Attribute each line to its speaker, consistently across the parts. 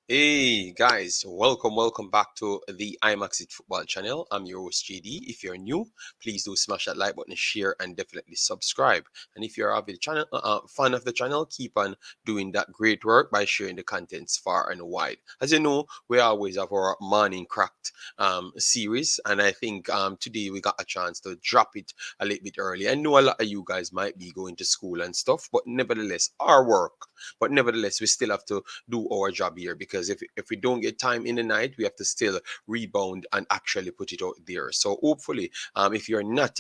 Speaker 1: Hey guys, welcome back to the Imaxit football channel. I'm your host JD. If you're new, please do smash that like button, share, and definitely subscribe. And if you're a big channel fan of the channel, keep on doing that great work by sharing the contents far and wide. As you know, we always have our morning cracked series, and I think today we got a chance to drop it a little bit early. I know a lot of you guys might be going to school and stuff, but nevertheless, our work. But nevertheless, we still have to do our job here because if we don't get time in the night, we have to still rebound and actually put it out there. So hopefully, if you're not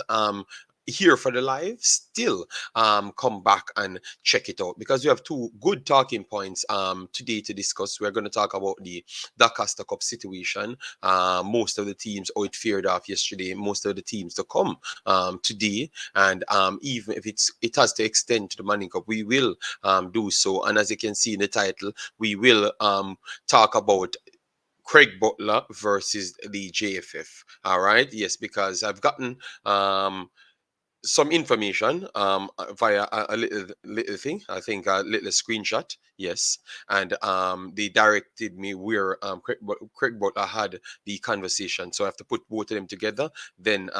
Speaker 1: here for the live, still come back and check it out because we have two good talking points today to discuss. We're going to talk about the Dacosta Cup situation. Most of the teams, it fared off yesterday. Most of the teams to come today, and even if it has to extend to the Money Cup, we will do so. And as you can see in the title, we will talk about Craig Butler versus the JFF. All right, yes, because I've gotten some information via a little thing. I think a little screenshot. Yes, and they directed me where Craig Butler had the conversation. So I have to put both of them together. Then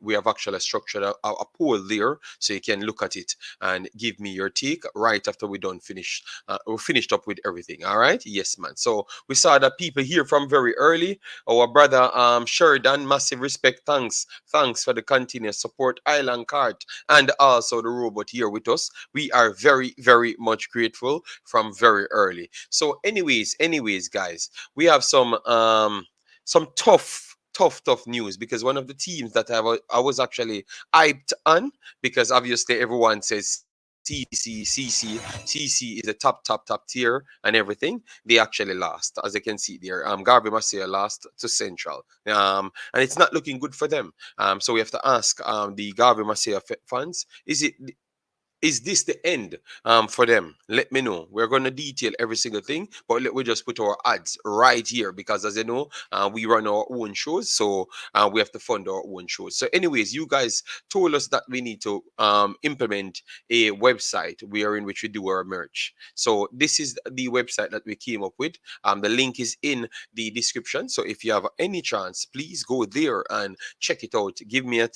Speaker 1: we have actually structured a poll there, so you can look at it and give me your take right after we finished up with everything. All right, yes, man. So we saw that people here from very early. Our brother Sheridan, massive respect, thanks for the continuous support. Island Cart and also the robot here with us. We are very much grateful from very early. So, anyways, guys, we have some tough news because one of the teams that I was actually hyped on because obviously everyone says CC is a top tier and everything. They actually lost, as you can see there. Garvey Maceo lost to Central, and it's not looking good for them. So we have to ask the Garvey Maceo fans: is this the end for them? Let me know. We're going to detail every single thing, but we just put our ads right here because, as you know, we run our own shows, so we have to fund our own shows. So, anyways, you guys told us that we need to implement a website in which we do our merch. So, this is the website that we came up with. The link is in the description. So, if you have any chance, please go there and check it out. Give me a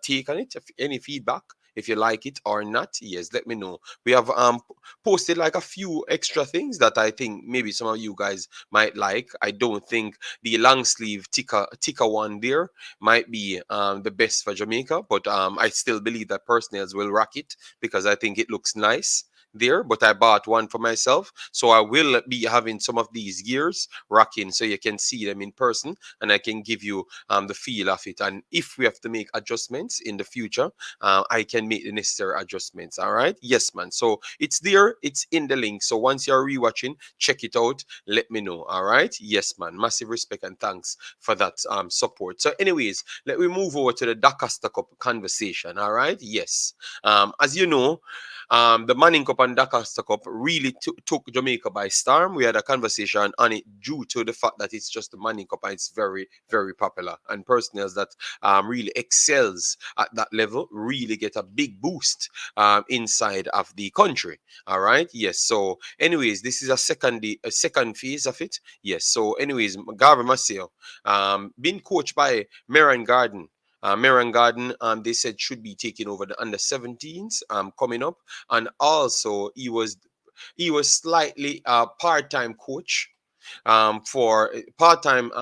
Speaker 1: take on it, any feedback if you like it or not. Yes, let me know. We have posted like a few extra things that I think maybe some of you guys might like. I don't think the long sleeve ticker one there might be the best for Jamaica, but I still believe that personnels will rock it because I think it looks nice there. But I bought one for myself, so I will be having some of these gears rocking so you can see them in person and I can give you the feel of it. And if we have to make adjustments in the future, I can make the necessary adjustments. All right. Yes, man. So it's there. It's in the link. So once you're rewatching, check it out. Let me know. All right. Yes, man. Massive respect and thanks for that support. So, anyways, let me move over to the Dacosta Cup conversation. All right. Yes. As you know, the Manning Cup and Dacosta Cup really took Jamaica by storm. We had a conversation on it due to the fact that it's just the Manning Cup and it's very popular. And personnel that really excels at that level really get a big boost inside of the country. All right. Yes. So, anyways, this is a second phase of it. Yes. So, anyways, Garvey Maceo, being coached by Meran Garden. Meran Garden, they said should be taking over the under 17s coming up, and also he was slightly part-time coach for part-time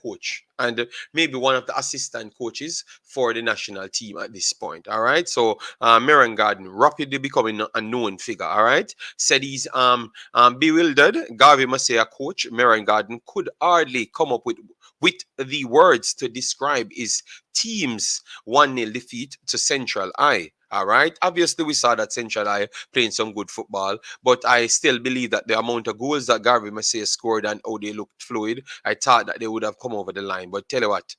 Speaker 1: coach and maybe one of the assistant coaches for the national team at this point. All right. So Meran Garden rapidly becoming a known figure. All right. Said he's bewildered. Garvey Maceo coach Meran Garden could hardly come up with the words to describe his team's 1-0 defeat to Central I. All right. Obviously, we saw that Central I playing some good football, but I still believe that the amount of goals that Garvey Maceo scored and how they looked fluid, I thought that they would have come over the line. But tell you what,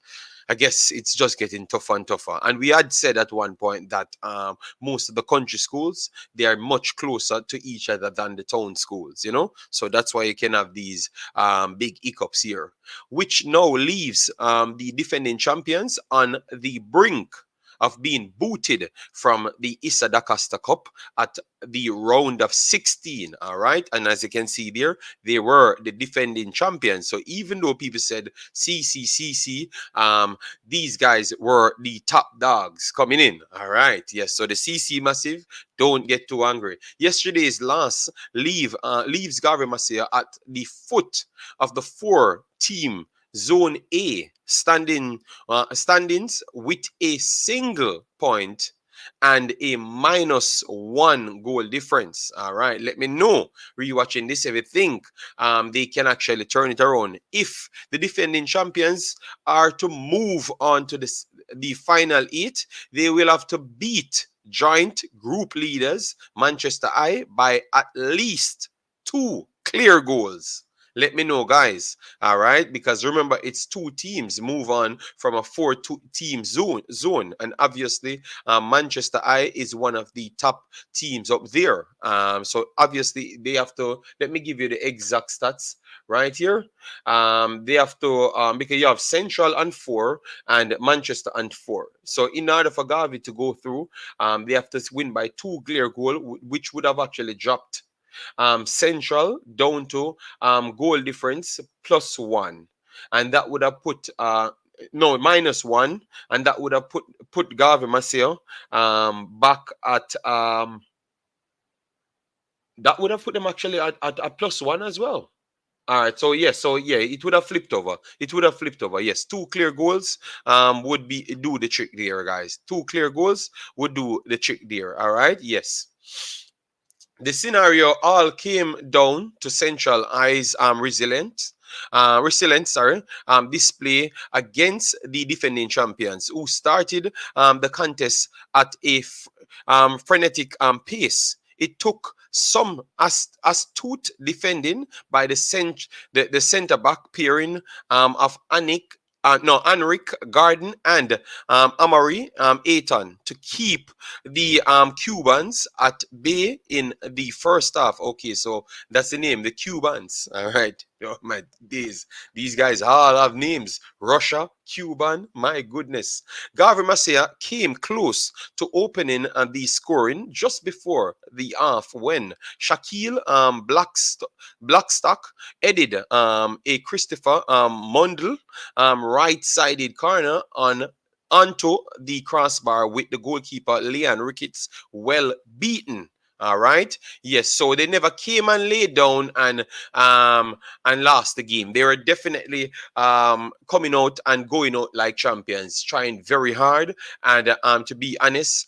Speaker 1: I guess it's just getting tougher and tougher. And we had said at one point that most of the country schools, they are much closer to each other than the town schools, you know? So that's why you can have these big hiccups here, which now leaves the defending champions on the brink of being booted from the Dacosta Cup at the round of 16. All right. And as you can see there, they were the defending champions. So even though people said CC, these guys were the top dogs coming in. All right. Yes. So the CC Massive, don't get too angry. Yesterday's loss leaves Garvey Maceo at the foot of the 4-team Zone A standings with a single point and a -1 goal difference. All right, let me know rewatching this if you think they can actually turn it around. If the defending champions are to move on to the final 8, they will have to beat joint group leaders Manchester Eye by at least 2 clear goals. Let me know, guys. All right, because remember, it's 2 teams move on from a 4-team zone, and obviously, Manchester Eye is one of the top teams up there. So obviously, they have to. Let me give you the exact stats right here. They have to because you have Central on 4 and Manchester on 4. So in order for Garvey to go through, they have to win by 2 clear goal, which would have actually dropped Central down to goal difference +1, and that would have put no -1, and that would have put Garvey Maceo back at that would have put them actually at +1 as well. All right, so yes, it would have flipped over. It would have flipped over. Yes, 2 clear goals would do the trick there, guys. 2 clear goals would do the trick there. All right, yes. The scenario all came down to Central Eye's resilient display against the defending champions, who started the contest at a frenetic pace. It took some astute defending by the centre back pairing of Anric Garden and Amari Aiton to keep the Cubans at bay in the first half. Okay, so that's the name, the Cubans. All right. Oh my days. These guys all have names. Russia, Cuban, my goodness. Garvey Maceo came close to opening the scoring just before the half when Shaquille Blackstock headed a Christopher Mundle right-sided corner onto the crossbar with the goalkeeper Leon Ricketts well beaten. All right. Yes. So they never came and laid down and lost the game. They were definitely coming out and going out like champions, trying very hard. And to be honest,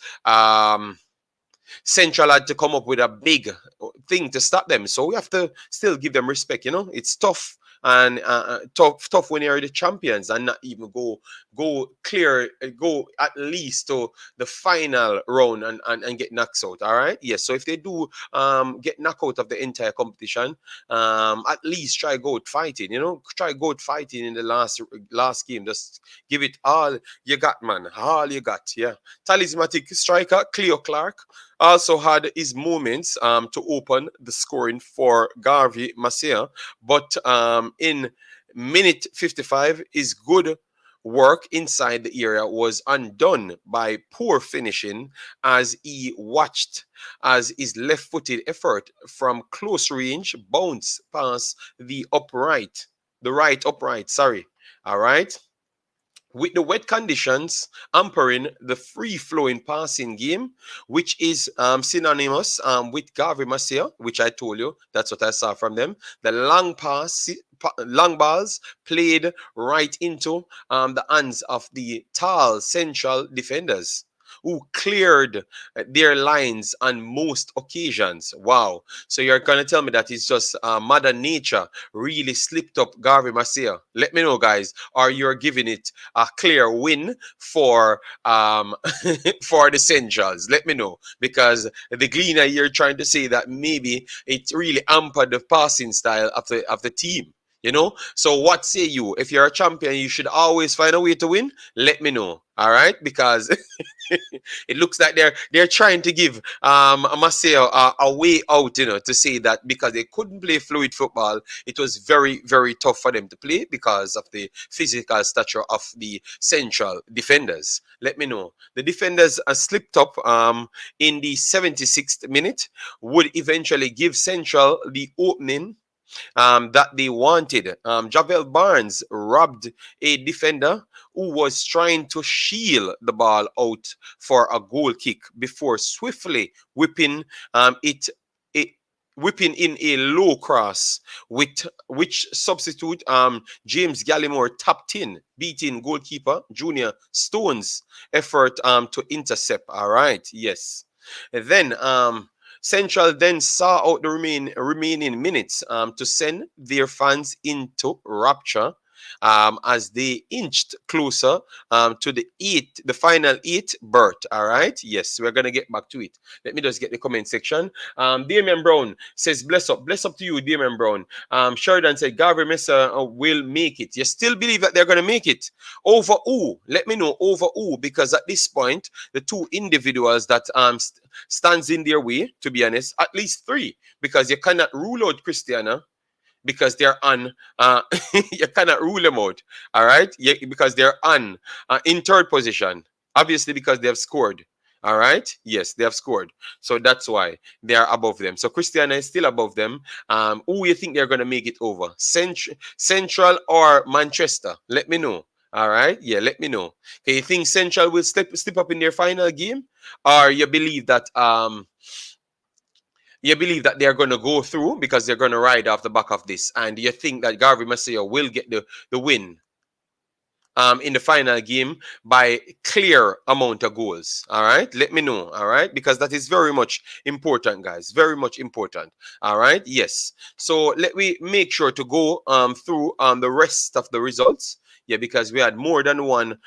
Speaker 1: Central had to come up with a big thing to stop them. So we have to still give them respect. You know, it's tough. And tough when you're the champions and not even go at least to the final round and get knocked out. All right, yes. So if they do get knocked out of the entire competition, at least try go out fighting. You know, try go out fighting in the last game. Just give it all you got, man. All you got. Yeah. Talismanic striker Cleo Clark also had his moments to open the scoring for Garvey Maceo, but in minute 55, his good work inside the area was undone by poor finishing as he watched as his left-footed effort from close range bounced past the right upright. Sorry. All right. With the wet conditions hampering the free-flowing passing game, which is synonymous with Garvey Maceo, which I told you, that's what I saw from them. The long balls played right into the hands of the tall Central defenders, who cleared their lines on most occasions. Wow. So you're going to tell me that it's just Mother Nature really slipped up Garvey Maceo? Let me know, guys. Or you're giving it a clear win for for the Centrals. Let me know. Because the Gleaner here trying to say that maybe it really hampered the passing style of the team. You know, so what say you? If you're a champion, you should always find a way to win. Let me know, all right? Because it looks like they're trying to give Maceo a way out, you know, to say that because they couldn't play fluid football, it was very, very tough for them to play because of the physical stature of the central defenders. Let me know. The defenders slipped up in the 76th minute, would eventually give Central the opening that they wanted. Javel Barnes robbed a defender who was trying to shield the ball out for a goal kick before swiftly it, it whipping in a low cross with which substitute James Gallimore tapped in, beating goalkeeper Junior Stone's effort to intercept. All right, yes. Then Central then saw out the remaining minutes to send their fans into rapture as they inched closer to the final eight berth. All right, yes, we're gonna get back to it. Let me just get the comment section. Damian Brown says, bless up to you, Damian Brown. Sheridan said, Garvey Maceo will make it. You still believe that they're gonna make it? Over who? Let me know over who, because at this point, the two individuals that stands in their way, to be honest, at least three, because you cannot rule out Christiana because they're on you cannot rule them out, all right, because they're on in third position, obviously, because they have scored. All right, yes, they have scored, so that's why they are above them. So Christiana is still above them. Who you think they're going to make it over, Central or Manchester? Let me know. All right, yeah, let me know. Okay, you think Central will step up in their final game, or you believe that they're going to go through because they're going to ride off the back of this, and you think that Garvey Maceo will get the win in the final game by clear amount of goals? All right, let me know. All right, because that is very much important, guys, very much important. All right, yes. So let me make sure to go through the rest of the results. Yeah, because we had more than one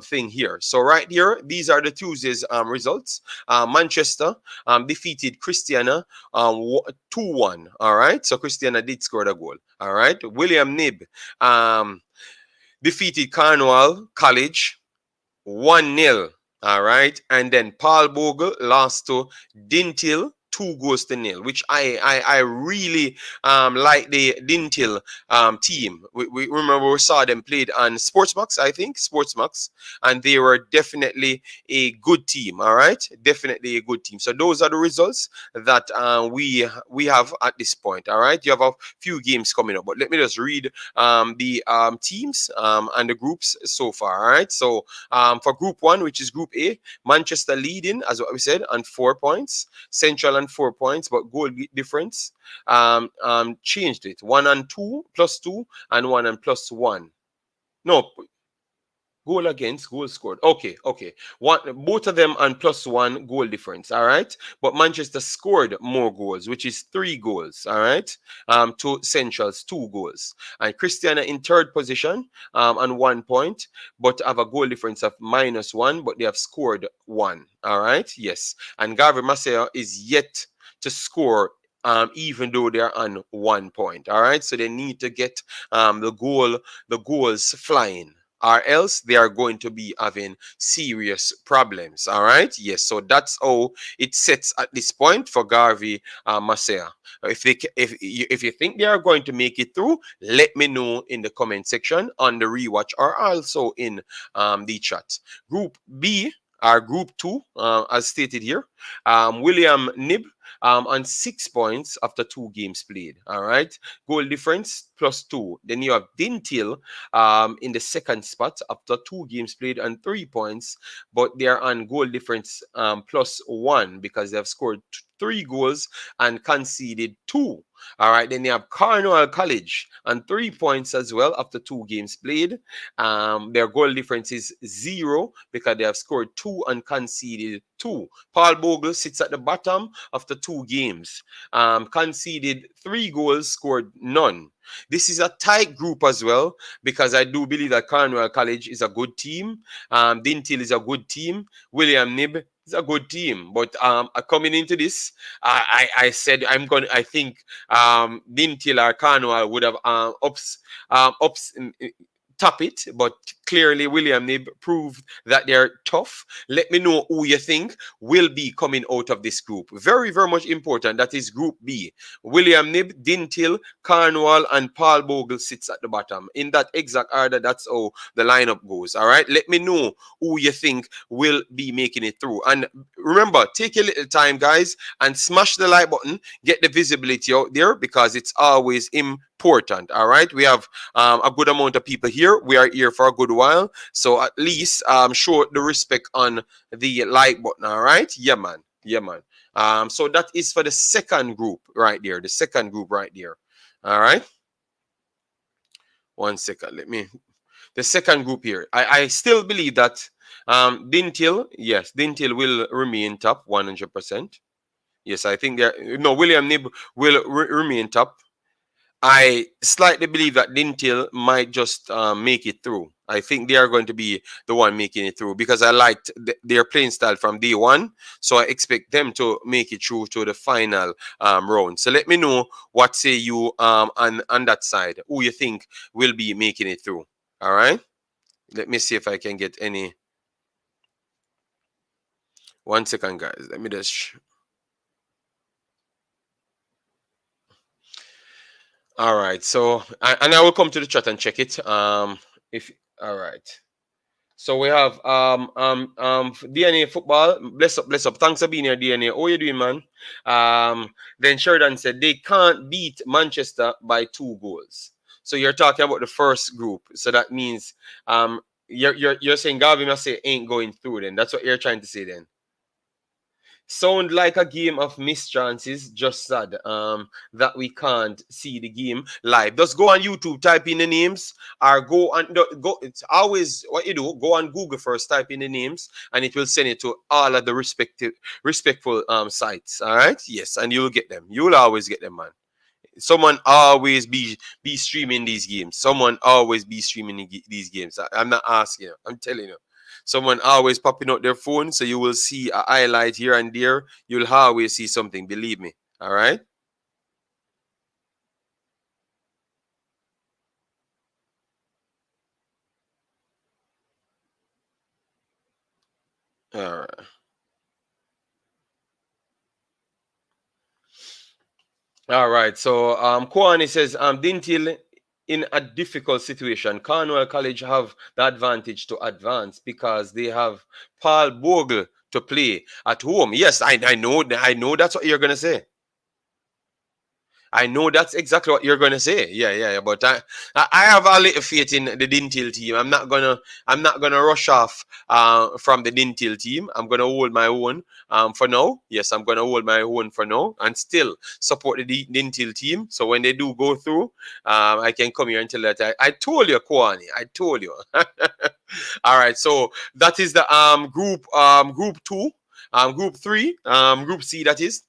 Speaker 1: thing here. So right here, these are the Tuesday's results. Manchester defeated Christiana 2-1. All right, so Christiana did score the goal. All right, William Nib defeated Cornwall College 1-0. All right, and then Paul Bogle lost to Dintil 2-0, which I really like the Dintil team. We remember we saw them played on Sportsmax, I think, Sportsmax, and they were definitely a good team. All right, definitely a good team. So those are the results that we have at this point. All right, you have a few games coming up, but let me just read the teams and the groups so far. All right, so for Group 1, which is Group A, Manchester leading, as what we said, on 4 points. Central on 4 points, but goal difference changed it. 1 and 2, +2, and 1 and +1. No, goal against, goal scored. Okay. Both of them on +1 goal difference. All right. But Manchester scored more goals, which is 3 goals. All right. To Central's 2 goals. And Christiana in third position on 1 point, but have a goal difference of -1, but they have scored 1. All right. Yes. And Garvey Maceo is yet to score, even though they're on 1 point. All right. So they need to get the goals flying, or else they are going to be having serious problems. All right. Yes. So that's how it sets at this point for Garvey Maceo. If you think they are going to make it through, let me know in the comment section on the rewatch, or also in the chat. Group B, or Group 2, as stated here, William Nib on 6 points after 2 games played. All right, goal difference +2. Then you have Dintil in the second spot after 2 games played and 3 points, but they are on goal difference +1 because they have scored 3 goals and conceded 2. All right, then you have Cornwall College on 3 points as well after 2 games played. Their goal difference is 0 because they have scored 2 and conceded 2. Paul Bogle sits at the bottom after 2 games. Conceded 3 goals, scored none. This is a tight group as well, because I do believe that Cornwall College is a good team. Dintil is a good team. William Nib It's a good team, but coming into this, I said I think Dintil or Carnival would have ups top it, but clearly William Nib proved that they're tough. Let me know who you think will be coming out of this group. Very, very much important. That is Group B. William Nib, Dintil, Carnival, and Paul Bogle sits at the bottom. In that exact order, that's how the lineup goes. All right. Let me know who you think will be making it through. And remember, take a little time, guys, and smash the like button. Get the visibility out there because it's always important. All right. We have a good amount of people here. We are here for a good while. So at least show the respect on the like button. All right. Yeah, man. Yeah, man. So that is for the second group right there. The second group right there. All right. 1 second. Let me. The second group here. I still believe that Dintil, yes, Dintil will remain top 100%. Yes, I think no, William Nib will remain top. I slightly believe that Dintil might just make it through. I think they are going to be the one making it through because I liked their playing style from day one. So I expect them to make it through to the final round. So let me know what say you on that side. Who you think will be making it through. All right. Let me see if I can get any. 1 second, guys. Let me just. All right. So, and I will come to the chat and check it. If all right. So we have DNA football. Bless up, bless up. Thanks for being here, DNA. How you doing, man? Then Sheridan said they can't beat Manchester by 2 goals. So you're talking about the first group. So that means you're saying Garvey Maceo ain't going through. Then that's what you're trying to say. Then sound like a game of mischances. Just sad that we can't see the game live. Just go on YouTube, type in the names, or go on go. It's always what you do. Go on Google first, type in the names, and it will send it to all of the respectful sites. All right, yes, and you'll get them. You'll always get them, man. Someone always be streaming these games. Someone always be streaming these games. I'm not asking you. I'm telling you. Someone always popping out their phone, so you will see a highlight here and there. You'll always see something. Believe me. All right. All right. All right. So Kwani says Dintil in a difficult situation. Cornwall College have the advantage to advance because they have Paul Bogle to play at home. Yes, I know that's what you're gonna say. I know that's exactly what you're gonna say. Yeah. But I have a little faith in the Dintil team. I'm not gonna rush off from the Dintil team. I'm gonna hold my own for now. Yes, I'm gonna hold my own for now and still support the Dintil team. So when they do go through, I can come here and tell that I told you, Kwani. I told you. All right. So that is the group 2. Group 3, Group C, that is.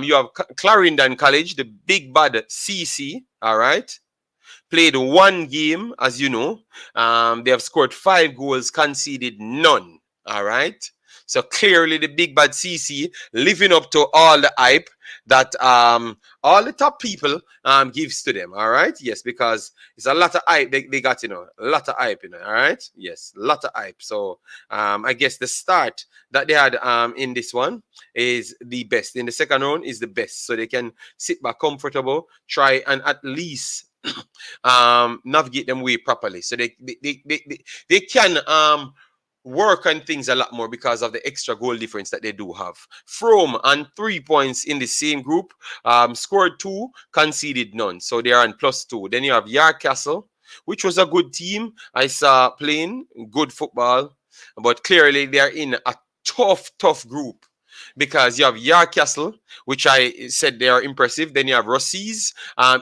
Speaker 1: You have Clarendon College, the big bad CC. All right. Played 1 game, as you know. They have scored 5 goals, conceded none. All right. So clearly the big bad CC living up to all the hype that all the top people gives to them. All right. Yes, because it's a lot of hype they got, a lot of hype, all right. Yes, a lot of hype. So I guess the start that they had in this one is the best. In the second round is the best. So they can sit back comfortable, try and at least navigate them way properly. So they can work on things a lot more because of the extra goal difference that they do have. From and 3 points in the same group, scored 2, conceded none. So they are on +2. Then you have Yarcastle, which was a good team. I saw playing good football, but clearly they are in a tough group. Because you have Yarcastle, which I said they are impressive. Then you have Rossies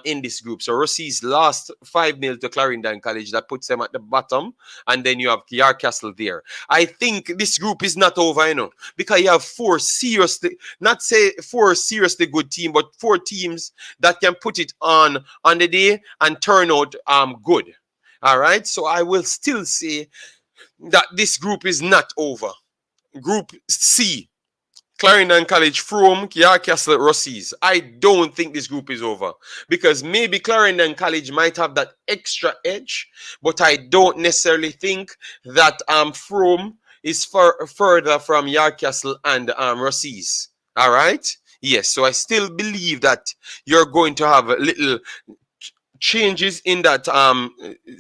Speaker 1: in this group. So Rossies lost 5-0 to Clarendon College. That puts them at the bottom. And then you have Yarcastle there. I think this group is not over, because you have 4 seriously, not say 4 seriously good teams, but 4 teams that can put it on the day and turn out good. All right. So I will still say that this group is not over. Group C. Clarendon College, Frome, Castle, Rossies. I don't think this group is over because maybe Clarendon College might have that extra edge, but I don't necessarily think that Frome is further from Castle and Rossies. All right. Yes, so I still believe that you're going to have little changes in that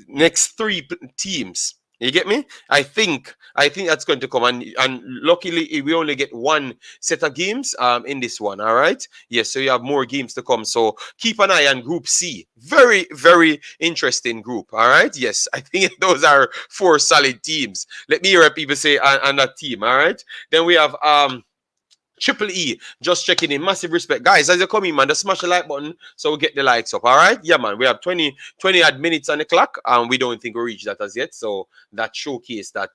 Speaker 1: next three teams. You get me? I think that's going to come, and luckily we only get one set of games in this one. All right. Yes, so you have more games to come. So keep an eye on Group C. Very, very interesting group. All right. Yes, I think those are four solid teams. Let me hear what people say on that team. All right. Then we have Triple E, just checking in. Massive respect. Guys, as you come in, man, just smash the like button so we get the likes up. All right? Yeah, man. We have 20 odd minutes on the clock. We don't think we reached that as yet. So that showcase that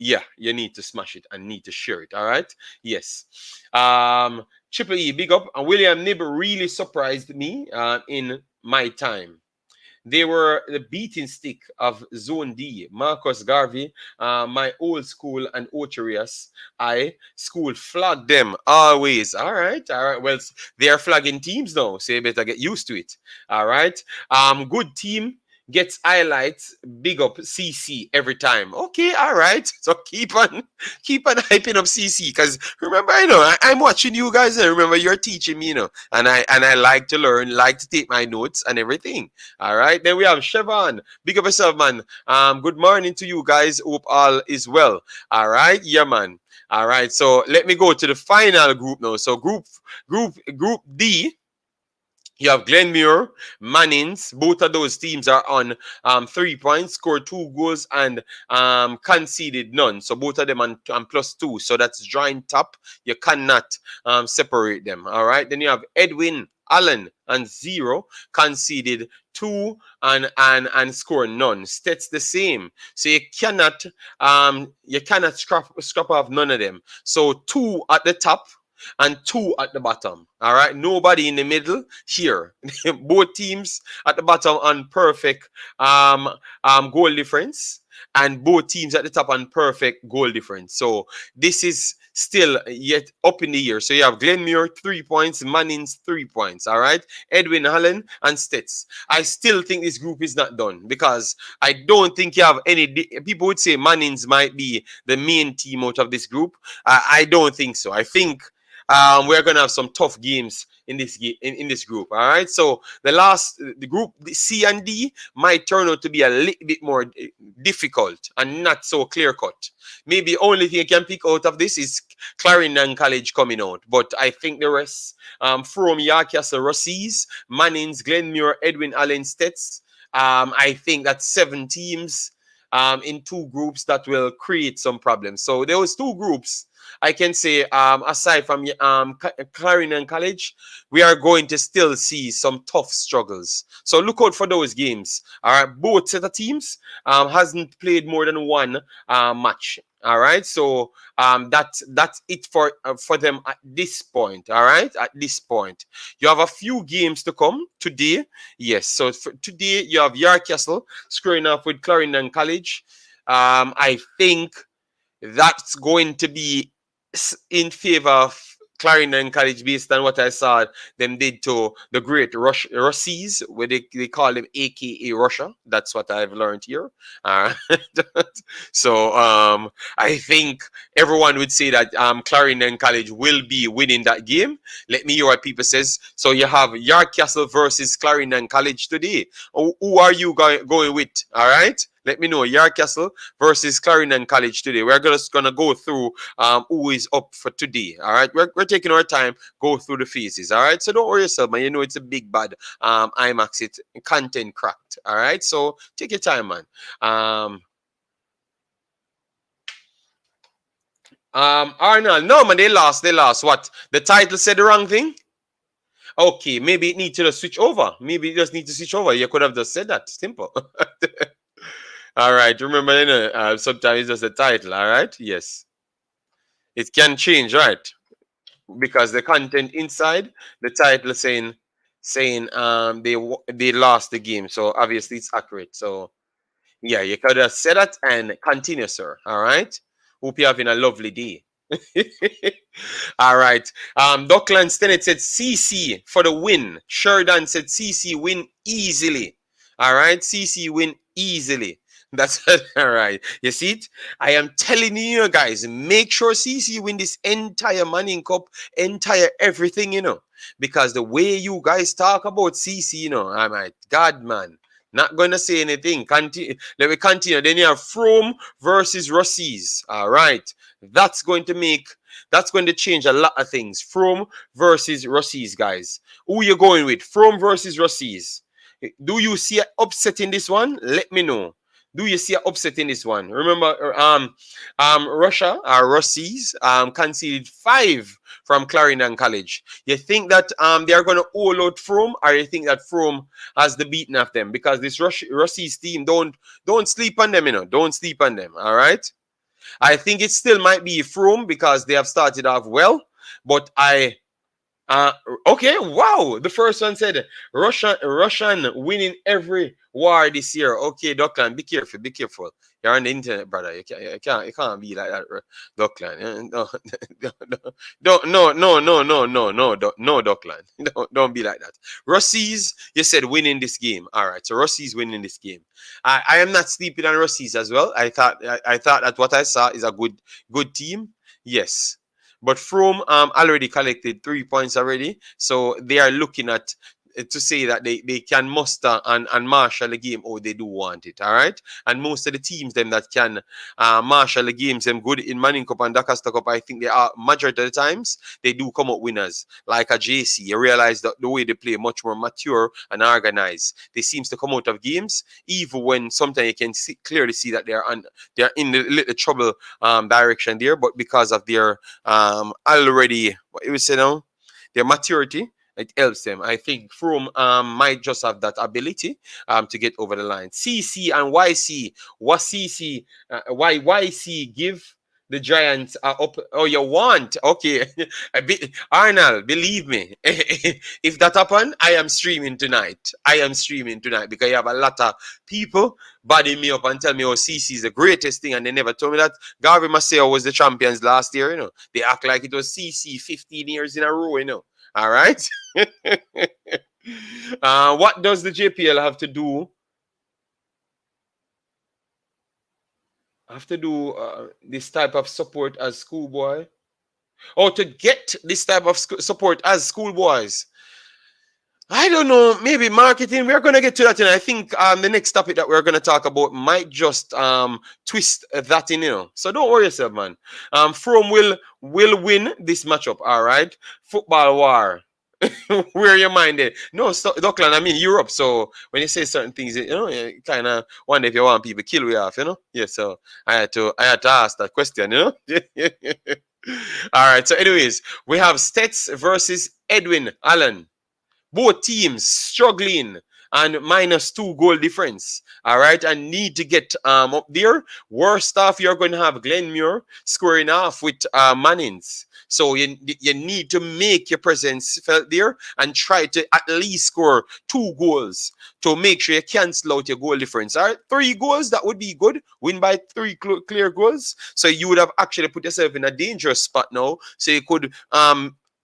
Speaker 1: yeah, you need to smash it and need to share it. All right? Yes. Triple E, big up. And William Nib really surprised me in my time. They were the beating stick of Zone D. Marcus Garvey, my old school, and Ocherius. School flagged them always. All right, all right. Well, they are flagging teams now, so you better get used to it. All right. Good team gets highlights. Big up CC every time. Okay, all right. So keep on hyping up CC because remember, I'm watching you guys and remember you're teaching me, and I like to learn, like to take my notes and everything. All right. Then we have Chevron. Big up yourself, man. Good morning to you guys. Hope all is well. All right. Yeah, man. All right. So let me go to the final group now. So group D. You have Glenmuir, Mannings. Both of those teams are on 3 points, scored 2 goals, and conceded none. So both of them on +2. So that's joint top. You cannot separate them. All right. Then you have Edwin Allen and 0, conceded 2 and score none. Stats the same. So you cannot scrap off none of them. So 2 at the top and 2 at the bottom. All right, nobody in the middle here. Both teams at the bottom on perfect goal difference, and both teams at the top on perfect goal difference. So this is still yet up in the air. So you have Glenmuir 3 points, Mannings 3 points. All right, Edwin Allen and Stets. I still think this group is not done because I don't think you have any. People would say Mannings might be the main team out of this group. I don't think so. I think we're gonna have some tough games in this in this group. All right. So the group C and D might turn out to be a little bit more difficult and not so clear cut. Maybe only thing you can pick out of this is Clarendon College coming out, but I think the rest from Castle, Rossies, Mannings, Glenmuir, Edwin Allen, Stets. I think that's 7 teams in 2 groups that will create some problems. So there was 2 groups. I can say, aside from Clarendon College, we are going to still see some tough struggles. So look out for those games. All right, both set of teams hasn't played more than 1 match. All right, so that's it for them at this point. All right, at this point, you have a few games to come today. Yes, so for today you have Castle squaring off with Clarendon College. I think that's going to be in favor of Clarendon College based on what I saw them did to the great Russies, where they call them AKA Russia. That's what I've learned here. So I think everyone would say that Clarendon College will be winning that game. Let me hear what people says. So you have Castle versus Clarendon College today. Who are you going with? All right. Let me know. Castle versus Clarendon College today. We're just gonna go through who is up for today. All right. We're taking our time, go through the phases. All right. So don't worry yourself, man. You know it's a big bad Imaxit content cracked. All right. So take your time, man. Arnold, no man, they lost. What? The title said the wrong thing? Okay, maybe it needs to just switch over. Maybe it just needs to switch over. You could have just said that. Simple. All right. Remember, sometimes it's just a title. All right. Yes. It can change, right? Because the content inside the title saying they lost the game. So obviously it's accurate. So yeah, you could have said that and continue, sir. All right. Hope you're having a lovely day. All right. Dockland Stennett said CC for the win. Sheridan said CC win easily. All right. CC win easily. That's all right. You see it? I am telling you guys, make sure CC win this entire Manning Cup, entire everything, because the way you guys talk about CC, I'm like, God, man, not going to say anything. Continue. Let me continue. Then you have Froome versus Rossies. All right. That's going to change a lot of things. Froome versus Rossies, guys. Who you going with? Froome versus Rossies. Do you see an upset in this one? Let me know. Do you see an upset in this one? Remember, Russia, Rossies, conceded 5 from Clarendon College. You think that they are going to all out Froome, or you think that Froome has the beating of them? Because this Rossies team, don't sleep on them, Don't sleep on them, all right? I think it still might be Froome because they have started off well, but okay, wow. The first one said Russian winning every war this year. Okay, Duckland, be careful, be careful. You're on the internet, brother. You can't be like that, Duckland. No, Duckland. Don't be like that. Rossies, you said winning this game. All right, so Rossies winning this game. I am not sleeping on Rossies as well. I thought that what I saw is a good team. Yes. But Froome already collected 3 points already. So they are looking at to say that they can muster and marshal the game. Oh, they do want it, all right? And most of the teams them that can marshal the games them good in Manning Cup and Dacosta Cup, I think they are majority of the times they do come up winners. Like a JC, you realize that the way they play much more mature and organized. They seems to come out of games even when sometimes you can clearly see that they're in the little trouble direction there, but because of their already what you say now, their maturity, it helps them. I think Froome might just have that ability to get over the line. CC and YC. What CC? YC give the Giants up? Oh, you want? Okay. Arnold, believe me. If that happen, I am streaming tonight. Because you have a lot of people body me up and tell me, oh, CC is the greatest thing, and they never told me that Garvey Maceo was the champions last year, They act like it was CC 15 years in a row, All right. What does the JPL have to do? This type of support as schoolboy? Or to get this type of support as schoolboys? I don't know. Maybe marketing. We're going to get to that. And I think the next topic that we're going to talk about might just twist that in, So don't worry yourself, man. Froome will win this matchup. All right. Football war. Where your mind is. No, Dockland, I mean Europe. So when you say certain things, you kind of wonder if you want people kill we off, Yeah, so I had to ask that question, All right. So anyways, we have Stets versus Edwin Allen. Both teams struggling and -2 goal difference. All right, and need to get up there. Worst off, you're going to have Glenmuir scoring off with Mannings. So you need to make your presence felt there and try to at least score 2 goals to make sure you cancel out your goal difference. All right, 3 goals, that would be good. Win by 3 clear goals. So you would have actually put yourself in a dangerous spot now. So you could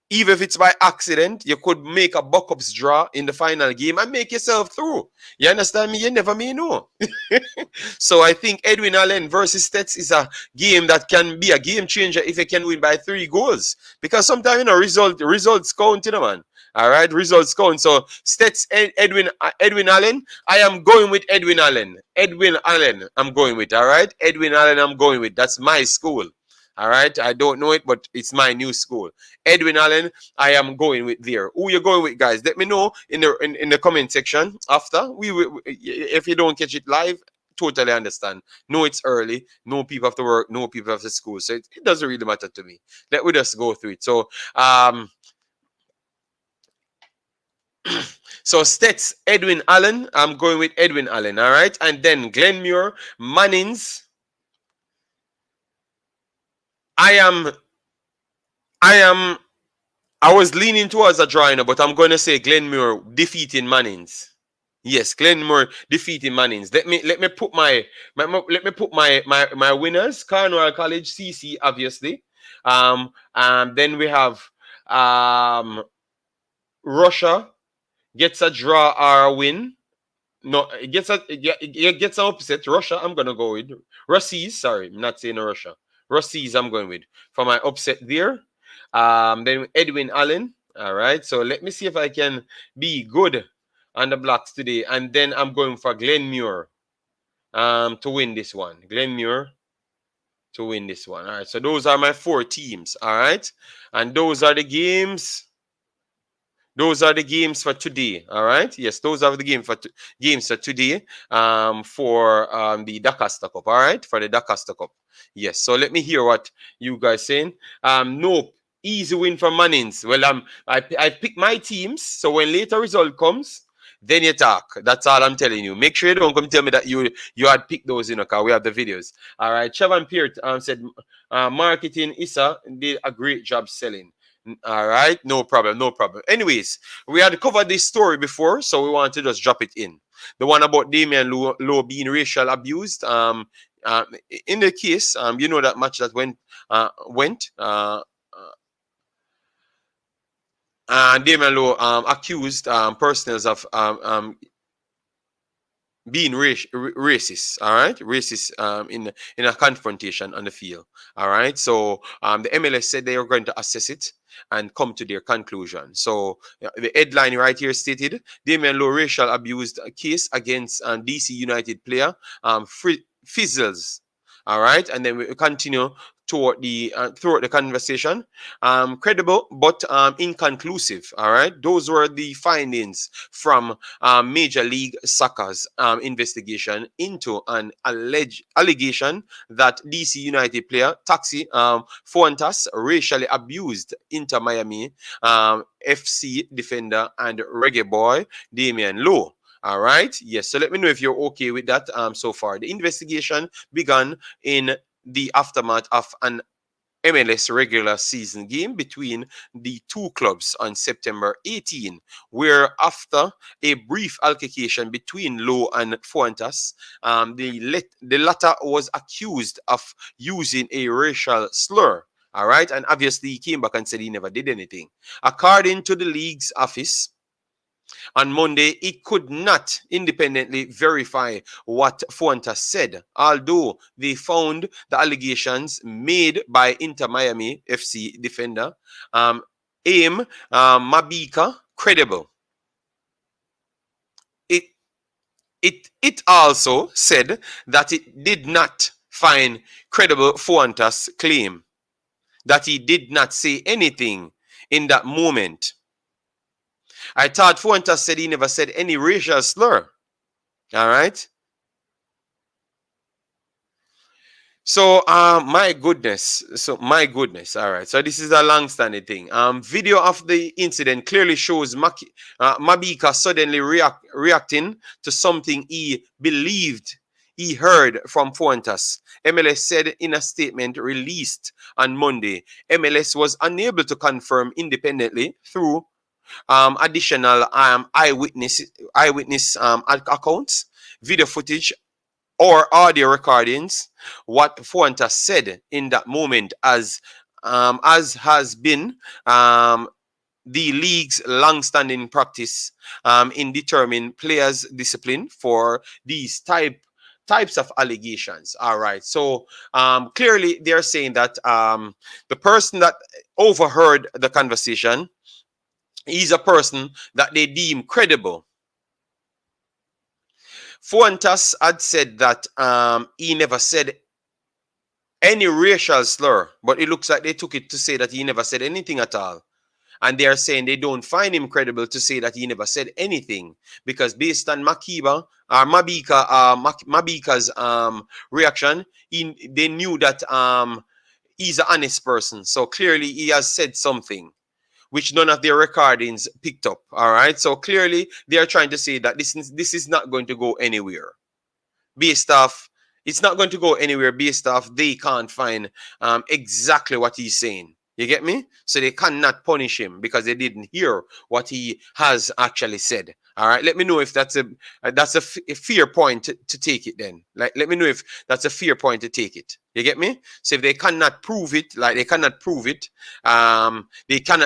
Speaker 1: even if it's by accident, you could make a buck-ups draw in the final game and make yourself through. You understand me? You never may know. So I think Edwin Allen versus Stets is a game that can be a game changer if you can win by 3 goals. Because sometimes, results count, man. All right, results count. So Stets, Edwin Allen, I am going with Edwin Allen. Edwin Allen, I'm going with, all right? Edwin Allen, I'm going with. That's my school. All right, I don't know it, but it's my new school. Edwin Allen, I am going with there. Who you going with, guys? Let me know in the comment section after. If you don't catch it live, totally understand. No, it's early. No people have to work. No people have to school. So it doesn't really matter to me. Let me just go through it. So so Stets, Edwin Allen. I'm going with Edwin Allen. All right, and then Glenmuir, Mannings. I was leaning towards a draw, but I'm going to say Glenmuir defeating Mannings. Yes, Glenmore defeating Mannings. Let me put let me put my winners. Cornwall College, CC, obviously. Then we have um Russia gets a draw or a win. No, it gets an upset. Russia, I'm gonna go with Russies. Sorry, I'm not saying Russia. Russies, I'm going with for my upset there. Then Edwin Allen. All right, so let me see if I can be good on the blocks today, and then I'm going for Glenmuir to win this one. Glenmuir to win this one. All right, so those are my 4 teams. All right, and those are the games. Those are the games for today. All right. Yes, those are the games for today. For the Dacosta Cup. All right, for the Dacosta Cup. Yes. So let me hear what you guys saying. Nope. Easy win for Mannings. Well, I pick my teams. So when later result comes, then you talk. That's all I'm telling you. Make sure you don't come tell me that you had picked those, because we have the videos. All right. Chevan Peart said, marketing Issa did a great job selling. All right, no problem, no problem. Anyways, we had covered this story before, so we want to just drop it in. The one about Damian Lowe being racial abused. In the case, that match that went. Damian Lowe accused personnel of being racist, all right, racist in a confrontation on the field, all right. So the MLS said they are going to assess it and come to their conclusion. So the headline right here stated Damian Lowe racial abuse case against DC United player fizzles, all right. And then we continue throughout the conversation. Credible but inconclusive. All right, those were the findings from Major League Soccer's investigation into an allegation that DC United player Taxi Fuentes racially abused Inter Miami FC defender and reggae boy Damian Lowe. All right. Yes. So let me know if you're okay with that so far. The investigation began in the aftermath of an MLS regular season game between the two clubs on September 18, where after a brief altercation between Lowe and Fuentes, the latter was accused of using a racial slur. All right. And obviously he came back and said he never did anything. According to the league's office, on Monday, it could not independently verify what Fuentes said, although they found the allegations made by Inter Miami FC defender Mabika credible. It also said that it did not find credible Fuentes' claim that he did not say anything in that moment. I thought Fuentes said he never said any racial slur. All right. So, my goodness. All right. So this is a long-standing thing. Video of the incident clearly shows Mabika suddenly reacting to something he believed he heard from Fuentes. MLS said in a statement released on Monday, MLS was unable to confirm independently through additional eyewitness accounts, video footage, or audio recordings what Fuentes said in that moment, as has been the league's long-standing practice in determining players' discipline for these types of allegations. All right, so clearly they're saying that the person that overheard the conversation, he's a person that they deem credible. Fuentes had said that he never said any racial slur, but it looks like they took it to say that he never said anything at all. And they are saying they don't find him credible to say that he never said anything, because based on Mabika's reaction, they knew that he's an honest person. So clearly he has said something which none of their recordings picked up. All right. So clearly they are trying to say that this is not going to go anywhere. It's not going to go anywhere based off they can't find exactly what he's saying. You get me? So they cannot punish him because they didn't hear what he has actually said. All right, let me know if that's a fair point to take it. Then, like, let me know if that's a fair point to take it. You get me? So if they cannot prove it, they cannot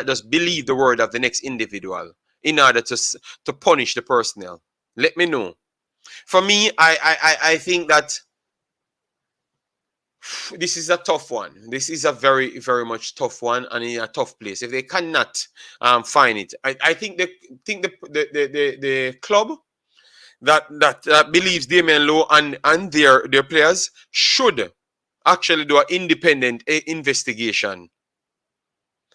Speaker 1: just believe the word of the next individual in order to punish the personnel. Let me know. For me, I think that this is a tough one. This is a very, very much tough one, and in a tough place. If they cannot find it, I think the club that believes Damian Lowe and their players should actually do an independent investigation.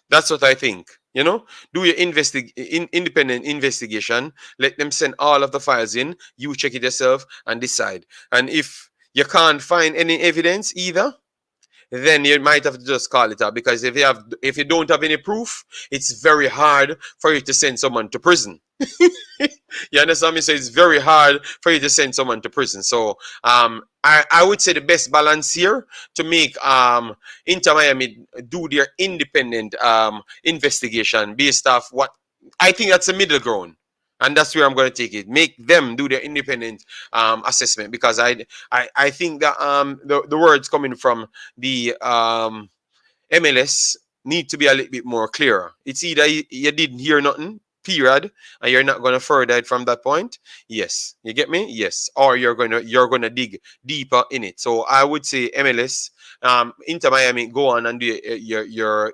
Speaker 1: That's what I think. You know, do your independent investigation. Let them send all of the files in. You check it yourself and decide. And if you can't find any evidence either, then you might have to just call it out, because if you don't have any proof, it's very hard for you to send someone to prison. You understand me? So it's very hard for you to send someone to prison. So I would say the best balance here to make Inter Miami do their independent investigation based off what I think that's a middle ground. And that's where I'm going to take it. Make them do their independent assessment, because I think that the words coming from the MLS need to be a little bit more clearer. It's either you didn't hear nothing, period, and you're not going to further it from that point. Yes, you get me? Yes, or you're gonna dig deeper in it. So I would say MLS, Inter Miami, go on and do your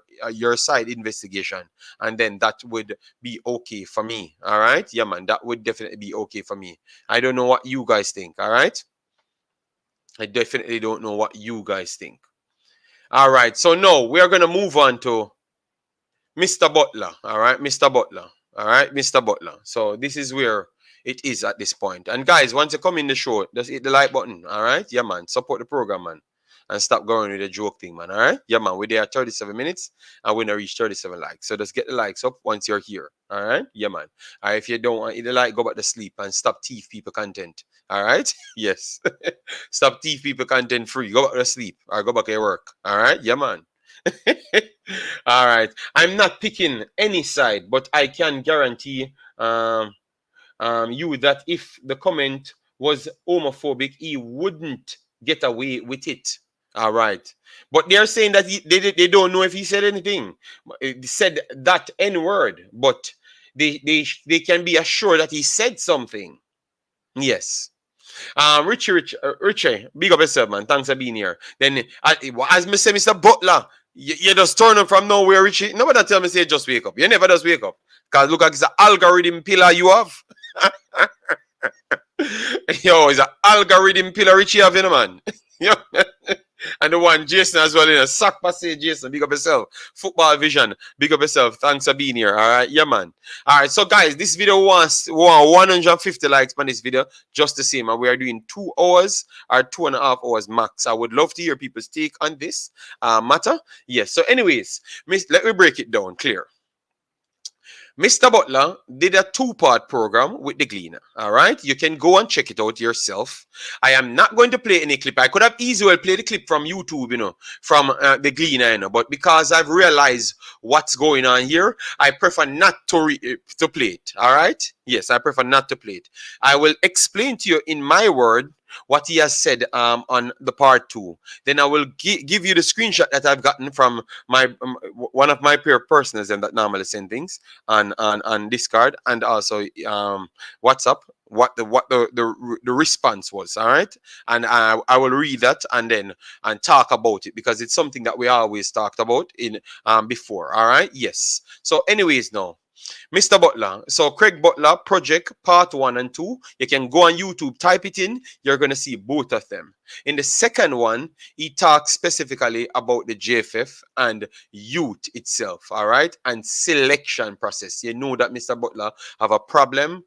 Speaker 1: side investigation, and then that would be okay for me. All right, yeah, man, that would definitely be okay for me. I don't know what you guys think. All right, I definitely don't know what you guys think. All right, so now we are gonna move on to Mr. Butler. All right, Mr. Butler. All right, Mr. Butler. So this is where it is at this point. And guys, once you come in the show, just hit the like button. All right, yeah, man. Support the program, man. And stop going with the joke thing, man. All right, yeah, man. We're there at 37 minutes, and we're gonna reach 37 likes. So just get the likes up once you're here. All right, yeah, man. All right, if you don't want to hit the like, go back to sleep and stop thief people content. All right, yes. Stop thief people content free. Go back to sleep or go back to your work. All right, yeah, man. All right. I'm not picking any side, but I can guarantee you that if the comment was homophobic, he wouldn't get away with it. All right. But they're saying that they don't know if he said anything. He said that N word, but they can be assured that he said something. Yes. Richie, big up yourself, man. Thanks for being here. Then, as me say, Mr. Butler, you just turn up from nowhere, Richie. Nobody tell me say just wake up. You never just wake up. Because look like it's an algorithm pillar you have. Yo, it's an algorithm pillar Richie have, you know, man. And the one Jason as well, in a sack passage. Jason, big up yourself. Football Vision, big up yourself. Thanks for being here. All right, yeah, man. All right, so guys, this video wants 150 likes on this video, just the same. And we are doing 2 hours or 2.5 hours max. I would love to hear people's take on this matter. Yes. So, anyways, let me break it down clear. Mr. Butler did a 2-part program with the Gleaner. All right, you can go and check it out yourself. I am not going to play any clip. I could have easily played the clip from YouTube, you know, from the Gleaner, you know, but because I've realized what's going on here, I prefer not to play it. All right, yes, I prefer not to play it. I will explain to you in my word what he has said on the part 2. Then I will give you the screenshot that I've gotten from my one of my peer personals that normally send things on Discord, and also WhatsApp. What the response was. All right, and I will read that and talk about it, because it's something that we always talked about in before. All right, yes. So anyways, now Mr. Butler. So Craig Butler project part 1 and 2. You can go on YouTube, type it in. You're going to see both of them. In the second one, he talks specifically about the JFF and youth itself, all right, and selection process. You know that Mr. Butler have a problem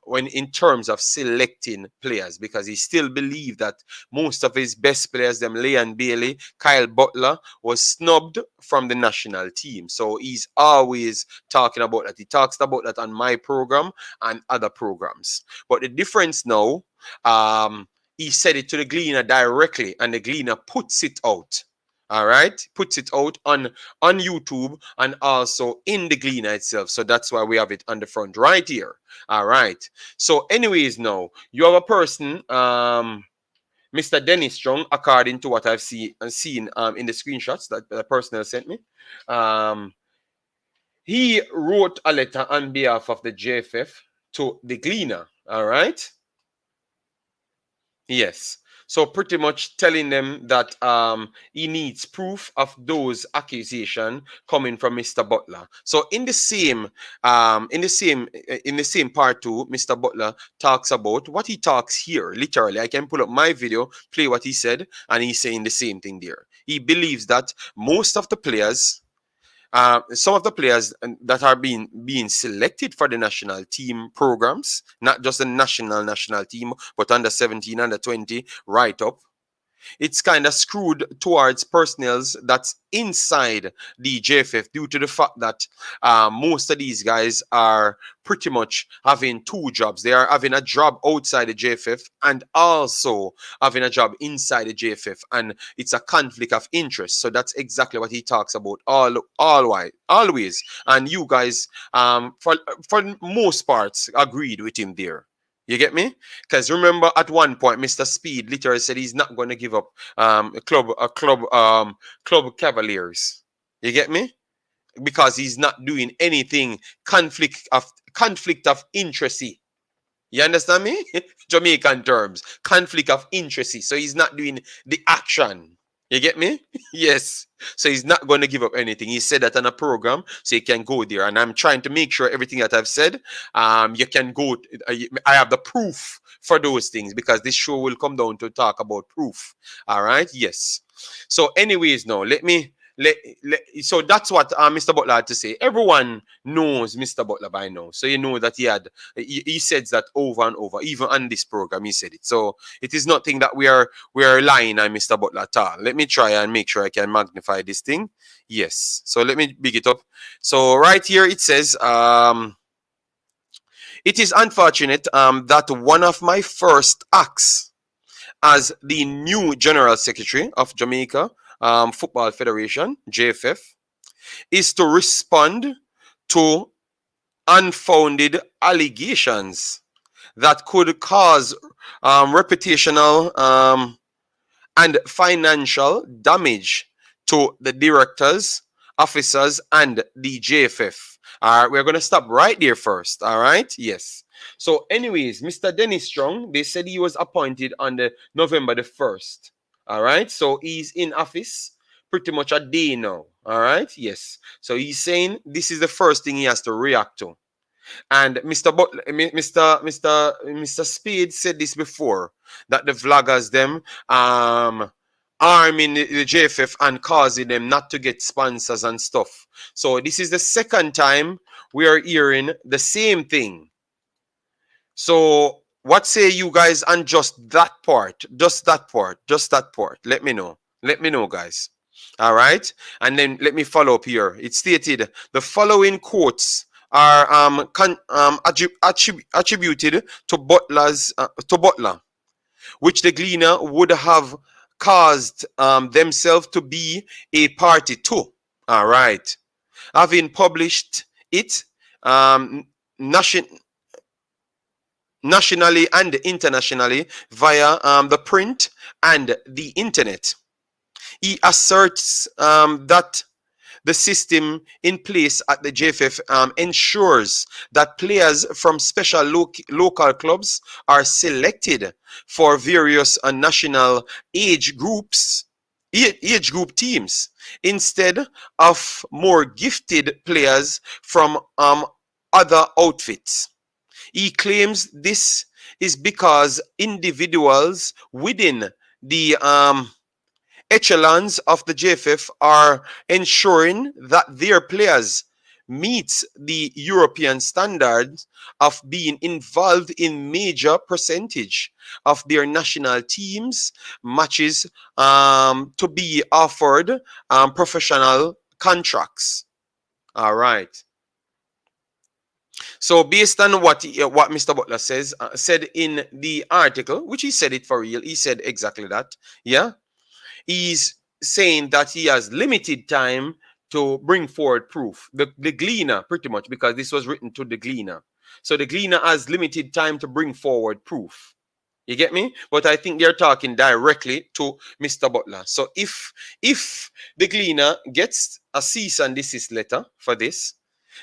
Speaker 1: when in terms of selecting players, because he still believes that most of his best players, them Leon Bailey, Kyle Butler, was snubbed from the national team. So he's always talking about that. He talks about that on my program and other programs. But the difference now, he said it to the Gleaner directly, and the Gleaner puts it out. All right, puts it out on YouTube and also in the Gleaner itself. So that's why we have it on the front right here. All right. So, anyways, now you have a person, Mr. Dennis Chung, according to what I've seen in the screenshots that the person has sent me. He wrote a letter on behalf of the JFF to the Gleaner. All right. Yes. So pretty much telling them that he needs proof of those accusations coming from Mr. Butler. So in the same part too, Mr. Butler talks about what he talks here. Literally, I can pull up my video, play what he said, and he's saying the same thing there. He believes that most of the players, some of the players that are being selected for the national team programs, not just the national team, but under 17, under 20, right up. It's kind of screwed towards personnels that's inside the JFF due to the fact that most of these guys are pretty much having two jobs. They are having a job outside the JFF and also having a job inside the JFF, and it's a conflict of interest. So that's exactly what he talks about always. And you guys, for most parts, agreed with him there. You get me? Because remember, at one point, Mr. Speed literally said he's not going to give up club Cavaliers. You get me? Because he's not doing anything conflict of interest. You understand me? Jamaican terms, conflict of interest. So he's not doing the action. You get me? Yes. So he's not going to give up anything. He said that on a program, so you can go there. And I'm trying to make sure everything that I've said, you can go. I have the proof for those things because this show will come down to talk about proof. All right. Yes. So, anyways, now so that's what Mr. Butler had to say. Everyone knows Mr. Butler by now, so you know that he said that over and over, even on this program he said it. So it is nothing that we are lying on Mr. Butler at all. Let me try and make sure I can magnify this thing. Yes. So let me big it up. So right here it says, it is unfortunate that one of my first acts as the new General Secretary of Jamaica Football Federation, JFF, is to respond to unfounded allegations that could cause reputational and financial damage to the directors, officers, and the JFF. All right, we're going to stop right there first. All right, yes. So anyways, Mr. Dennis Strong, they said he was appointed on the November the 1st. All right, so he's in office pretty much a day now. All right, yes. So he's saying this is the first thing he has to react to. And Mr. Butler, Mr. Speed said this before, that the vloggers them arming the JFF and causing them not to get sponsors and stuff. So this is the second time we are hearing the same thing. So what say you guys on just that part? Just that part. Let me know. Let me know, guys. All right. And then let me follow up here. It stated the following quotes are attributed to Butler, which the Gleaner would have caused themselves to be a party to. All right. Having published it nationally and internationally via the print and the internet. He asserts that the system in place at the JFF ensures that players from special local clubs are selected for various national age group teams instead of more gifted players from other outfits. He claims this is because individuals within the echelons of the JFF are ensuring that their players meet the European standards of being involved in major percentage of their national teams matches to be offered professional contracts. All right. So based on what Mr. Butler said in the article, which he said it for real, he said exactly that. Yeah. He's saying that he has limited time to bring forward proof. The Gleaner, pretty much, because this was written to the Gleaner. So the Gleaner has limited time to bring forward proof. You get me? But I think they're talking directly to Mr. Butler. So if the Gleaner gets a cease and desist letter for this,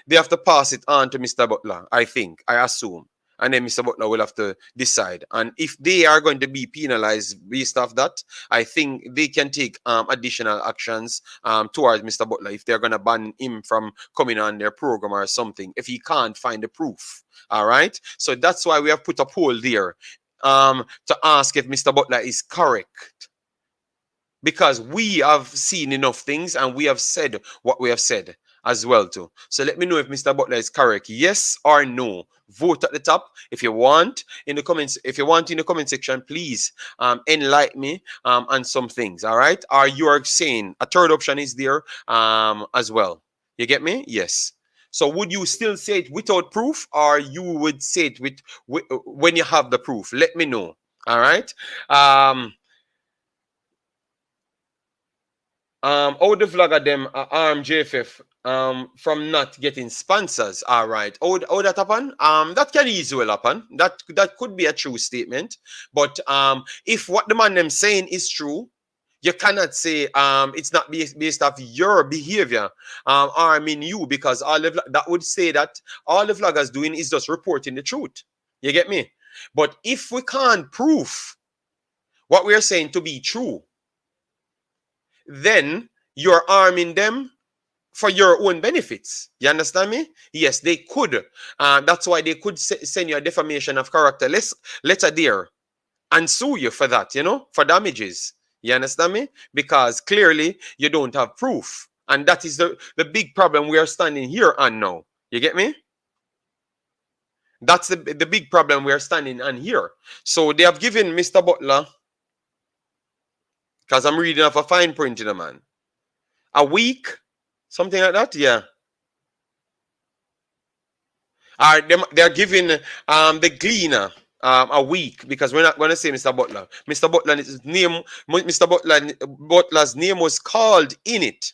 Speaker 1: they have to pass it on to Mr. Butler, I think, I assume. And then Mr. Butler will have to decide. And if they are going to be penalized based off that, I think they can take additional actions towards Mr. Butler if they're going to ban him from coming on their program or something, if he can't find the proof. All right? So that's why we have put a poll there to ask if Mr. Butler is correct. Because we have seen enough things and we have said what we have said as well too. So let me know if Mr. Butler is correct. Yes or no. Vote at the top. If you want in the comments, in the comment section, please enlighten me on some things. All right. Or you are saying a third option is there as well. You get me? Yes. So would you still say it without proof, or you would say it with when you have the proof? Let me know. All right. How the vlogger them arm JFF from not getting sponsors. All right. How that happen? That can easily happen. That could be a true statement. But if what the man them saying is true, you cannot say it's not based off your behavior harming you, because that would say that all the vloggers doing is just reporting the truth. You get me? But if we can't prove what we are saying to be true, then you're arming them for your own benefits. You understand me? Yes, they could. That's why they could send you a defamation of character letter there and sue you for that, for damages. You understand me? Because clearly you don't have proof. And that is the big problem we are standing here on now. You get me? That's the big problem we are standing on here. So they have given Mr. Butler, because I'm reading off a fine print in a man, a week, something like that. Yeah. They're giving the Gleaner a week, because we're not going to say Mr. Butler. Mr. Butler's name was called in it.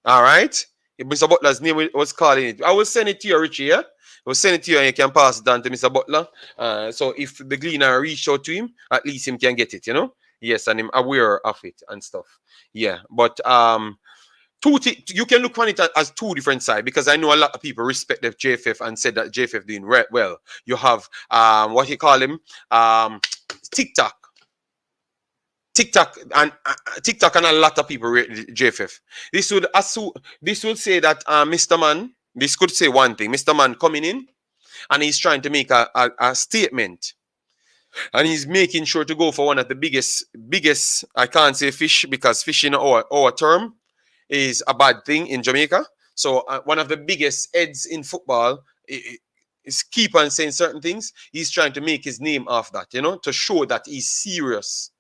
Speaker 1: All right. Mr. Butler's name was called in it. I will send it to you, Richie. Yeah. I will send it to you and you can pass it on to Mr. Butler. So if the Gleaner reach out to him, at least him can get it, Yes, and I'm aware of it and stuff. Yeah, but you can look on it as two different sides, because I know a lot of people respect the JFF and said that JFF doing well. You have what you call him, TikTok and a lot of people rate JFF. This would say that Mr. Man. This could say one thing: Mr. Man coming in and he's trying to make a statement. And he's making sure to go for one of the biggest, I can't say fish, because fish in our term is a bad thing in Jamaica. So one of the biggest heads in football is keep on saying certain things. He's trying to make his name off that, to show that he's serious.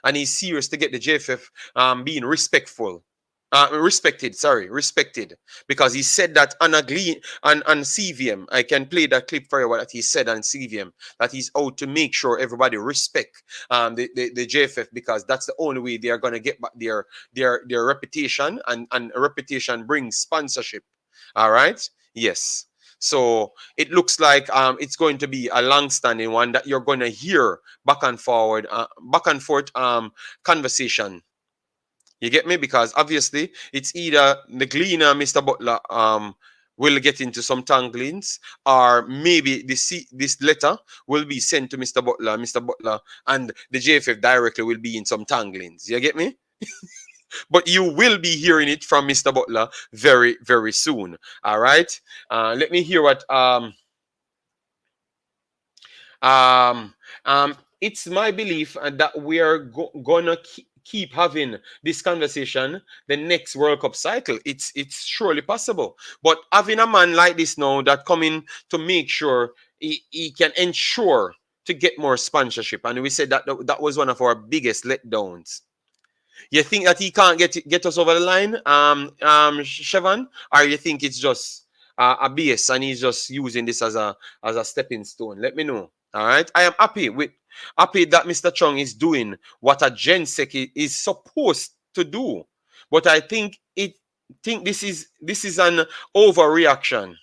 Speaker 1: And he's serious to get the JFF being respected, because he said that on CVM. I can play that clip for you, what he said on CVM, that he's out to make sure everybody respect the JFF, because that's the only way they are going to get back their reputation, and reputation brings sponsorship. All right. Yes. So it looks like it's going to be a long-standing one that you're going to hear back and forth conversation. You get me? Because obviously it's either the Gleaner, Mr. Butler, will get into some tanglings, or maybe this letter will be sent to Mr. Butler, and the JFF directly will be in some tanglings. You get me? But you will be hearing it from Mr. Butler very, very soon. All right. Let me hear what it's my belief that we are gonna keep having this conversation the next World Cup cycle. It's surely possible. But having a man like this now that coming to make sure he can ensure to get more sponsorship, and we said that was one of our biggest letdowns. You think that he can't get us over the line, Chevon, or you think it's just a base and he's just using this as a stepping stone? Let me know. All right, I am happy that Mr. Chung is doing what a GenSec is supposed to do. But I think this is an overreaction.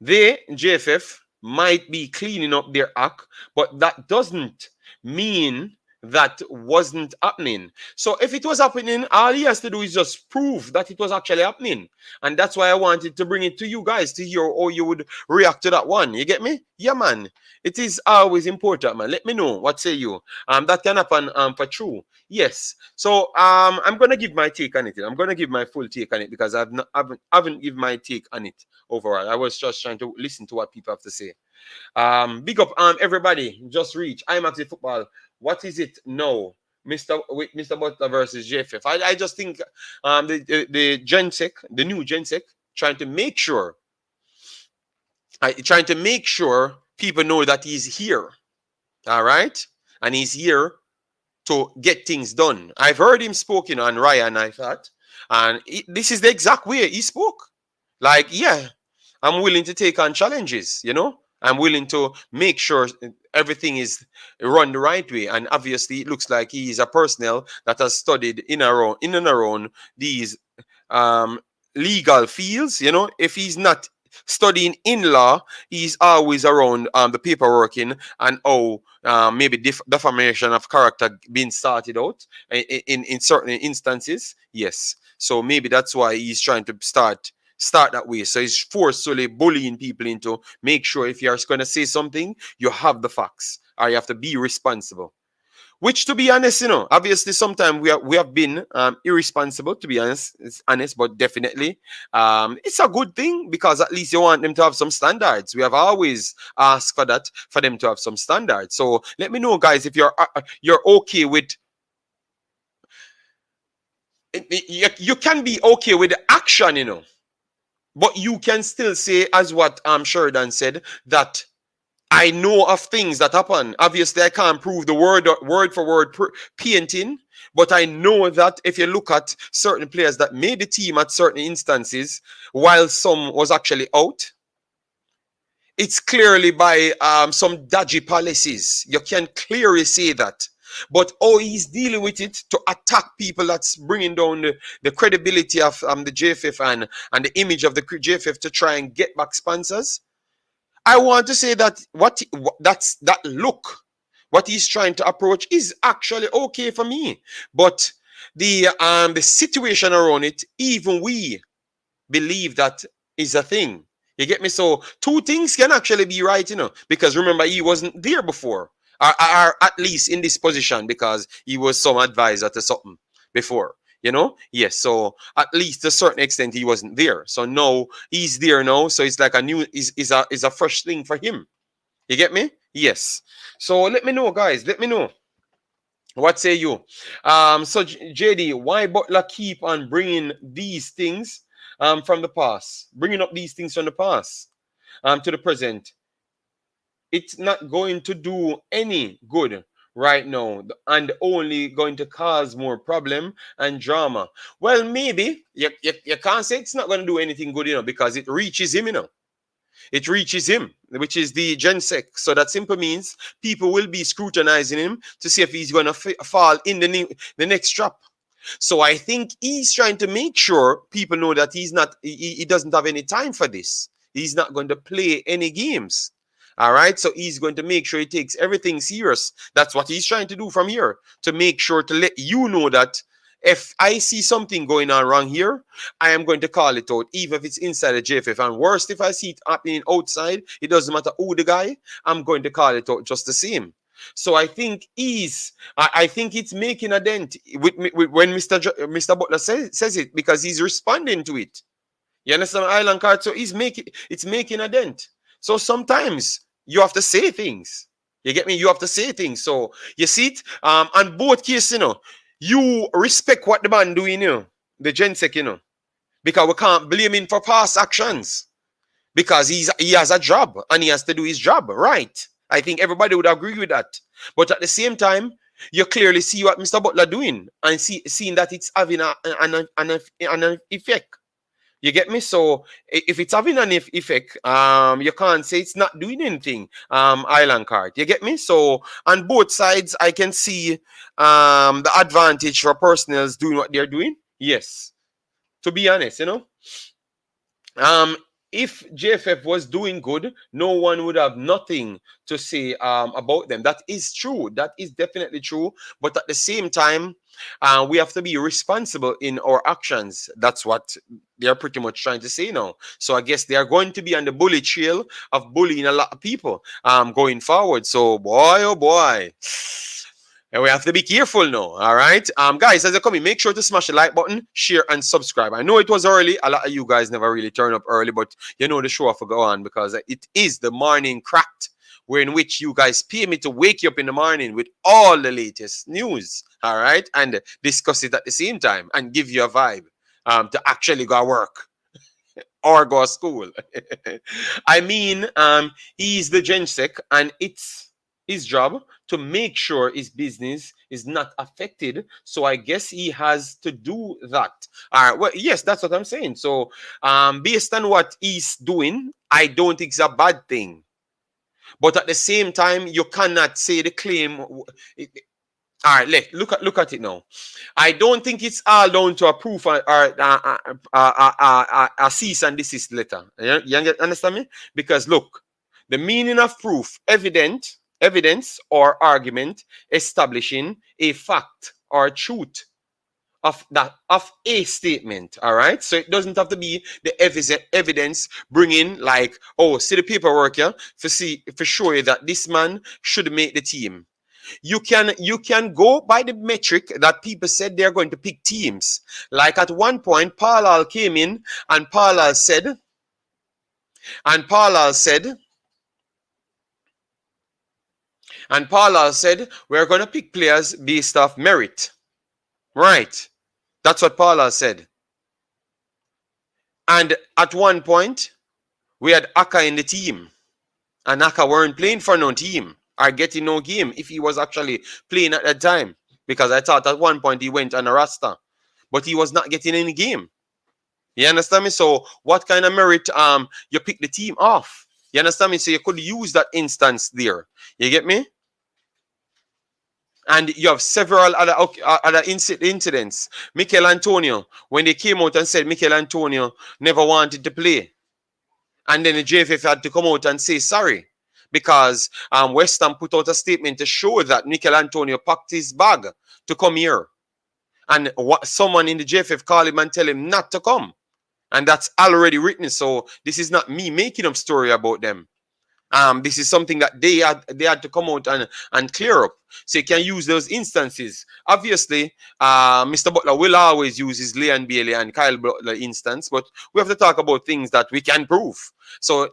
Speaker 1: They, JFF, might be cleaning up their act, but that doesn't mean that wasn't happening. So if it was happening, all he has to do is just prove that it was actually happening. And that's why I wanted to bring it to you guys to hear how you would react to that one. You get me? Yeah, man. It is always important, man. Let me know. What say you? That can happen for true. Yes. So I'm gonna give my take on it. I'm gonna give my full take on it because I haven't given my take on it overall. I was just trying to listen to what people have to say. Big up everybody. Just reach Imaxit football. What is it now? Mr. Butler versus JFF. I just think the Gensec, the new Gensec, trying to make sure people know that he's here. All right? And he's here to get things done. I've heard him spoken on Ryan, I thought, and this is the exact way he spoke. Like, yeah, I'm willing to take on challenges, you know? I'm willing to make sure everything is run the right way. And obviously, it looks like he is a personnel that has studied in and around these legal fields. You know, if he's not studying in law, he's always around the paperworking and maybe defamation of character being started out in certain instances. Yes. So maybe that's why he's trying to start that way. So he's forcefully bullying people into make sure if you're going to say something, you have the facts or you have to be responsible. Which, to be honest, you know, obviously sometimes we have been irresponsible, to be honest, but definitely it's a good thing because at least you want them to have some standards. We have always asked for that, for them to have some standards. So let me know, guys, if you're okay with you can be okay with the action, you know. But you can still say, as what Sheridan said, that I know of things that happen. Obviously, I can't prove the word for word painting, but I know that if you look at certain players that made the team at certain instances, while some was actually out, it's clearly by some dodgy policies. You can clearly say that. But he's dealing with it to attack people, that's bringing down the credibility of the JFF and the image of the JFF to try and get back sponsors. I want to say that that look, what he's trying to approach is actually okay for me. But the situation around it, even we believe that is a thing. You get me? So two things can actually be right, you know, because remember, he wasn't there before. Or at least in this position because he was some advisor to something before, you know? Yes, so at least to a certain extent he wasn't there. So now he's there now, so it's like a new is a fresh thing for him. You get me? Yes. So let me know, guys. Let me know. What say you? So JD, why Butler keep on bringing these things from the past, bringing up these things from the past to the present? It's not going to do any good right now and only going to cause more problem and drama. Well, maybe you can't say it's not going to do anything good, you know, because it reaches him, you know. It reaches him, which is the Gensec. So that simply means people will be scrutinizing him to see if he's going to fall in the next trap. So I think he's trying to make sure people know that he doesn't have any time for this. He's not going to play any games. All right, so he's going to make sure he takes everything serious. That's what he's trying to do from here, to make sure to let you know that if I see something going on wrong here, I am going to call it out, even if it's inside the JFF. And worst, if I see it happening outside, it doesn't matter who the guy, I'm going to call it out just the same. So I think I think it's making a dent with when Mr. Butler says it, because he's responding to it. You understand, Island Card? So it's making a dent. So sometimes you have to say things. You get me? You have to say things. So you see it on both cases, you know, you respect what the man doing, you know, the Gensec, you know, because we can't blame him for past actions because he has a job and he has to do his job, right? I think everybody would agree with that. But at the same time, you clearly see what Mr. Butler doing and seeing that it's having an effect. You get me? So if it's having an effect, you can't say it's not doing anything. Island card. You get me? So on both sides, I can see the advantage for personnels doing what they're doing. Yes, to be honest, um, if JFF was doing good, no one would have nothing to say about them. That is true. That is definitely true. But at the same time, we have to be responsible in our actions. That's what they're pretty much trying to say now. So I guess they are going to be on the bully trail of bullying a lot of people going forward. So boy, oh boy. And we have to be careful now, all right? Guys, as you're coming, make sure to smash the like button, share, and subscribe. I know it was early. A lot of you guys never really turn up early, but you know the show have to go on because it is the morning cracked, where in which you guys pay me to wake you up in the morning with all the latest news, all right? And discuss it at the same time and give you a vibe to actually go work or go to school. I mean, he's the gensec, and it's his job to make sure his business is not affected. So I guess he has to do that. All right. Well, yes, that's what I'm saying. So based on what he's doing, I don't think it's a bad thing. But at the same time, you cannot say the claim. All right, look at it now. I don't think it's all down to a proof or a cease and desist letter. You understand me? Because look, the meaning of proof, evidence or argument establishing a fact or truth of a statement. All right, so it doesn't have to be the evidence bringing like, oh, see the paperwork here for sure that this man should make the team. You can go by the metric that people said they're going to pick teams. Like at one point, Parlal came in and Parlal said, we're going to pick players based off merit. Right. That's what Parlal said. And at one point, we had Aka in the team. And Aka weren't playing for no team or getting no game if he was actually playing at that time. Because I thought at one point he went on a roster. But he was not getting any game. You understand me? So what kind of merit you pick the team off? You understand me? So you could use that instance there. You get me? And you have several other incidents. Mikel Antonio, when they came out and said Mikel Antonio never wanted to play. And then the JFF had to come out and say sorry. Because West Ham put out a statement to show that Mikel Antonio packed his bag to come here. And someone in the JFF called him and tell him not to come. And that's already written. So this is not me making up story about them. This is something that they had to come out and clear up. So you can use those instances. Obviously, Mr. Butler will always use his Leon Bailey and Kyle Butler instance, but we have to talk about things that we can prove. So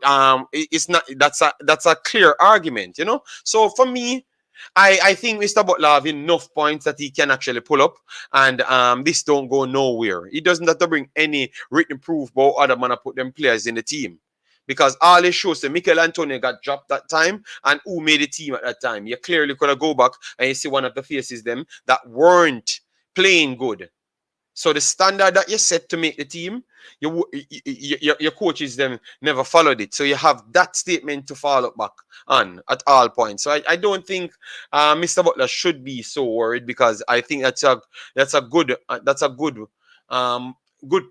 Speaker 1: it's not that's a clear argument, you know. So for me, I think Mr. Butler have enough points that he can actually pull up, and this don't go nowhere. He doesn't have to bring any written proof about other man put them players in the team. Because all it shows that Mikel Antonio got dropped that time and who made the team at that time. You clearly could have go back and you see one of the faces them that weren't playing good. So the standard that you set to make the team, your coaches them never followed it. So you have that statement to follow back on at all points. So I don't think Mr. Butler should be so worried, because I think that's a good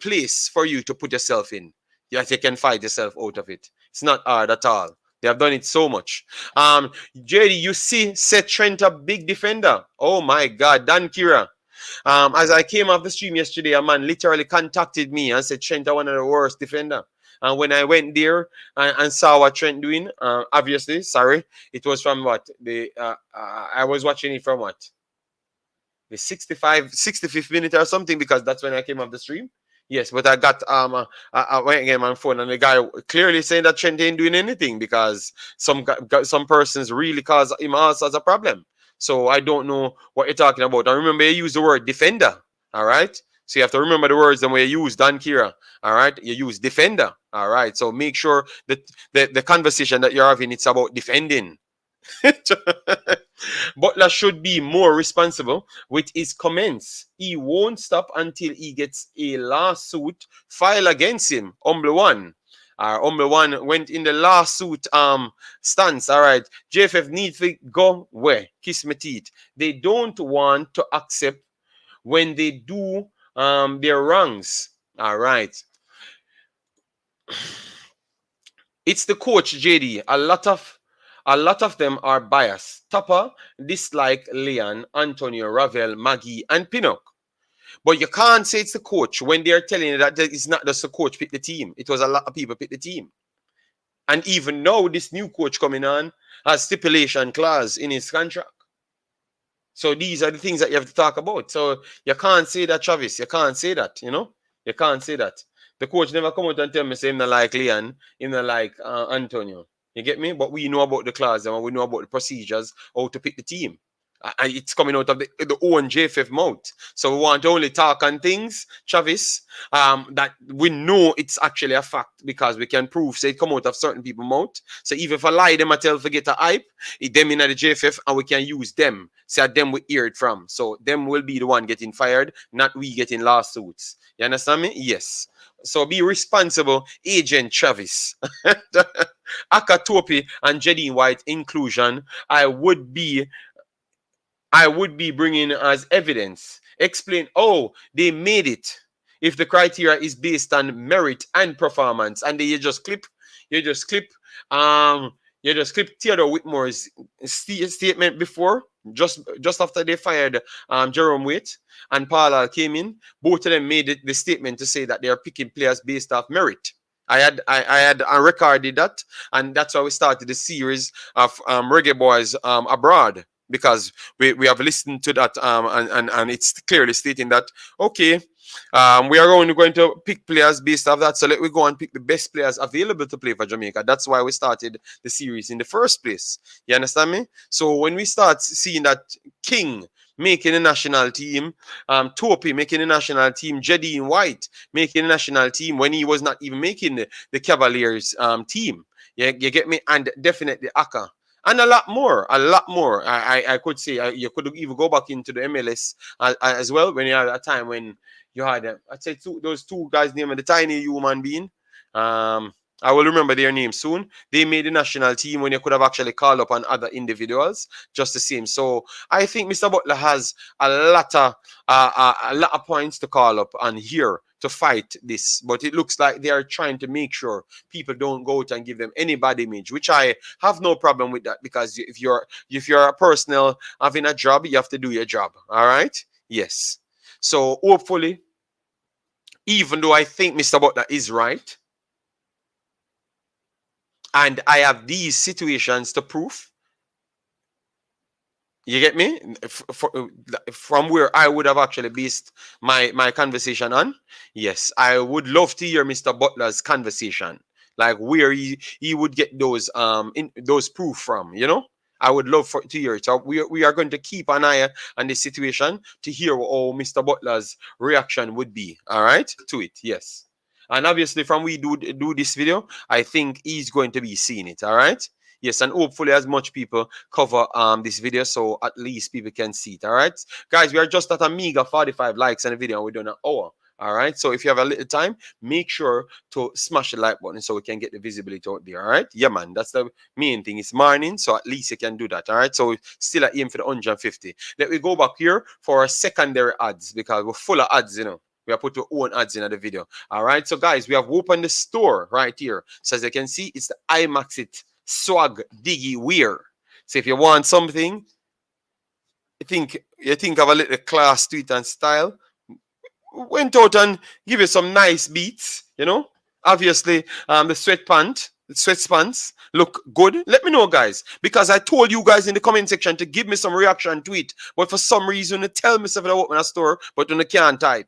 Speaker 1: place for you to put yourself in. Yes, you can fight yourself out of it. It's not hard at all. They have done it so much. JD, you see, set Trent a big defender. Oh my God, Dan Kira. As I came off the stream yesterday, a man literally contacted me and said Trent are one of the worst defender. And when I went there and saw what Trent doing, obviously, sorry, it was from what? I was watching it from what? The 65th minute or something, because that's when I came off the stream. Yes, but I got I went again on my phone, and the guy clearly saying that Trent ain't doing anything because some persons really cause him also as a problem. So I don't know what you're talking about. I remember you use the word defender. All right. So you have to remember the words and when you use Dan Kira. All right. You use defender. All right. So make sure that the conversation that you're having, it's about defending. Butler should be more responsible with his comments. He won't stop until he gets a lawsuit filed against him. Humble one. Humble one went in the lawsuit stance. All right. JFF needs to go where? Kiss my teeth. They don't want to accept when they do their wrongs. All right. It's the coach, JD. A lot of them are biased. Tupper dislike Leon, Antonio, Ravel, Maggie, and Pinnock. But you can't say it's the coach when they're telling you that it's not just the coach pick the team. It was a lot of people pick the team. And even now, this new coach coming on has stipulation clause in his contract. So these are the things that you have to talk about. So you can't say that, Travis. You can't say that, you know? You can't say that. The coach never come out and tell me, say, him not like Leon, him not like Antonio. You get me? But we know about the clause and we know about the procedures, how to pick the team. And it's coming out of the own JFF mouth. So we want to only talk on things, Travis, that we know it's actually a fact because we can prove, say, it come out of certain people's mouth. So even if I lie, them I tell forget a hype, it them in the JFF and we can use them. So them we hear it from. So them will be the one getting fired, not we getting lawsuits. You understand me? Yes. So be responsible, Agent Travis. Akatopi and Jedi White inclusion, I would be bringing as evidence. Explain, oh, they made it. If the criteria is based on merit and performance, and then you just clip Theodore Whitmore's statement before, just after they fired Jerome Waite and Paula came in. Both of them made the statement to say that they are picking players based off merit. I had recorded that, and that's why we started the series of Reggae Boys abroad. Because we have listened to that and it's clearly stating that, okay, we are only going to pick players based off that. So let me go and pick the best players available to play for Jamaica. That's why we started the series in the first place. You understand me? So when we start seeing that King making a national team, Topi making a national team, Jedi White making a national team when he was not even making the Cavaliers team. You get me? And definitely Aka. And a lot more. I could say you could even go back into the MLS as well when you had a time when you had, I'd say those two guys' name, the tiny human being. I will remember their names soon. They made the national team when you could have actually called up on other individuals, just the same. So I think Mr. Butler has a lot of points to call up on here to fight this, but it looks like they are trying to make sure people don't go out and give them any bad image, which I have no problem with that, because if you're a personnel having a job, you have to do your job. All right? Yes. So hopefully, even though I think Mr. Butler is right, and I have these situations to prove, you get me? From where I would have actually based my conversation on, yes, I would love to hear Mr. Butler's conversation, like where he would get those proof from, you know? I would love to hear it. So we are going to keep an eye on this situation to hear how Mr. Butler's reaction would be, all right, to it, yes. And obviously, from we do this video, I think he's going to be seeing it, all right? Yes, and hopefully as much people cover this video, so at least people can see it, all right? Guys, we are just at a meager 45 likes on the video, and we're doing an hour, all right? So if you have a little time, make sure to smash the like button so we can get the visibility out there, all right? Yeah, man, that's the main thing. It's morning, so at least you can do that, all right? So still at aim for the 150. Let me go back here for our secondary ads, because we're full of ads, you know. We have put our own ads in the video. All right. So, guys, we have opened the store right here. So, as you can see, it's the Imaxit Swag Diggy Wear. So, if you want something, you think of a little class to it and style, went out and give you some nice beats, you know. Obviously, the sweatpants look good. Let me know, guys, because I told you guys in the comment section to give me some reaction to it. But for some reason, you tell me something about my store, but you can't type.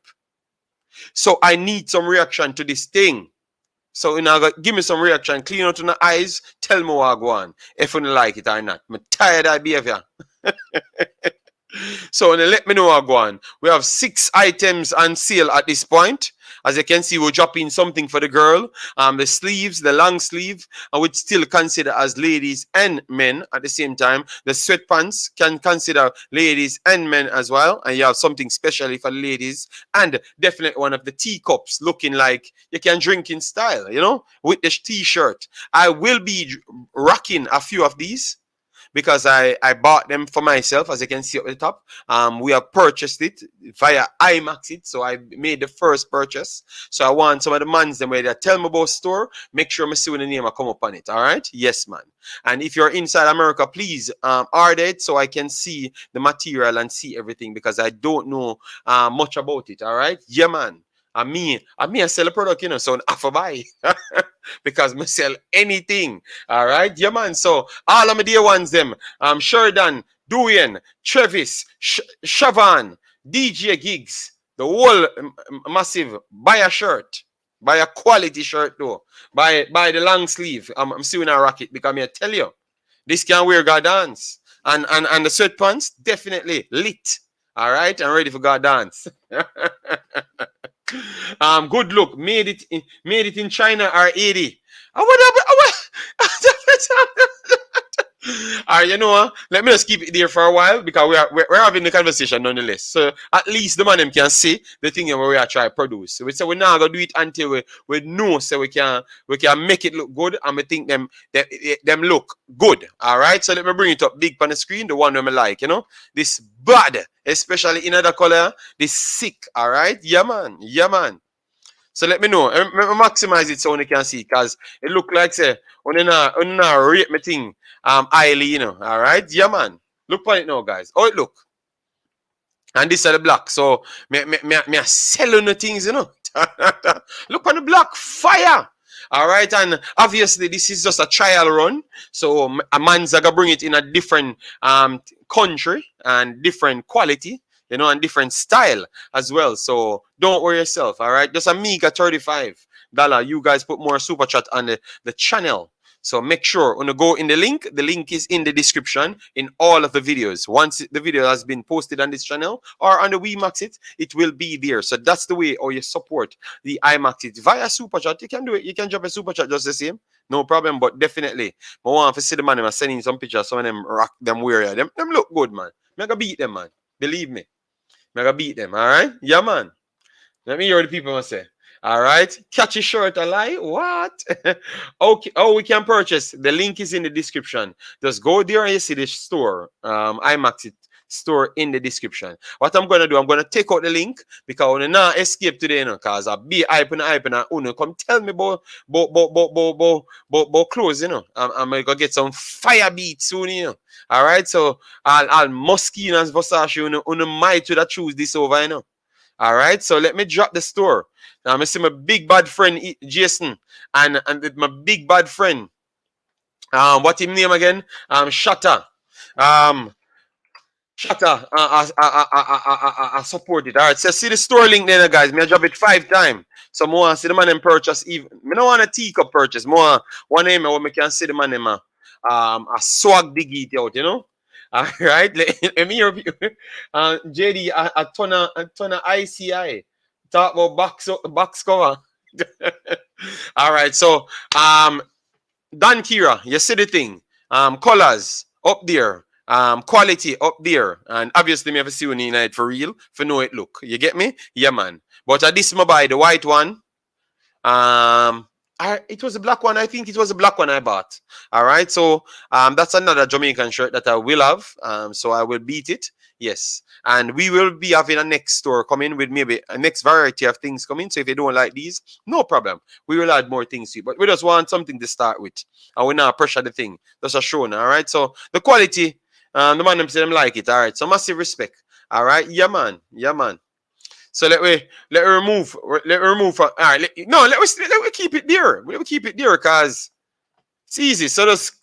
Speaker 1: So I need some reaction to this thing. So you know, give me some reaction. Clean out on the eyes. Tell me what I go on. If you don't like it or not. I'm tired of that behavior. So let me know what I go on. We have 6 items on sale at this point. As you can see, we're dropping something for the girl. The sleeves, the long sleeve, I would still consider as ladies and men at the same time. The sweatpants can consider ladies and men as well. And you have something specially for the ladies. And definitely one of the teacups looking like you can drink in style, you know, with the t-shirt. I will be rocking a few of these, because I bought them for myself, as you can see up at the top. We have purchased it via Imaxit, so I made the first purchase. So I want some of the mans them where they tell me about store, make sure I see when the name I come up on it. All right, yes, man. And if you're inside America, please order it so I can see the material and see everything, because I don't know much about it. All right, yeah, man. I sell a product, you know, so I have buy because I sell anything. All right, yeah, man. So all of my dear ones, them, Sheridan, Duyan, Travis, Shavan, DJ Gigs, the whole massive. Buy a shirt, buy a quality shirt though. Buy the long sleeve. I'm still in a rocket, because I tell you, this can wear God dance, and the sweatpants definitely lit. All right, I'm ready for God dance. Good look. Made it in China or 80. Alright, you know, let me just keep it there for a while, because we're having the conversation nonetheless. So at least the man them can see the thing where we are trying to produce. So we say we're not gonna do it until we know, so we can make it look good, and we think them look good. Alright, so let me bring it up big on the screen, the one that I like, you know. This bad, especially in other color, this sick. Alright, yeah man, yeah man. So let me know. Maximize it so you can see, because it look like say on not rate me thing highly, you know. All right, yeah man. Look for it now, guys. Oh, it look. And this is the black. So me selling the things, you know. Look on the black fire. All right, and obviously this is just a trial run. So a man's gonna bring it in a different country and different quality, you know, and different style as well. So don't worry yourself. All right, just a meager $35. You guys put more super chat on the channel. So make sure when you go in the link is in the description in all of the videos. Once the video has been posted on this channel or on the Imaxit, it will be there. So that's the way how you support the Imaxit via super chat. You can do it. You can drop a super chat just the same. No problem, but definitely I want to see the man them sending some pictures. Some of them rock them wear them look good, man. I'm gonna beat them, man. Believe me. I'm gonna beat them, all right? Yeah, man. Let me hear what the people must say. All right, catchy shirt, a lie. What? Okay. Oh, we can purchase. The link is in the description. Just go there and you see the store. Imaxit store in the description. What I'm gonna do, I'm gonna take out the link, because I wanna not escape today, you know, cause I be hype and uno come tell me about clothes, you know. I'm gonna get some fire beats soon, you know. All right, so I'll Moschino and Versace, uno might to that choose this over, you know. All right, so let me drop the store. Now I see my big bad friend Jason and my big bad friend. What his name again? Shatta. Shatta. I support it. All right, so see the store link there, guys. Me I drop it 5 times. So more see the man them purchase. Even me don't want a teacup purchase. More one name where me can see the man them a swag dig it out, you know. All right, let me hear JD a ton of ICI talk about box cover. All right, so Dan Kira, you see the thing. Colors up there, quality up there, and obviously me have to see when you need for real for know it look. You get me? Yeah, man. But at this mobile, the white one. It was a black one. I think it was a black one I bought. All right, so that's another Jamaican shirt that I will have. So I will beat it. Yes, and we will be having a next store coming with maybe a next variety of things coming. So if you don't like these, no problem. We will add more things to you. But we just want something to start with, and we not pressure the thing. That's a show now. All right. So the quality, the man them say them like it. All right. So massive respect. All right. Yeah, man. Yeah, man. So let me remove. All right. Let me keep it there. Let me keep it there, cause it's easy. So just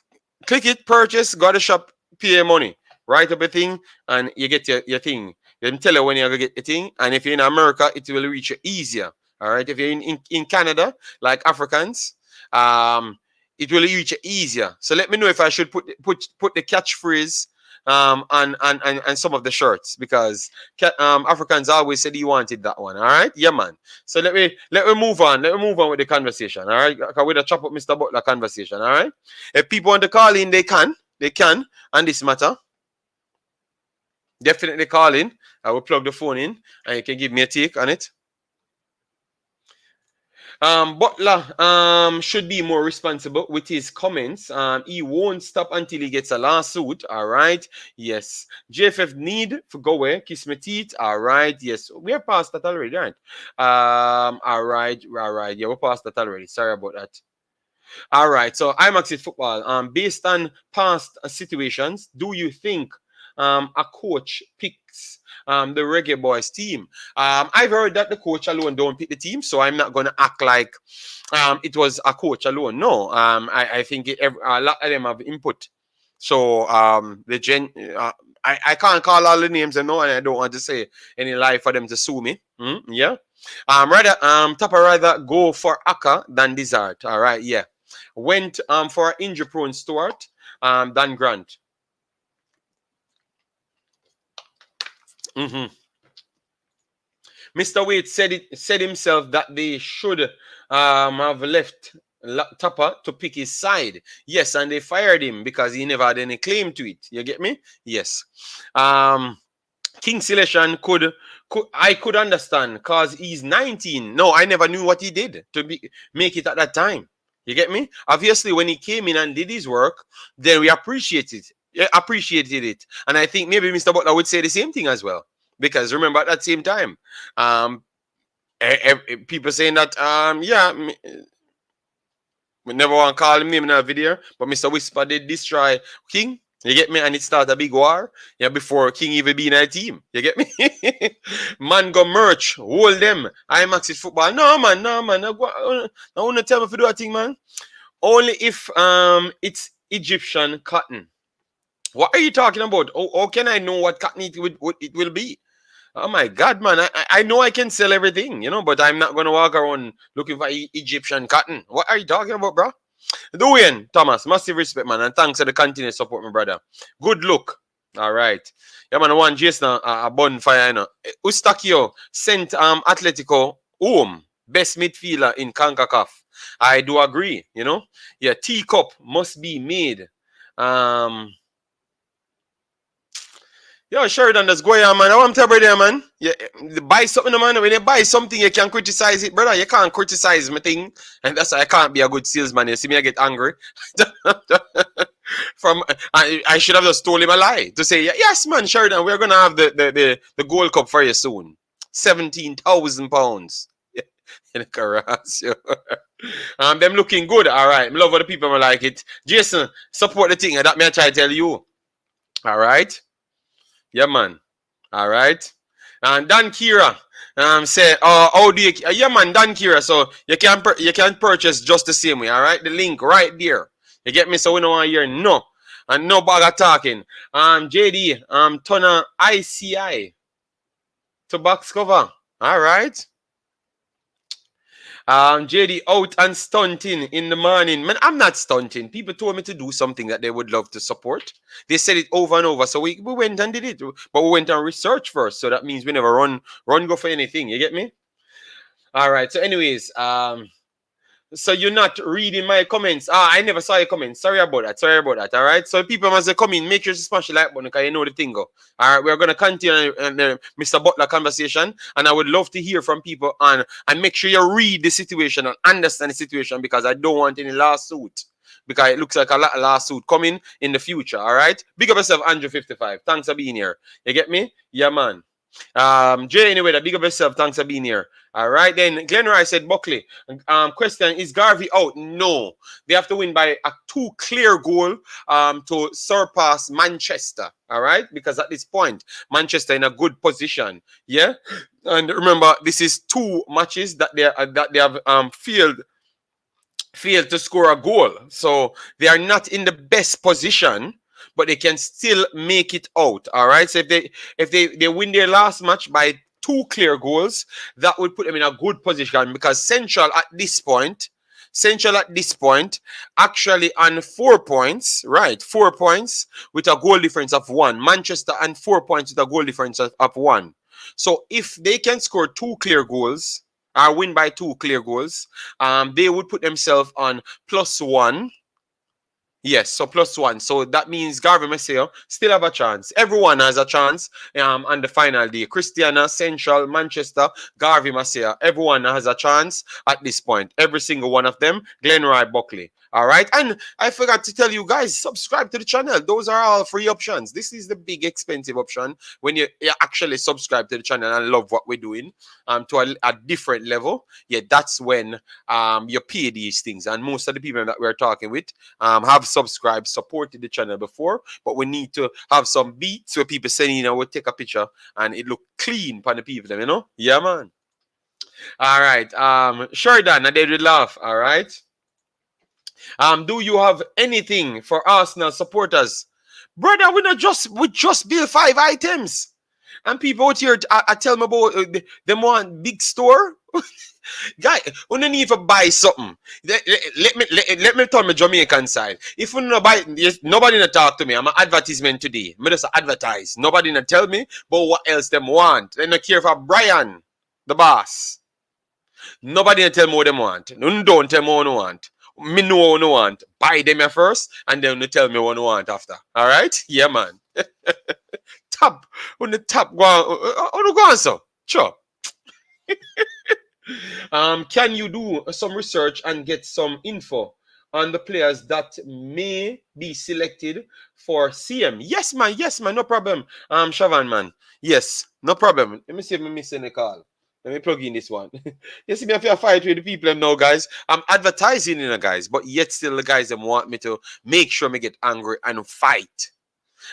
Speaker 1: click it, purchase, go to the shop, pay your money, write up a thing, and you get your thing. Them tell you when you're gonna get the thing, and if you're in America, it will reach you easier. All right. If you're in Canada, like Africans, it will reach you easier. So let me know if I should put the catchphrase and some of the shirts because Africans always said he wanted that one. All right, yeah, man. So let me move on. Let me move on with the conversation. All right, with the chop up Mr. Butler conversation. All right. If people want to call in, they can. They can on this matter. Definitely call in. I will plug the phone in, and you can give me a take on it. Butler should be more responsible with his comments. He won't stop until he gets a lawsuit. All right. Yes. JFF need for go away. Kiss my teeth. All right. Yes. We're past that already, right? All right. All right. Yeah, we're past that already. Sorry about that. All right. So Imaxit football. Based on past situations, do you think a coach picks the Reggae Boys team? I've heard that the coach alone don't pick the team, so I'm not going to act like it was a coach alone. No, I think a lot of them have input. So I can't call all the names, and I don't want to say any lie for them to sue me. Yeah. Tapa rather go for Aka than Desert. All right. Yeah. Went for injury prone Stuart than Grant. Mr. Wade said himself that they should have left Tapa to pick his side. Yes, and they fired him because he never had any claim to it. You get me? Yes. King Selection I could understand because he's 19. No, I never knew what he did to make it at that time. You get me? Obviously, when he came in and did his work, then we appreciated it. And I think maybe Mr. Butler would say the same thing as well. Because remember, at that same time, people saying that, we never want to call him name in a video, but Mr. Whisper did destroy King. You get me? And it started a big war. Yeah, before King even be in a team. You get me? Man go merch. Hold them. Imaxit football. No, man. I want to tell me if you do a thing, man. Only if it's Egyptian cotton. What are you talking about? How can I know what cotton it will be? Oh my God, man. I know I can sell everything, but I'm not going to walk around looking for Egyptian cotton. What are you talking about, bro? Dwayne Thomas, massive respect, man, and thanks for the continued support, my brother. Good look. All right. Yeah, man, one Jason a bonfire, Ustakio sent Atletico home. Best midfielder in Concacaf. I do agree, Yeah, teacup must be made. Yo, Sheridan, let's go here, man. I want to tell you, brother, man. Yeah, buy something, man. When you buy something, you can criticize it, brother. You can't criticize my thing. And that's why I can't be a good salesman. You see me, I get angry. I should have just told him a lie to say, yes, man, Sheridan, we're going to have the Gold Cup for you soon. £17,000. Them looking good. All right. I love what the people like it. Jason, support the thing. That me I try to tell you. All right. Yeah, man. All right. And Dan Kira say, how do you? Yeah, man, Dan Kira. So you can purchase just the same way. All right. The link right there. You get me? So we don't want to hear no and no bag of talking. JD Tona ICI to box cover. All right. JD out and stunting in the morning. Man, I'm not stunting. People told me to do something that they would love to support. They said it over and over. So we went and did it. But we went and researched first. So that means we never run go for anything. You get me? All right. So anyways, so you're not reading my comments. I never saw your comments. Sorry about that. All right. So people must come in, make sure to smash the like button because you know the thing go. All right. We're gonna continue the Mr. Butler conversation, and I would love to hear from people and make sure you read the situation and understand the situation because I don't want any lawsuit because it looks like a lot of lawsuit coming in the future. All right. Big up yourself, Andrew55. Thanks for being here. You get me? Yeah, man. Jay, anyway, the big up yourself. Thanks for being here. All right, then Glenn Rice said, Buckley. Question: is Garvey out? No, they have to win by a 2 clear goal to surpass Manchester. All right, because at this point, Manchester in a good position. Yeah, and remember, this is 2 matches that they have failed to score a goal, so they are not in the best position. But they can still make it out. All right. So if they win their last match by 2 clear goals, that would put them in a good position because Central at this point, Central at this point actually on 4 points, right? 4 points with a goal difference of 1. Manchester and 4 points with a goal difference of 1. So if they can score 2 clear goals or win by 2 clear goals, they would put themselves on +1. Yes, so +1. So that means Garvey Maceo still have a chance. Everyone has a chance on the final day. Christiana, Central, Manchester, Garvey Maceo. Everyone has a chance at this point. Every single one of them. Glenroy Buckley. All right. And I forgot to tell you guys, subscribe to the channel. Those are all free options. This is the big expensive option when you actually subscribe to the channel and love what we're doing to a different level. Yeah, that's when you pay these things. And most of the people that we're talking with have subscribed, supported the channel before, but we need to have some beats where people saying, you know, we'll take a picture and it look clean for the people, you know? Yeah, man. All right. Sheridan, I did laugh. All right. Do you have anything for Arsenal supporters? Brother, we just build 5 items. And people out here I tell me about them want big store. Guy, we don't need to buy something. Let me tell my Jamaican side. If we don't buy, nobody not talk to me. I'm an advertisement today. I just advertise. Nobody not tell me but what else them want. They don't care for Brian, the boss. Nobody not tell me what them want. No, don't tell me what they want. Me know what I want. Buy them first, and then they tell me what I want after. All right? Yeah, man. Top. When the top go on, so. Sure. Can you do some research and get some info on the players that may be selected for CM? Yes, man. Yes, man. No problem. Shavan, man. Yes, no problem. Let me see if I'm missing a call. Let me plug in this one. You see me if I fight with the people now, guys. I'm advertising, guys, but yet still the guys them want me to make sure me get angry and fight.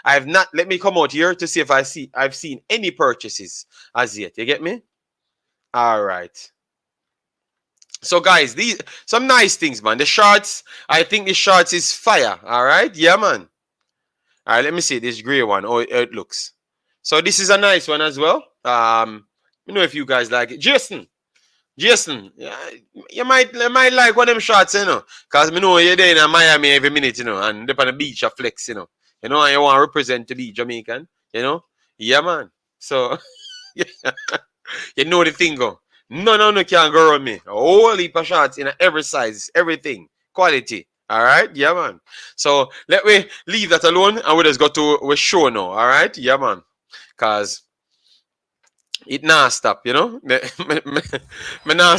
Speaker 1: I have not. Let me come out here to see if I've seen any purchases as yet. You get me? All right. So guys, these some nice things, man. The shorts, I think the shorts is fire. All right, yeah, man. All right, let me see this gray one. Oh, it looks. So this is a nice one as well. You know if you guys like it. Jason, yeah, you might like one of them shorts, cause me know you're there in Miami every minute, and up on the beach a flex, and you want to represent to be Jamaican, yeah, man. So you know the thing, go. No can go around me. A whole heap of shots in every size, everything, quality. All right, yeah, man. So let me leave that alone, and we just go to a show now. All right, yeah, man. Cause it not stop, me not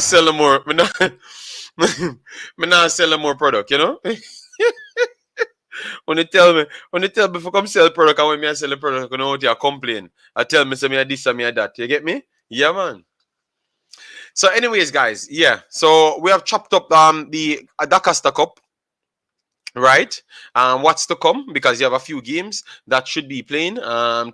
Speaker 1: sell more. Me not sell more product, when you tell me if I come sell product, and when me I sell the product, you know what you complain. I tell me some me this and me that. You get me? Yeah, man. So, anyways, guys, yeah. So we have chopped up the Dacosta Cup, right? What's to come, because you have a few games that should be playing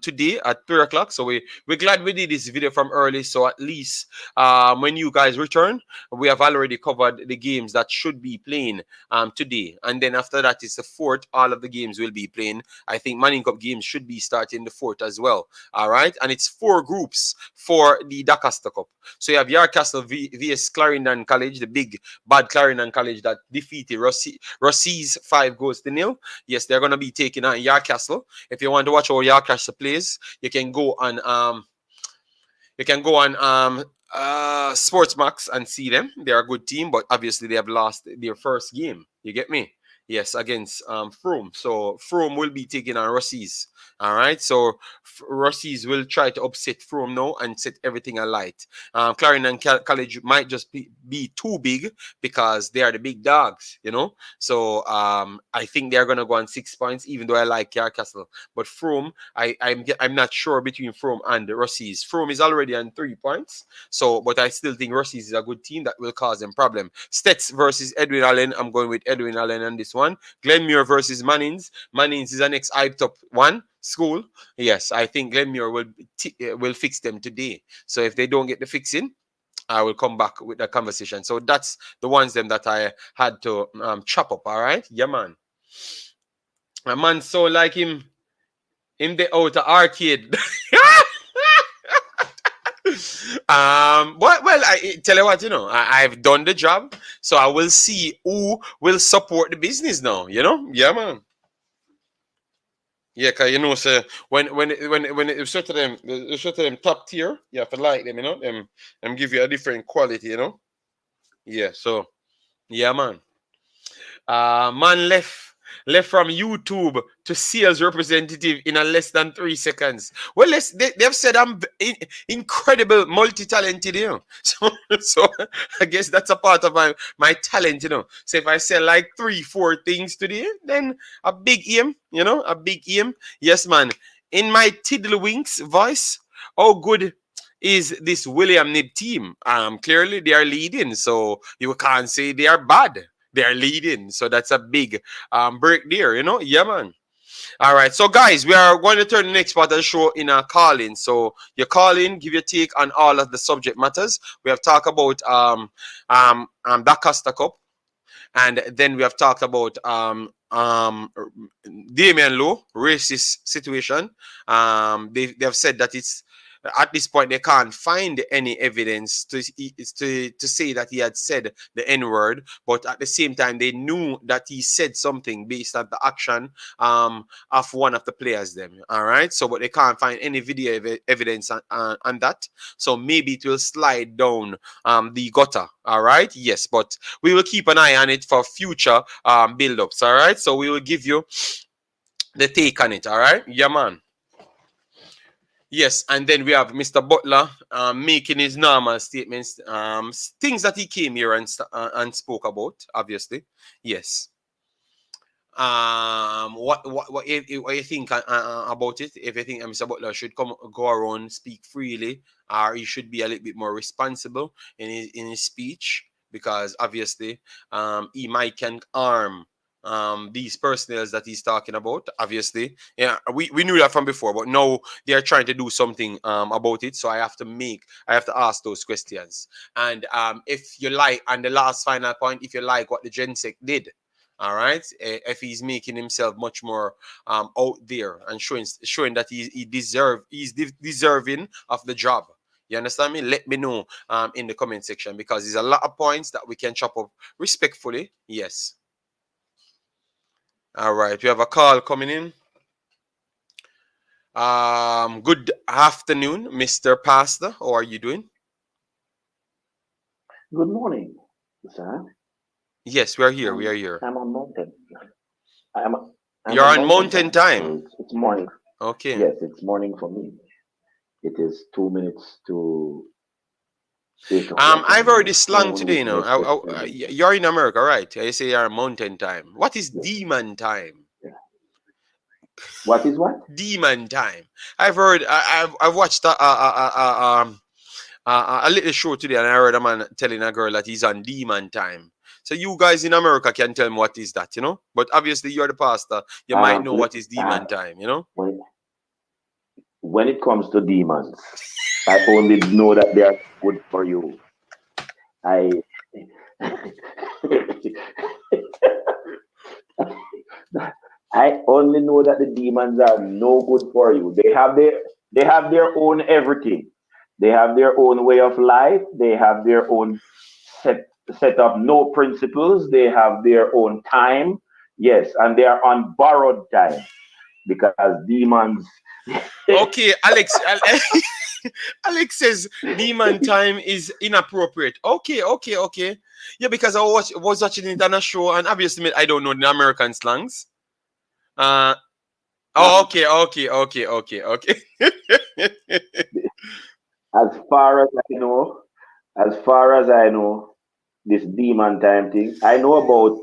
Speaker 1: today at 3 o'clock. So we're glad we did this video from early, so at least when you guys return, we have already covered the games that should be playing today. And then after that is the 4th. All of the games will be playing. I think Manning Cup games should be starting the 4th as well. All right, and it's 4 groups for the Dacosta Cup. So you have Yarcastle vs Clarendon College, the big bad Clarendon College that defeated Rossies 5-0. Yes, they're gonna be taking on Yarcastle. If you want to watch how Yarcastle plays, you can go on Sportsmax and see them. They're a good team, but obviously they have lost their first game. You get me? Yes, against Frome. So Frome will be taking on Rossies. All right. So Rossies will try to upset Frome now and set everything alight. Clarendon College might just be too big because they are the big dogs, So I think they're gonna go on 6 points, even though I like Yarcastle. But Frome, I'm not sure between Frome and the Rossies. Frome is already on 3 points. So, but I still think Rossies is a good team that will cause them problem. Stets versus Edwin Allen. I'm going with Edwin Allen on this one. Glenmuir versus Mannings. Mannings is the next hyped up one school. Yes, I think Glenmuir will fix them today. So if they don't get the fixing, I will come back with the conversation. So that's the ones them that I had to chop up. All right, yeah, man. A man so like him the outer arcade. Well, I tell you what, I've done the job, so I will see who will support the business now. Yeah, man. Yeah, cause so when it sort of them top tier, you have to like them, them give you a different quality. Yeah, so yeah, man. Man left from YouTube to sales representative in a less than 3 seconds. Well, they've said I'm incredible, multi-talented, So I guess that's a part of my talent, So if I sell like 3-4 things today, then a big aim, a big aim. Yes, man. In my Tiddlywinks voice, how good is this William Nib team? Clearly they are leading, so you can't say they are bad. They're leading, so that's a big break there, Yeah, man. All right, so guys, we are going to turn the next part of the show in a call-in. So you call in, give your take on all of the subject matters. We have talked about Dacosta Cup, and then we have talked about Damian Lowe racist situation. They have said that it's at this point they can't find any evidence to say that he had said the N-word, but at the same time they knew that he said something based on the action of one of the players them. All right, so but they can't find any video evidence on that, so maybe it will slide down the gutter. All right, yes, but we will keep an eye on it for future build-ups. All right, so we will give you the take on it. All right, yeah, man. Yes, and then we have Mr. Butler making his normal statements, things that he came here and spoke about, obviously. Yes. What you think about it? If you think Mr. Butler should go around, speak freely, or he should be a little bit more responsible in his speech, because obviously he might can harm these personnel that he's talking about. Obviously, yeah, we knew that from before, but now they are trying to do something about it. So I have to ask those questions. And if you like, and the last final point, if you like what the Gensec did, all right, if he's making himself much more out there and showing that he's deserving of the job. You understand me? Let me know in the comment section, because there's a lot of points that we can chop up respectfully. Yes. All right, we have a call coming in. Good afternoon, Mr. Pastor. How are you doing?
Speaker 2: Good morning, sir.
Speaker 1: Yes, we are here. We are here.
Speaker 2: I'm on mountain.
Speaker 1: You're on mountain time.
Speaker 2: So it's morning.
Speaker 1: Okay.
Speaker 2: Yes, it's morning for me. It is 2 minutes to 8 o'clock.
Speaker 1: I've already slung today, you're in America, right? I say you're mountain time. What is demon time?
Speaker 2: Yeah. What is what?
Speaker 1: Demon time. I've heard. I've watched a little show today, and I heard a man telling a girl that he's on demon time. So you guys in America can tell me what is that, But obviously you're the pastor. You might know what is demon time,
Speaker 2: When it comes to demons, I only know that they are good for you. I only know that the demons are no good for you. They have their own everything. They have their own way of life. They have their own set up no principles. They have their own time. Yes, and they are on borrowed time, because demons.
Speaker 1: Okay, Alex. Alex says demon time is inappropriate. Okay. Yeah, because I was watching it on a show, and obviously I don't know the American slangs. Okay.
Speaker 2: As far as I know, this demon time thing, I know about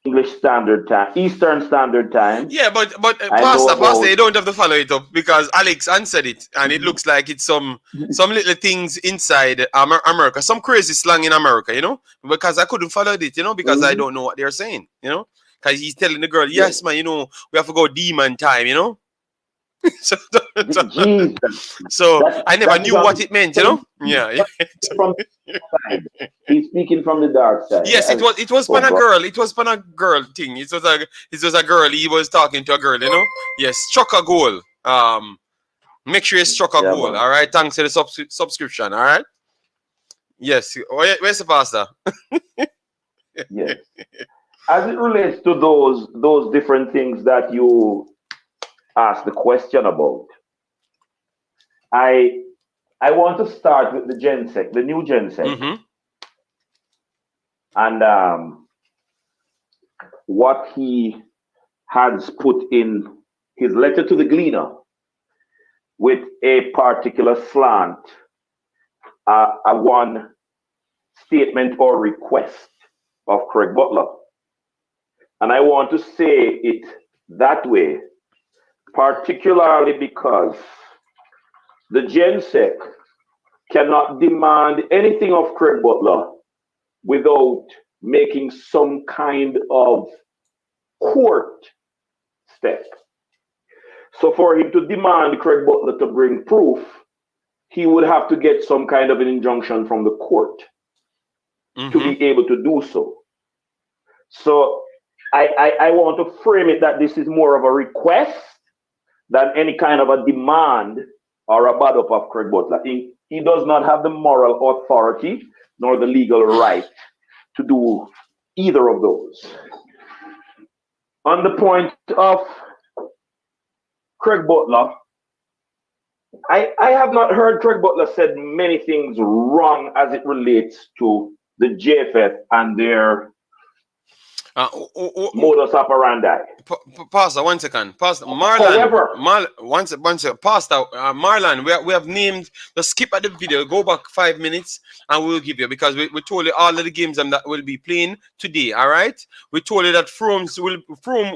Speaker 2: English Standard Time, Eastern Standard Time.
Speaker 1: Yeah, but Pastor, you don't have to follow it up, because Alex answered it, and it looks like it's some little things inside America, some crazy slang in America, because I couldn't follow it, because I don't know what they're saying, because he's telling the girl, yes, man, we have to go demon time, so I never knew what it meant, Yeah.
Speaker 2: From side. He's speaking from the dark side.
Speaker 1: Yes, it was for a girl. It was for a girl thing. It was a girl. He was talking to a girl, Yes, struck a goal. Make sure you struck a
Speaker 2: Yeah,
Speaker 1: goal.
Speaker 2: man.
Speaker 1: All right. Thanks for the subscription. All right. Yes. Where's the pastor?
Speaker 2: Yes. As it relates to those different things that you asked the question about, I I want to start with the Gensec, the new Gensec,
Speaker 1: Mm-hmm.
Speaker 2: and what he has put in his letter to the Gleaner with a particular slant, a one statement or request of Craig Butler. And I want to say it that way, particularly because the Gensec cannot demand anything of Craig Butler without making some kind of court step. So for him to demand Craig Butler to bring proof, he would have to get some kind of an injunction from the court to
Speaker 1: Mm-hmm.
Speaker 2: be able to do so. So I want to frame it that this is more of a request than any kind of a demand or a bad up of Craig Butler. He does not have the moral authority nor the legal right to do either of those. On the point of Craig Butler, I have not heard Craig Butler said many things wrong as it relates to the JFF and their
Speaker 1: Uh,
Speaker 2: modus operandi.
Speaker 1: Pastor, 1 second. Pastor Marlon,
Speaker 2: However,
Speaker 1: one second. Pastor Marlon, we have named. Just skip at the video. Go back 5 minutes, and we'll give you because we told you all of the games that will be playing today. All right. We told you that Frome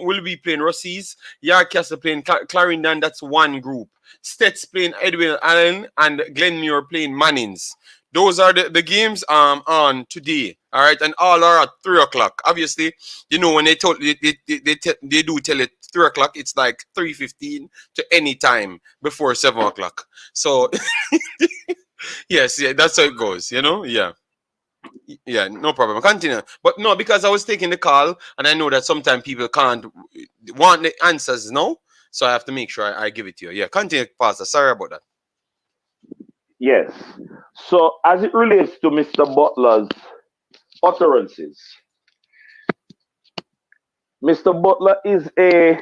Speaker 1: will be playing Rossies, Yarcastle playing Clarendon. That's one group. Stets playing Edwin Allen and Glenmuir playing Mannings. Those are the games on today. All right, and all are at 3 o'clock. Obviously, you know when they told they do tell it 3 o'clock, it's like 3:15 to any time before 7 o'clock. So yes, yeah, that's how it goes. Yeah. Yeah, no problem. Continue. But no, because I was taking the call and I know that sometimes people can't want the answers, no? So I have to make sure I give it to you. Yeah, continue, Pastor. Sorry about that.
Speaker 2: yes. So as it relates to Mr. Butler's utterances, Mr. Butler is a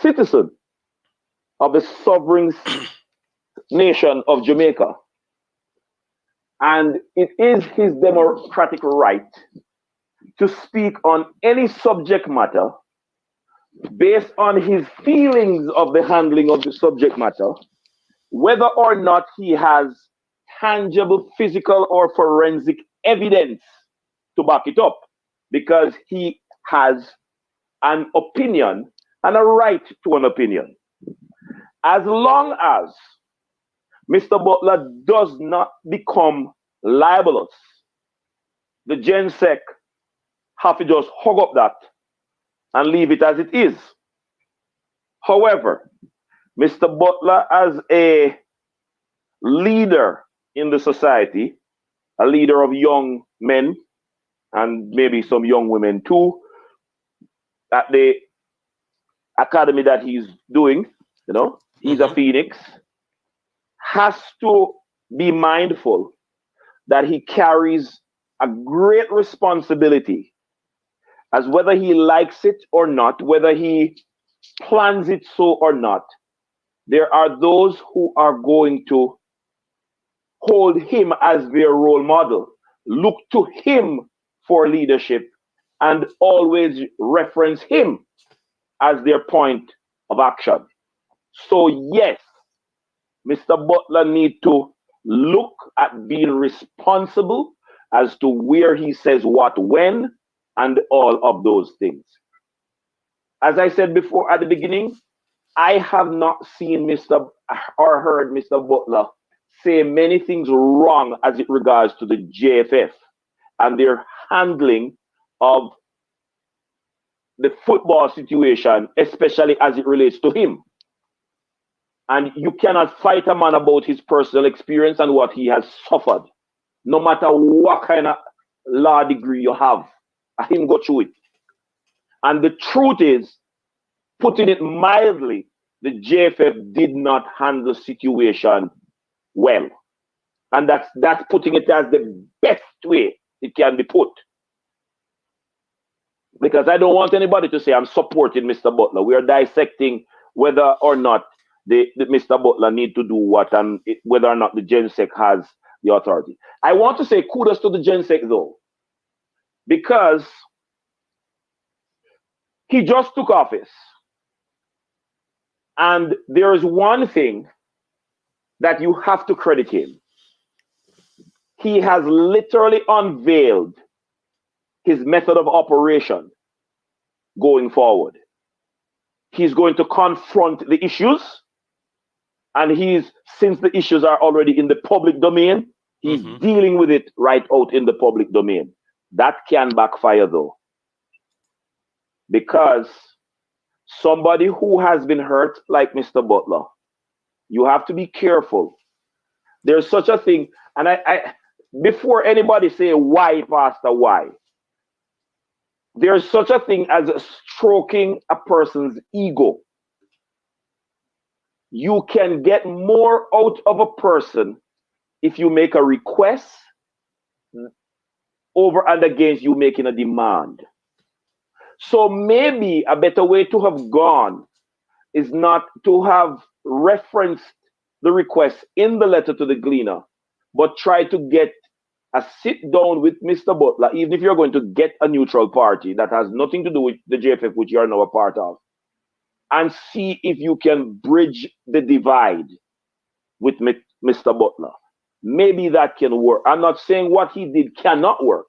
Speaker 2: citizen of the sovereign nation of Jamaica. And it is his democratic right to speak on any subject matter based on his feelings of the handling of the subject matter, whether or not he has tangible physical or forensic evidence to back it up, because he has an opinion and a right to an opinion. As long as Mr. Butler does not become libelous, the Gensec have to just hug up that and leave it as it is. However, Mr. Butler, as a leader in the society, a leader of young men and maybe some young women too, at the academy that he's doing, he's a
Speaker 1: Mm-hmm.
Speaker 2: phoenix, has to be mindful that he carries a great responsibility, as whether he likes it or not, whether he plans it so or not, there are those who are going to hold him as their role model, look to him for leadership, and always reference him as their point of action. So yes, Mr. Butler needs to look at being responsible as to where he says what, when, and all of those things. As I said before at the beginning, I have not seen Mr. or heard Mr. Butler say many things wrong as it regards to the JFF and their handling of the football situation, especially as it relates to him. And you cannot fight a man about his personal experience and what he has suffered, no matter what kind of law degree you have. I him go through it. And the truth is, putting it mildly, the JFF did not handle the situation well. And that's putting it as the best way it can be put. Because I don't want anybody to say I'm supporting Mr. Butler. We are dissecting whether or not the Mr. Butler need to do what, and whether or not the GenSec has the authority. I want to say kudos to the GenSec though, because he just took office. And there is one thing that you have to credit him. He has literally unveiled his method of operation going forward. He's going to confront the issues, and since the issues are already in the public domain, he's dealing with it right out in the public domain. That can backfire though, because somebody who has been hurt like Mr. Butler, you have to be careful. There's such a thing, and I before anybody say why, Pastor, why, there's such a thing as stroking a person's ego. You can get more out of a person if you make a request over and against you making a demand. So maybe a better way to have gone is not to have referenced the request in the letter to the Gleaner, but try to get a sit down with Mr. Butler, even if you're going to get a neutral party that has nothing to do with the JFF, which you are now a part of, and see if you can bridge the divide with Mr. Butler. Maybe that can work. I'm not saying what he did cannot work.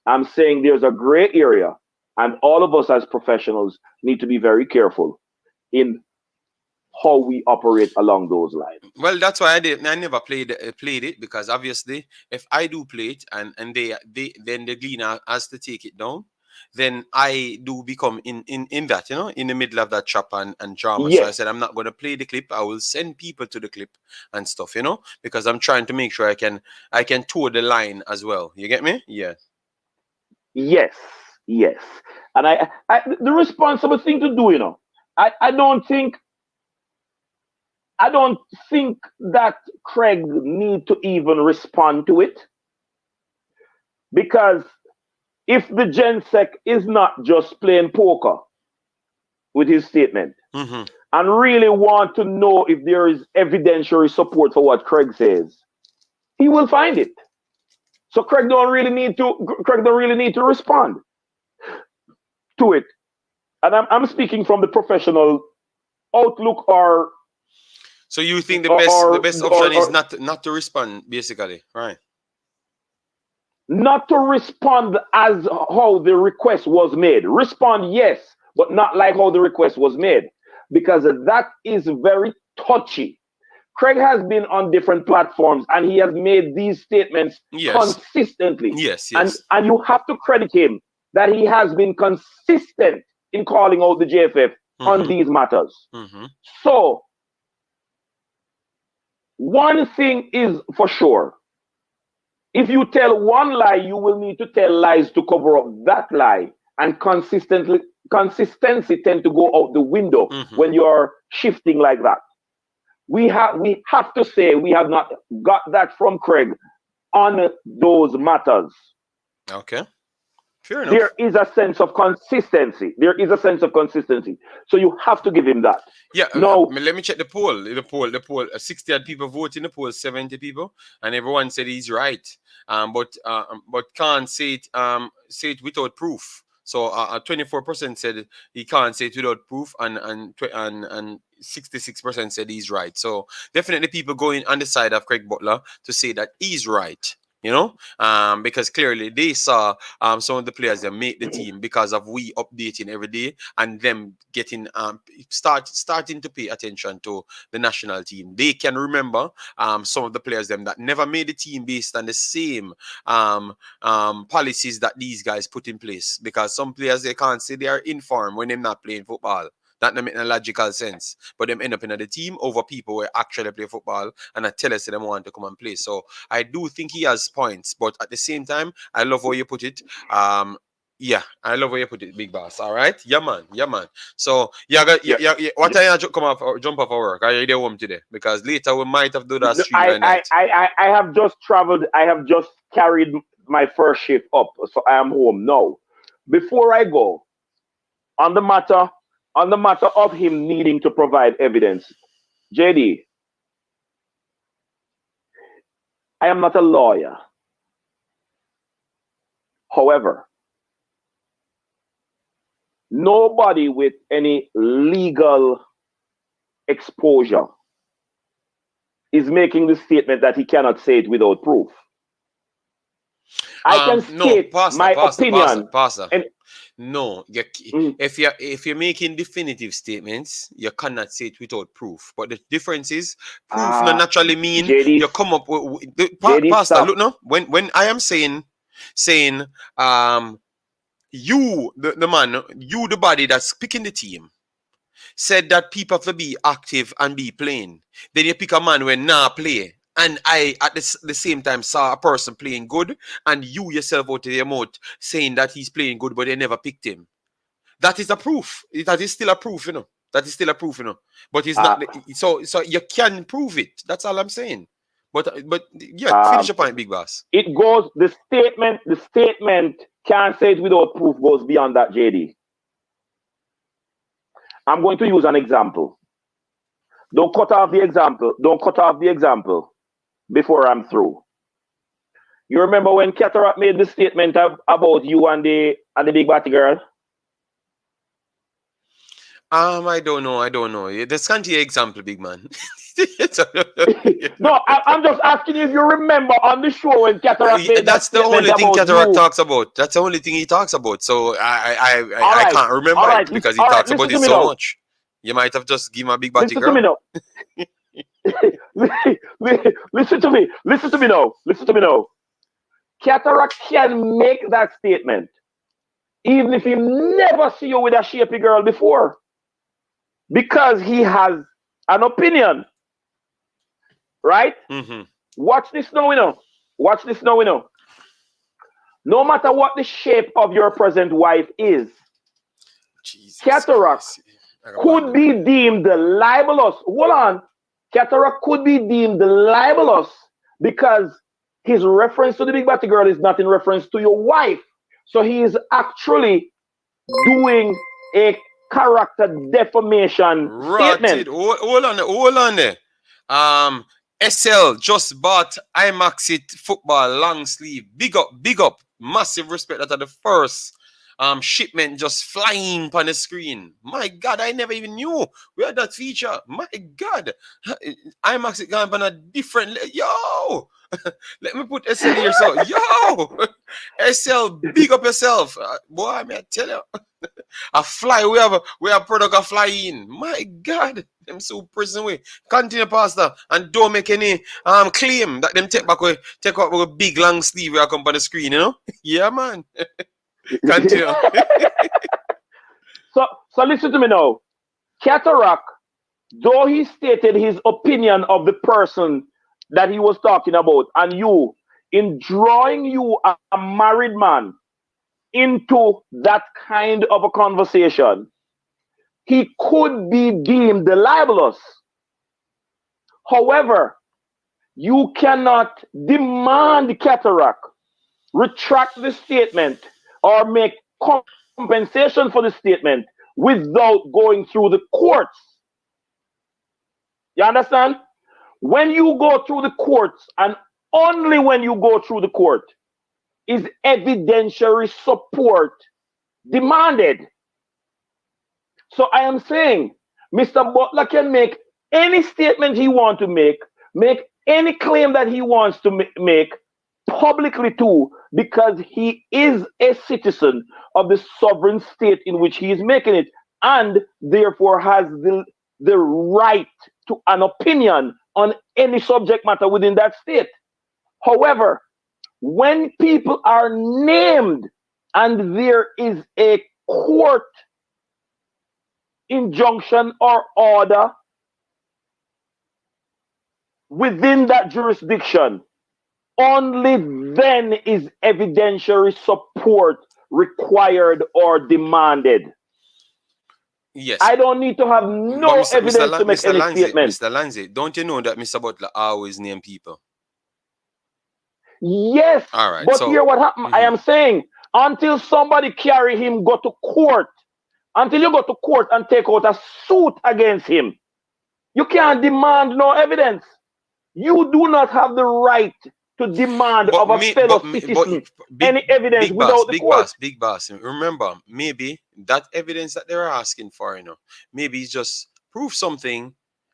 Speaker 2: I'm saying there's a gray area, and all of us as professionals need to be very careful in how we operate along those lines.
Speaker 1: Well, that's why I never played it, because obviously if I do play it and then the Gleaner has to take it down, then I do become in that, in the middle of that chop and drama.
Speaker 2: Yes.
Speaker 1: So I said I'm not going to play the clip. I will send people to the clip and stuff, because I'm trying to make sure I can toe the line as well. You get me? Yeah.
Speaker 2: Yes. And I the responsible thing to do, I don't think that Craig need to even respond to it, because if the GenSec is not just playing poker with his statement and really want to know if there is evidentiary support for what Craig says, he will find it. So Craig don't really need to respond to it. And I'm speaking from the professional outlook. Or
Speaker 1: so you think the best option is not to respond, basically, right?
Speaker 2: Not to respond as how the request was made. Respond, yes, but not like how the request was made, because that is very touchy. Craig has been on different platforms and he has made these statements consistently.
Speaker 1: Yes.
Speaker 2: And you have to credit him that he has been consistent in calling out the JFF on these matters. So, one thing is for sure. If you tell one lie, you will need to tell lies to cover up that lie. And consistency tend to go out the window when you're shifting like that. We have to say we have not got that from Craig on those matters.
Speaker 1: Okay. Fair enough.
Speaker 2: There is a sense of consistency. So you have to give him that.
Speaker 1: Yeah.
Speaker 2: Now,
Speaker 1: let me check the poll. The poll. 60 odd people vote in the poll, 70 people, and everyone said he's right. But can't say it without proof. So 24% said he can't say it without proof, and 66% said he's right. So definitely people going on the side of Craig Butler to say that he's right. Because clearly they saw some of the players that make the team because of we updating every day and them getting starting to pay attention to the national team. They can remember some of the players them that never made the team based on the same policies that these guys put in place, because some players, they can't say they are in form when they're not playing football. That doesn't make no logical sense. But them end up in the team over people who actually play football and I tell us them want to come and play. So I do think he has points. But at the same time, I love how you put it. Yeah, I love where you put it, big boss. All right, yeah, man, yeah, man. So yeah, what time you come off or jump off our work? Are you there home today? Because later we might have to do that
Speaker 2: No,
Speaker 1: streamline night.
Speaker 2: I have just traveled. I have just carried my first shift up, so I am home now. Before I go on the matter, of him needing to provide evidence, JD, I am not a lawyer. However, nobody with any legal exposure is making the statement that he cannot say it without proof. I can
Speaker 1: No,
Speaker 2: state my opinion,
Speaker 1: pastor.
Speaker 2: and
Speaker 1: No,
Speaker 2: mm,
Speaker 1: if you're making definitive statements, you cannot say it without proof. But the difference is, proof not
Speaker 2: uh,
Speaker 1: naturally mean
Speaker 2: JD,
Speaker 1: you come up
Speaker 2: JD,
Speaker 1: pastor.
Speaker 2: stop.
Speaker 1: Look, no, when I am saying you the man, you the body that's picking the team, said that people have to be active and be playing. Then you pick a man when nah play. And I, at the same time, saw a person playing good, and you yourself out of your mouth saying that he's playing good, but they never picked him. That is a proof. That is still a proof, you know. That is still a proof, you know. But it's not.
Speaker 2: Uh,
Speaker 1: So you can prove it. That's all I'm saying. But yeah, finish
Speaker 2: um,
Speaker 1: your point, big boss.
Speaker 2: it goes. The statement can't say it without proof goes beyond that, JD. I'm going to use an example. Don't cut off the example. Don't cut off the example before I'm through. You remember when Cataract made the statement about you and the big batty girl?
Speaker 1: I don't know. I don't know. There's can't hear example, big man.
Speaker 2: No, I'm just asking you if you remember on the show when Cataract made that
Speaker 1: That's the
Speaker 2: statement
Speaker 1: only thing
Speaker 2: about
Speaker 1: Cataract
Speaker 2: you.
Speaker 1: talks about. That's the only thing he talks about. So
Speaker 2: All
Speaker 1: I
Speaker 2: right,
Speaker 1: can't
Speaker 2: all
Speaker 1: remember
Speaker 2: right,
Speaker 1: it because he
Speaker 2: all right.
Speaker 1: talks about
Speaker 2: Listen
Speaker 1: it
Speaker 2: to me
Speaker 1: so
Speaker 2: now.
Speaker 1: much. You might have just given a big batty
Speaker 2: Listen to me
Speaker 1: girl.
Speaker 2: now. Listen to me. Listen to me now. Listen to me now. Cataract can make that statement even if he never see you with a shapy girl before, because he has an opinion, right?
Speaker 1: Mm-hmm.
Speaker 2: Watch this now, you know. Watch this now, you know. No matter what the shape of your present wife is,
Speaker 1: Jesus
Speaker 2: Cataract
Speaker 1: Christ. I got
Speaker 2: could
Speaker 1: abandoned.
Speaker 2: be deemed libelous. Hold on. Cataract could be deemed libelous because his reference to the big batty girl is not in reference to your wife. So he is actually doing a character defamation
Speaker 1: Rotted.
Speaker 2: statement.
Speaker 1: Hold on there. SL just bought Imaxit football long sleeve. Big up. Massive respect. That are the first shipment just flying on the screen. My God, I never even knew we had that feature. My God, Imaxit gone on a different yo. Let me put SL here. So yo, SL, big up yourself, boy. I may tell you. A fly, we have product a fly in. My God, them so prison way. Continue, Pastor, and don't make any claim that them take out with a big long sleeve we come on the screen, you know? Yeah, man. Continue.
Speaker 2: So listen to me now. Cataract, though he stated his opinion of the person that he was talking about, and you, in drawing you a married man into that kind of a conversation, he could be deemed libelous. However, you cannot demand Cataract retract the statement or make compensation for the statement without going through the courts. You understand? When you go through the courts, and only when you go through the court, is evidentiary support demanded. So I am saying Mr. Butler can make any statement he wants to make any claim that he wants to make publicly too, because he is a citizen of the sovereign state in which he is making it, and therefore has the right to an opinion on any subject matter within that state. However, when people are named and there is a court injunction or order within that jurisdiction, only then is evidentiary support required or demanded.
Speaker 1: Yes.
Speaker 2: I don't need to have no evidence to make any statement.
Speaker 1: Mr. Lanzi, don't you know that Mr. Butler always name people?
Speaker 2: Yes,
Speaker 1: All right.
Speaker 2: but
Speaker 1: So,
Speaker 2: here what happened, I am saying, until somebody carry him, go to court, until you go to court and take out a suit against him, you can't demand no evidence. You do not have the right to demand of a fellow citizen any evidence without the court.
Speaker 1: Big boss. Remember, maybe that evidence that they're asking for, maybe it's just prove something,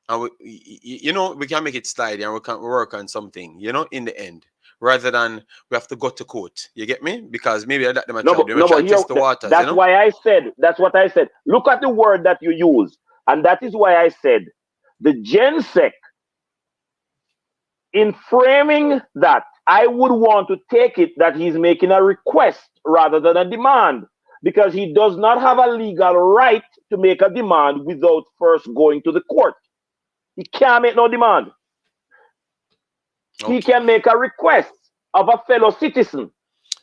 Speaker 1: and we can make it slide and we can work on something, in the end, rather than we have to go to court. You get me? Because maybe that they might try to test the waters.
Speaker 2: That's why I said. That's what I said. Look at the word that you use, and that is why I said the GenSec. In framing that, I would want to take it that he's making a request rather than a demand, because he does not have a legal right to make a demand without first going to the court. He can't make no demand. Okay. He can make a request of a fellow citizen.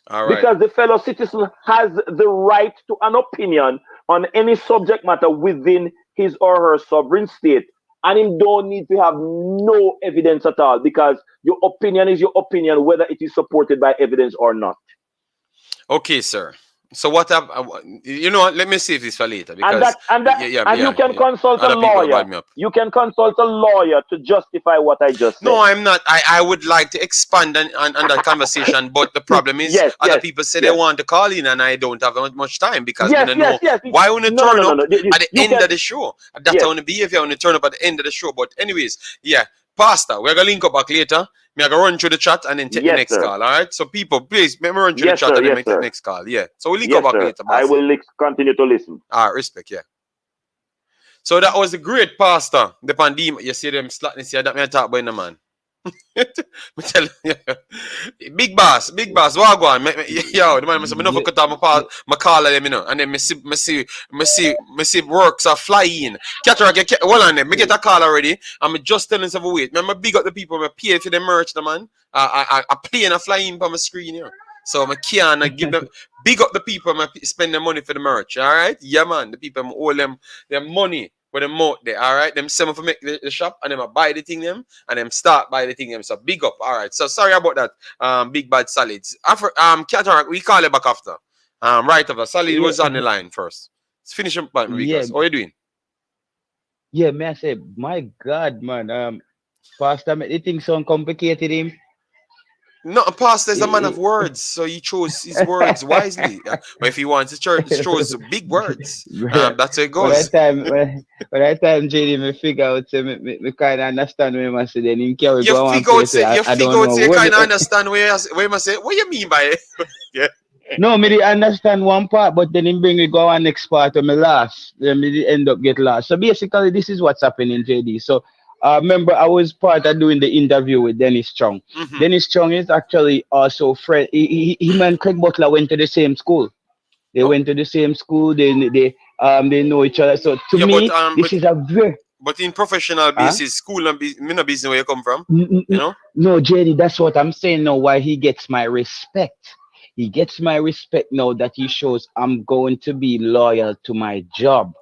Speaker 1: All right.
Speaker 2: Because the fellow citizen has the right to an opinion on any subject matter within his or her sovereign state. And him don't need to have no evidence at all, because your opinion is your opinion, whether it is supported by evidence or not.
Speaker 1: Okay, sir. So what let me save this for later, because
Speaker 2: you can consult a lawyer. You can consult a lawyer to justify what I just said.
Speaker 1: No, I'm not. I would like to expand on that conversation, but the problem is other people say they want to call in and I don't have much time, because I don't know why I want to turn up at the end of the show. That's how I behave. I want to turn up at the end of the show. But anyways, Pastor, we're gonna link up back later. Me I go run through the chat and then take the next call. All right. So people, please run through the chat and then make the next call. Yeah. So we'll link up back later.
Speaker 2: I will continue to listen.
Speaker 1: Respect. Yeah. So that was a great pastor. The pandemic. You see them slackness here that me talk about in the man. Big boss, what go on? Yo, the man must have enough cut off my call them, and then me see works are flying. Cataract, hold on, me get a call already. I'm just telling some wait. Me big up the people, me pay for the merch, the man. I play and I fly in on my screen here. So I can't give them big up the people, I spend their money for the merch. All right, yeah, man. The people I owe them their money. With them out there, all right. Them sell for make the shop, and them I buy the thing them, and them start buy the thing them. So big up, all right. So sorry about that. Big bad solids. Cataract, we call it back after. Right after solid was on the line first. Let's finish up, man. How are you doing?
Speaker 3: Yeah, man. I say, my God, man. Pastor, the thing sound complicated him.
Speaker 1: No, Pastor is a man of words, so he chose his words wisely. But if he wants to chose big words, that's how it goes.
Speaker 3: By that time, JD, me figure out, me kind of understand what I say. Then him carry go on.
Speaker 1: You kind of understand what I say. What you mean by it? Yeah.
Speaker 3: No, me did understand one part, but then him bring me go on next part of me last. Then me did end up get lost. So basically, this is what's happening, JD. So. Remember, I was part of doing the interview with Dennis Chung. Mm-hmm. Dennis Chung is actually also friend. He and Craig Butler went to the same school. They went to the same school. They know each other. So to me, this is a very.
Speaker 1: But in professional basis, school and business where you come from,
Speaker 3: No, JD, that's what I'm saying now. Why he gets my respect. He gets my respect now that he shows I'm going to be loyal to my job,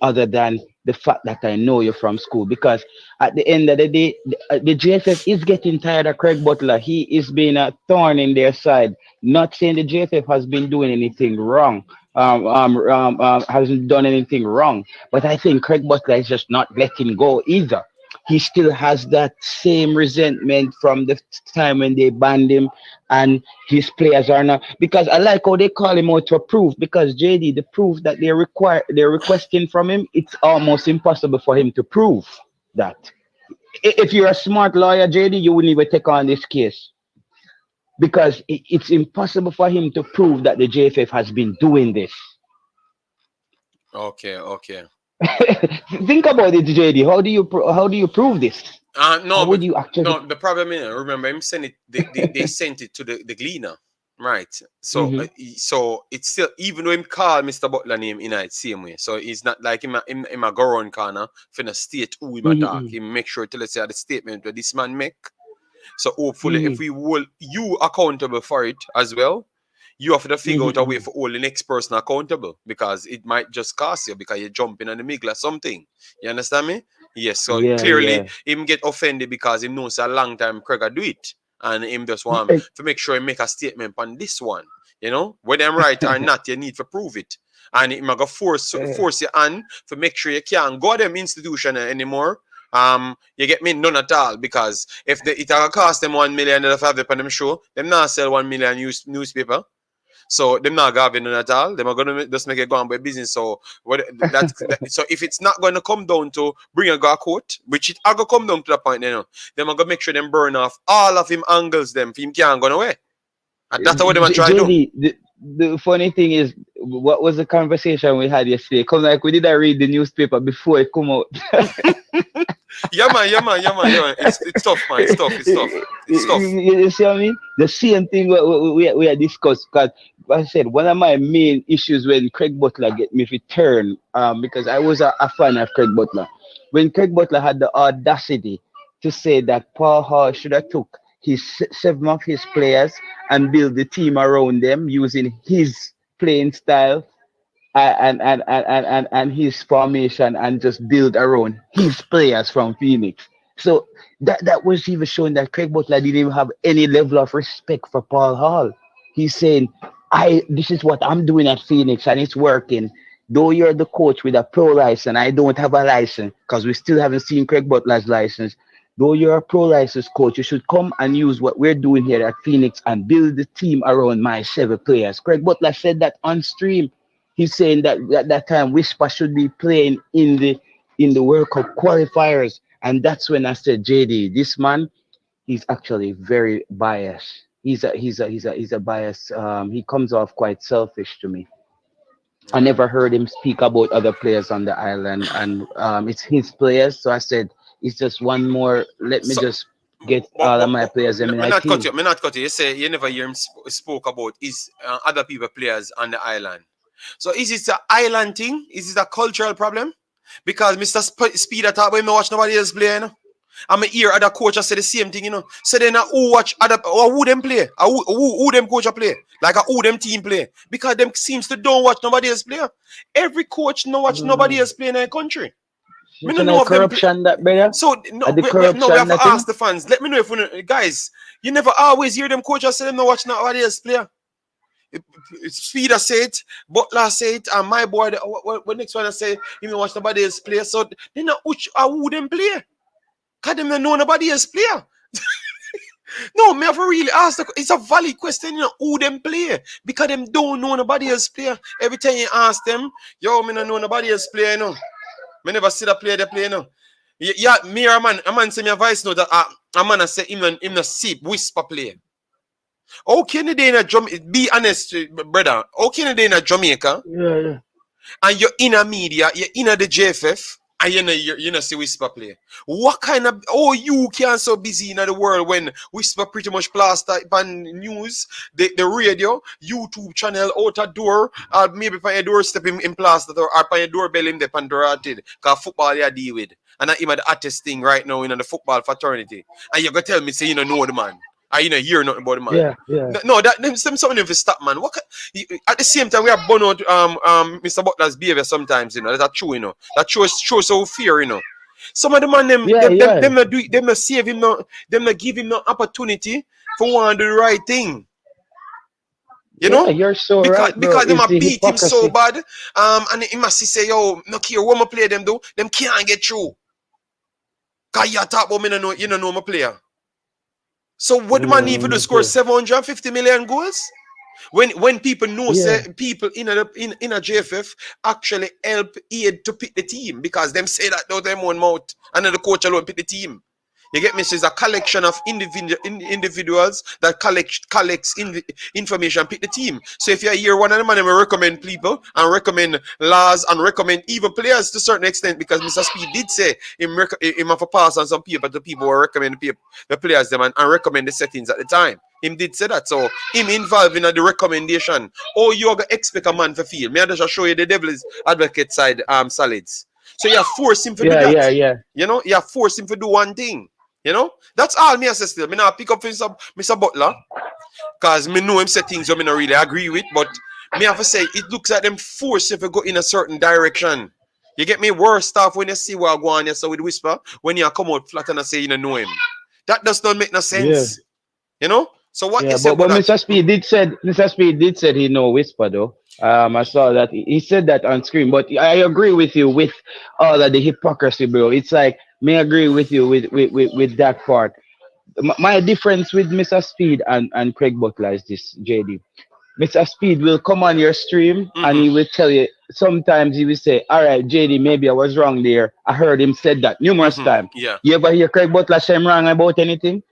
Speaker 3: other than the fact that I know you from school. Because at the end of the day, the JFF is getting tired of Craig Butler. He is being a thorn in their side. Not saying the JFF has been doing anything wrong, hasn't done anything wrong, but I think Craig Butler is just not letting go either. He still has that same resentment from the time when they banned him, and his players are not, because I like how they call him out to prove, because JD, the proof that they're requesting from him, it's almost impossible for him to prove that. If you're a smart lawyer, JD, you wouldn't even take on this case, because it's impossible for him to prove that the JFF has been doing this.
Speaker 1: Okay.
Speaker 3: Think about it, JD. How do you prove this?
Speaker 1: No,
Speaker 3: would you actually?
Speaker 1: No, the problem is, remember, him sent it. They sent it to the Gleaner, right? So, so it's still, even though him call Mr. Butler name in it same way. So it's not like him a go around corner finna state who him attack. He make sure to let's say the statement that this man make. So hopefully, if we will you accountable for it as well, you have to figure out a way
Speaker 3: Mm-hmm.
Speaker 1: for hold the next person accountable, because it might just cost you because you're jumping on the middle or something. You understand me? Yes, so
Speaker 3: Yeah,
Speaker 1: clearly
Speaker 3: yeah.
Speaker 1: him get offended because he knows a long time Craig do it. And him just want
Speaker 3: Yeah.
Speaker 1: to make sure he make a statement on this one. You know, whether I'm right or not, you need to prove it. And it might go force you on to make sure you can't go to them institution anymore. You get me? None at all. Because if it cost them 1 million to have it on them show, them not sell 1 million newspaper. So them not gonna have none at all. Them are gonna just make it go on by business. So so if it's not gonna come down to bring a guy court, which it are gonna come down to the point, them are gonna make sure them burn off all of him angles them for him can't go away. And that's what them are trying to do.
Speaker 3: JD, the funny thing is, what was the conversation we had yesterday? Come like we didn't read the newspaper before it come out.
Speaker 1: Yeah man. It's tough, man. It's tough. It's tough.
Speaker 3: You see what I mean? The same thing we had discussed. Because like I said, one of my main issues when Craig Butler get me to turn, because I was a fan of Craig Butler. When Craig Butler had the audacity to say that Paul Hall should have took seven of his players and build the team around them using his playing style and his formation, and just build around his players from Phoenix. So that was even showing that Craig Butler didn't even have any level of respect for Paul Hall. He's saying, this is what I'm doing at Phoenix and it's working. Though you're the coach with a pro license, I don't have a license, because we still haven't seen Craig Butler's license. Though you're a pro license coach, you should come and use what we're doing here at Phoenix and build the team around my 7 players. Craig Butler said that on stream. He's saying that at that time Whisper should be playing in the World Cup qualifiers. And that's when I said, JD, this man, he's actually very biased. He's a biased. He comes off quite selfish to me. I never heard him speak about other players on the island, and it's his players. So I said, it's just one more. Let me
Speaker 1: So,
Speaker 3: just get all of my players in my team.
Speaker 1: Me not cut you. You say you never hear him spoke about his other people players on the island. So is it an island thing? Is it a cultural problem? Because Mr. Speed talk about him not watch nobody else play, you know? I'm hear other coaches say the same thing, you know. So then who watch other, or who them play? Or who them coach play? Like who them team play? Because them seems to don't watch nobody else play. Every coach no watch nobody else play in their country. Me
Speaker 3: It's
Speaker 1: no
Speaker 3: an
Speaker 1: know of them
Speaker 3: corruption that, brother.
Speaker 1: so no,
Speaker 3: The
Speaker 1: we
Speaker 3: corruption
Speaker 1: have to
Speaker 3: that thing.
Speaker 1: ask the fans. Let me know if we guys, you never always hear them coaches say them no watch nobody else play. Speeder say it, Butler say it, and my boy, what next one I say, he may watch nobody else play. So they know who them play. Cause them don't know nobody else play. No, me have to really ask it's a valid question, you know, who them play. Because them don't know nobody else play. Every time you ask them, yo, me don't know nobody else play, you know. Me never see the play they play, you know. Yeah, me or a man say me a voice note that a man say him no see Whisper play. How can you in a Jamaica? Be honest, brother. How can you in a Jamaica?
Speaker 3: Yeah.
Speaker 1: And you're in a media, you're in a the JFF, and you know see Whisper play. What kind of you can so busy in the world when Whisper pretty much plaster on news, the radio, YouTube channel, out a door, or maybe by your doorstep in plaster or by your doorbell in the Pandorated, because football you deal with. And I'm at the artist thing right now in the football fraternity. And you're gonna tell me say you don't know the man. I hear nothing about the man.
Speaker 3: Yeah.
Speaker 1: No, that them something if stop, man. At the same time we have burn out Mr. Butler's behavior sometimes, you know. That's true, you know. That shows so fear, you know. Some of the man them not save him, them not give him no opportunity for one to do the right thing. You know?
Speaker 3: You're so
Speaker 1: because,
Speaker 3: right, bro.
Speaker 1: Because them
Speaker 3: It's
Speaker 1: a
Speaker 3: the
Speaker 1: beat him so
Speaker 3: hypocrisy.
Speaker 1: bad. And he must say, yo, no care what my play them do, them can't get through. Cause you talk about me no know, you don't know my player. So what do man need to do? Score 750 million goals? When people know say people in a JFF actually help aid to pick the team because them say that out them own mouth and then the coach alone pick the team. You get me? So it's a collection of individuals that collects information, pick the team. So if you're here, one of them, I will recommend people and recommend laws and recommend even players to a certain extent because Mr. Speed did say him have a pass on some people to people who recommend the players them and recommend the settings at the time. Him did say that. So him involved in the recommendation. Or you gonna expect a man to feel. May I just show you the devil's advocate side solids. So you force him to do that.
Speaker 3: Yeah.
Speaker 1: You know, you force him to do one thing. You know, that's all me say still. Me now pick up Mr. Butler. Cause me know him say things that me not really agree with, but me have to say it looks like them force if you go in a certain direction. You get me? Worse stuff when you see what go on, you say with Whisper, when you come out flat and I say you don't know him. That does not make no
Speaker 3: Yeah.
Speaker 1: sense. You know? So what you
Speaker 3: Yeah,
Speaker 1: say about
Speaker 3: but
Speaker 1: that?
Speaker 3: Mr. Speed did said he know Whisper though. I saw that he said that on screen. But I agree with you with all of the hypocrisy, bro. It's like me agree with you with that part. My difference with Mr. Speed and Craig Butler is this, JD. Mr. Speed will come on your stream and
Speaker 1: Mm-hmm.
Speaker 3: he will tell you. Sometimes he will say, "All right, JD, maybe I was wrong there. I heard him said that numerous
Speaker 1: Mm-hmm.
Speaker 3: times."
Speaker 1: Yeah.
Speaker 3: You ever hear Craig Butler say I'm wrong about anything?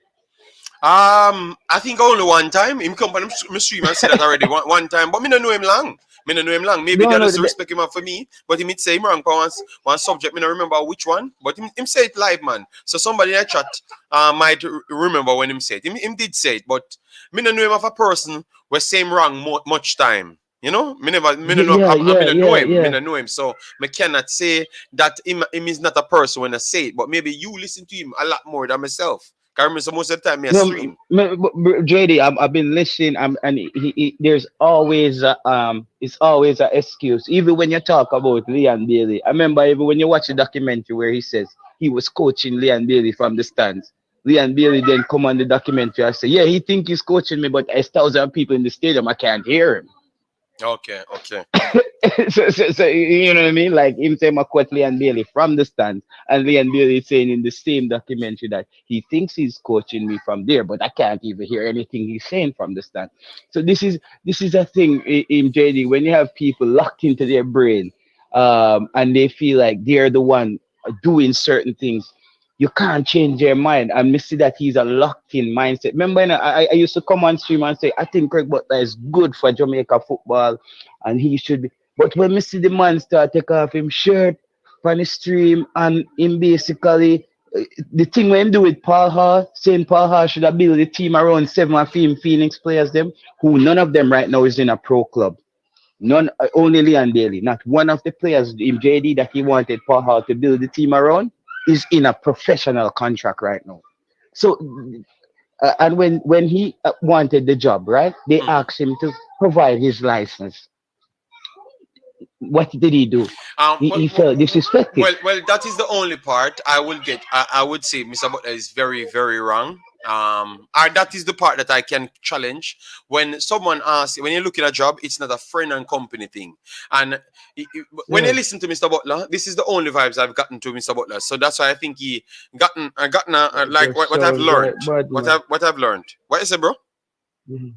Speaker 1: I think only one time. Him come on my stream and say that already one time, but me don't know him long. Me don't know him long. Maybe
Speaker 3: No,
Speaker 1: that
Speaker 3: no.
Speaker 1: doesn't respect him for me, but he might say him wrong for one subject. Me don't remember which one, but him say it live, man. So somebody in the chat might remember when him said it. Him did say it, but me don't know him of a person where say him wrong much time. You know, me don't know,
Speaker 3: Yeah,
Speaker 1: me
Speaker 3: yeah,
Speaker 1: don't know
Speaker 3: yeah,
Speaker 1: him, me
Speaker 3: yeah.
Speaker 1: don't know him. So me cannot say that him is not a person when I say it, but maybe you listen to him a lot more than myself. Cause I remember most of the time me a
Speaker 3: No,
Speaker 1: stream.
Speaker 3: JD, I've been listening, and there's always it's always an excuse. Even when you talk about Leon Bailey, I remember even when you watch the documentary where he says he was coaching Leon Bailey from the stands. Leon Bailey then come on the documentary and say, "Yeah, he think he's coaching me, but there's thousands of people in the stadium, I can't hear him."
Speaker 1: Okay, okay.
Speaker 3: So, you know what I mean? Like him saying I quote Leon Bailey from the stands, and Leon Bailey is saying in the same documentary that he thinks he's coaching me from there, but I can't even hear anything he's saying from the stand. So this is a thing in JD when you have people locked into their brain, and they feel like they're the one doing certain things. You can't change their mind. And me see that he's a locked in mindset. Remember, you know, I used to come on stream and say, I think Craig Butler is good for Jamaica football and he should be. But when me see the man start take off him shirt from the stream and him basically the thing when him do with Paul Hall, saying Paul Hall should have built the team around seven of him Phoenix players them, who none of them right now is in a pro club. None only Leon Bailey. Not one of the players in JD that he wanted Paul Hall to build the team around is in a professional contract right now. So and when he wanted the job, right? They
Speaker 1: Mm-hmm.
Speaker 3: asked him to provide his license. What did he do?
Speaker 1: Um, well,
Speaker 3: He felt disrespected.
Speaker 1: that is the only part I will get. I would say Mr. Butler is very, very wrong. That is the part that I can challenge. When someone asks, when you're looking at a job, it's not a friend and company thing. And when you
Speaker 3: Yeah.
Speaker 1: listen to Mr. Butler, this is the only vibes I've gotten to Mr. Butler. So that's why I think he gotten like
Speaker 3: Just
Speaker 1: what I've
Speaker 3: sounds like
Speaker 1: learned.
Speaker 3: bad
Speaker 1: What
Speaker 3: man.
Speaker 1: I've learned. What is it, bro?
Speaker 3: Mhm.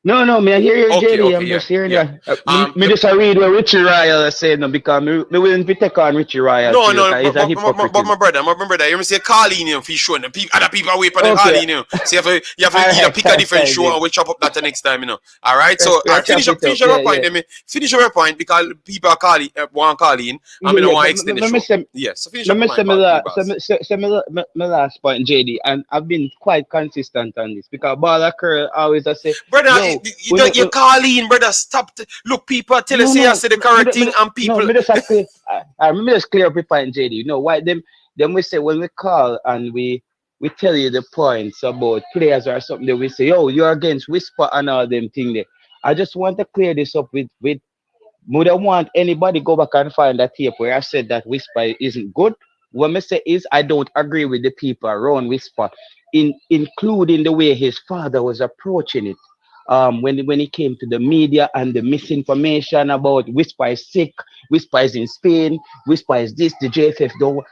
Speaker 3: No, no, me I hear you,
Speaker 1: Okay,
Speaker 3: JD.
Speaker 1: okay,
Speaker 3: I'm
Speaker 1: yeah,
Speaker 3: just hearing
Speaker 1: yeah.
Speaker 3: you. Me just I read what Richie Ryle said no, because me willing to take on Richie Ryle
Speaker 1: No,
Speaker 3: for you
Speaker 1: no,
Speaker 3: because he's a
Speaker 1: but
Speaker 3: hypocrite.
Speaker 1: my brother, you say Carlin, you know, for sure. Other people wait for the
Speaker 3: Okay.
Speaker 1: Carlin, you know. So you have to
Speaker 3: All
Speaker 1: either
Speaker 3: right,
Speaker 1: pick a
Speaker 3: all
Speaker 1: different
Speaker 3: right,
Speaker 1: show
Speaker 3: then.
Speaker 1: and we chop up that the next time, you know. All right, so all right,
Speaker 3: Chop it up.
Speaker 1: finish up
Speaker 3: Yeah,
Speaker 1: your point,
Speaker 3: yeah.
Speaker 1: let me finish up your point because people are calling, want Carlin, and
Speaker 3: Yeah,
Speaker 1: I don't
Speaker 3: yeah.
Speaker 1: want to
Speaker 3: But
Speaker 1: extend the
Speaker 3: me
Speaker 1: show.
Speaker 3: say,
Speaker 1: Yeah, so finish
Speaker 3: let
Speaker 1: up your
Speaker 3: me say
Speaker 1: point,
Speaker 3: my
Speaker 1: big
Speaker 3: last,
Speaker 1: boss.
Speaker 3: my last point, JD, and I've been quite consistent on this because Bala Curl always I say,
Speaker 1: Brother,
Speaker 3: yo,
Speaker 1: you Carlin, brother, stop. Look, people tell us
Speaker 3: no,
Speaker 1: say I
Speaker 3: no,
Speaker 1: say the correct thing and
Speaker 3: no,
Speaker 1: people.
Speaker 3: me just a clear. I remember just clear up your point, JD. You know why them? Then we say when we call and we tell you the points about players or something, that we say, yo, you're against Whisper and all them thing there. I just want to clear this up with. We don't want anybody go back and find that tape where I said that Whisper isn't good. What I say is I don't agree with the people around Whisper, including the way his father was approaching it. When he came to the media and the misinformation about Whisper is sick, Whisper is in Spain, Whisper is this, the JFF don't.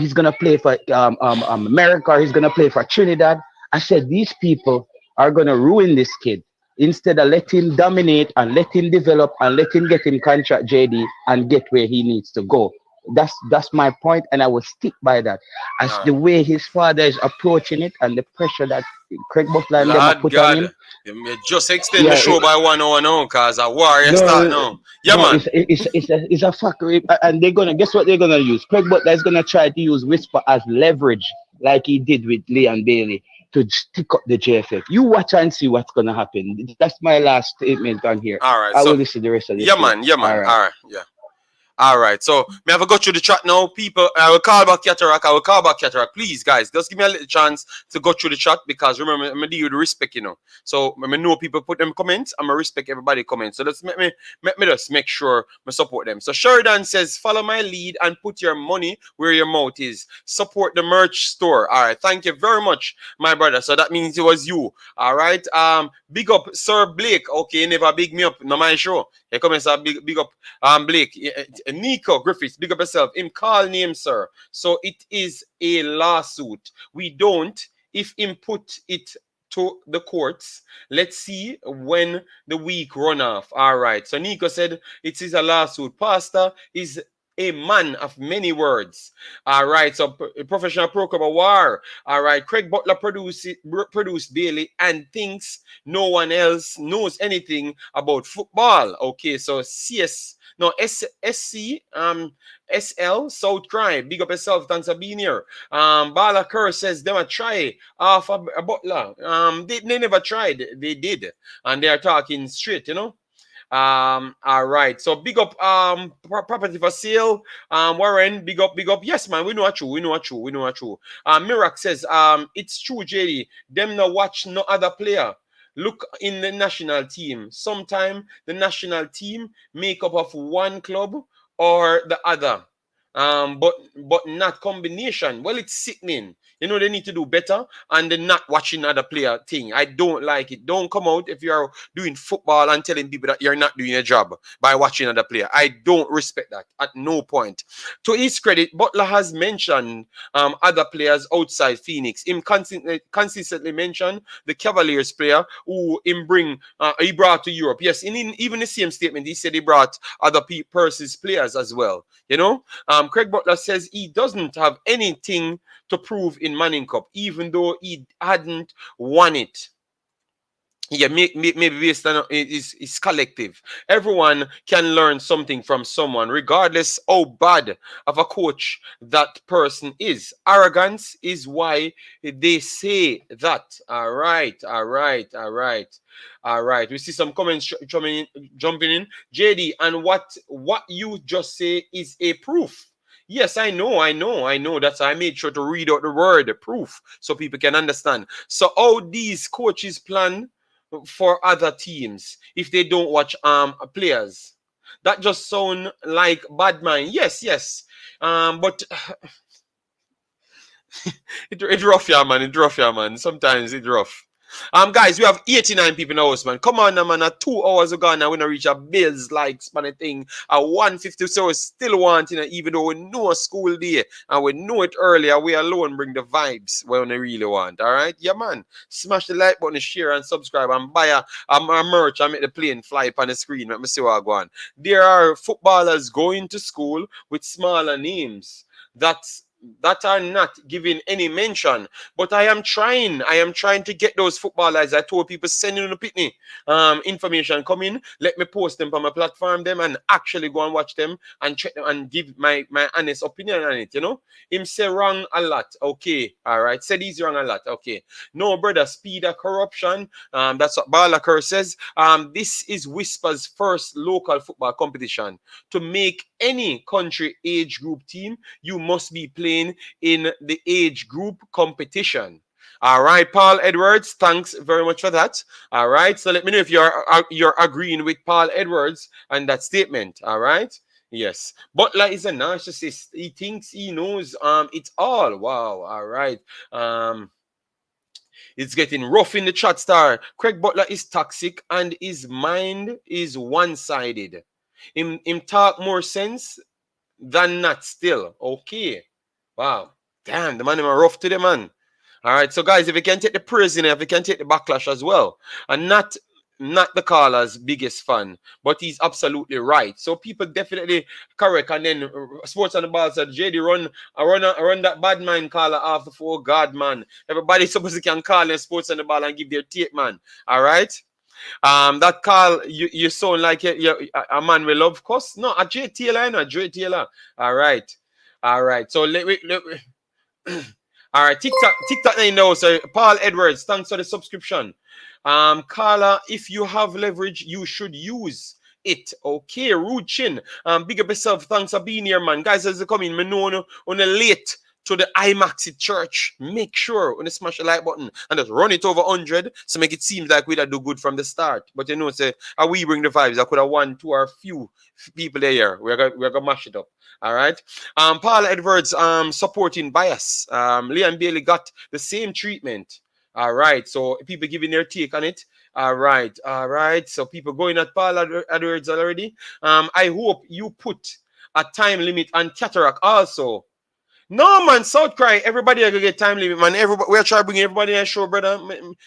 Speaker 3: He's gonna play for America, he's gonna play for Trinidad. I said these people are gonna ruin this kid. Instead of let him dominate and let him develop and let him get in contract JD and get where he needs to go. That's my point, and I will stick by that. As
Speaker 1: All
Speaker 3: the
Speaker 1: right.
Speaker 3: way his father is approaching it and the pressure that Craig Butler and them are
Speaker 1: Lord
Speaker 3: put on
Speaker 1: God,
Speaker 3: him,
Speaker 1: you just extend the
Speaker 3: yeah,
Speaker 1: show by 1 hour now, cause a warrior start
Speaker 3: no,
Speaker 1: now. Yeah,
Speaker 3: no,
Speaker 1: man.
Speaker 3: it's a factory, and they're gonna guess what they're gonna use. Craig Butler is gonna try to use Whisper as leverage, like he did with Leon Bailey, to stick up the JFF. You watch and see what's gonna happen. That's my last statement on here.
Speaker 1: All right,
Speaker 3: I
Speaker 1: so
Speaker 3: will listen to the rest of the
Speaker 1: yeah,
Speaker 3: show.
Speaker 1: man. Yeah,
Speaker 3: All
Speaker 1: man.
Speaker 3: right.
Speaker 1: All right, yeah. All right, so me have to go through the chat now. People, I will call back Cataract. I will call back Cataract. Please, guys, just give me a little chance to go through the chat because remember, I'm gonna deal with respect, you know. So I know people put them comments. I'm gonna respect everybody comments. So let's make me just make sure I support them. So Sheridan says, follow my lead and put your money where your mouth is. Support the merch store. All right, thank you very much, my brother. So that means it was you. All right. Big up, Sir Blake. Okay, never big me up. No my show. Here comes a big up. Blake, Nico Griffiths, big up yourself. Him call name, sir. So it is a lawsuit. We don't, if him put it to the courts, let's see when the week run off. All right. So Nico said it is a lawsuit. Pastor is a man of many words. All right. So professional procurator war. All right. Craig Butler produced daily and thinks no one else knows anything about football. Okay. So SC SL South Cry. Big up yourself, Tanzania. Bala Kerr says them a try off a Butler. They never tried. They did. And they are talking straight, you know. All right. So big up property for sale. Warren, big up. Yes, man. We know what true. Mirak says, it's true, JD. Them no watch no other player. Look in the national team. Sometimes the national team make up of one club or the other. But not combination. Well, it's sickening. You know, they need to do better and they're not watching other player thing. I don't like it. Don't come out if you're doing football and telling people that you're not doing your job by watching other player. I don't respect that at no point. To his credit, Butler has mentioned other players outside Phoenix. Him consistently mentioned the Cavaliers player who he brought to Europe. Yes, even the same statement, he said he brought other persons players as well. You know, Craig Butler says he doesn't have anything to prove in Manning Cup, even though he hadn't won it. Yeah, maybe based on it's collective. Everyone can learn something from someone, regardless how bad of a coach that person is. Arrogance is why they say that. All right. We see some comments jumping in. JD, and what you just say is a proof. Yes, I know. That's why I made sure to read out the word proof so people can understand. So how these coaches plan for other teams if they don't watch players. That just sound like bad mind. Yes. But it rough, yeah, man. Sometimes it's rough. Guys, we have 89 people in the house, man. Come on, man. 2 hours ago now, we're gonna reach a bills like spanny thing. 150, so we still wanting it, even though we know a school day and we know it earlier. We alone bring the vibes when we really want. All right, yeah, man. Smash the like button, share and subscribe, and buy a merch and make the plane fly up on the screen. Let me see what I go on. There are footballers going to school with smaller names. That are not giving any mention, but I am trying to get those footballers. I told people send in the pitney information come in, let me post them on my platform them and actually go and watch them and check them and give my honest opinion on it. You know, him say wrong a lot. Okay, all right, said he's wrong a lot. Okay, no, brother, speed of corruption. That's what Balaker says. This is Whisper's first local football competition. To make any country age group team, you must be playing in the age group competition. All right, Paul Edwards, thanks very much for that. All right, so let me know if you're agreeing with Paul Edwards and that statement. All right, yes. Butler is a narcissist. He thinks he knows it all. Wow. All right. It's getting rough in the chat star. Craig Butler is toxic and his mind is one-sided. Him talk more sense than not still. Okay. Wow. Damn, the man is rough to the man. All right. So, guys, if you can take the praise in, if you can take the backlash as well, and not the caller's biggest fan, but he's absolutely right. So people definitely correct. And then Sports on the Ball said, JD run that bad man caller off the floor. God, man. Everybody supposed to can call in Sports on the Ball and give their take, man. All right. That call, you sound like you're a man we love, course. No, a J Taylor, no, J Taylor. All right. So let me. All right, TikTok now knows. So Paul Edwards, thanks for the subscription. Carla, if you have leverage, you should use it. Okay, Rude Chin. Big up yourself. Thanks for being here, man. Guys, as you come in, me know on a late to the Imaxit church. Make sure when you smash the like button and just run it over 100 so make it seem like we do good from the start. But you know, say, how we bring the vibes. I could have one, two, or a few people there. We're gonna mash it up. All right. Paul Edwards supporting bias. Leon Bailey got the same treatment. All right. So people giving their take on it. All right. All right. So people going at Paul Edwards already. I hope you put a time limit on Cataract also. No, man, South Cry, everybody are gonna get time limit, man. Everybody, we're trying to bring everybody on the show, brother.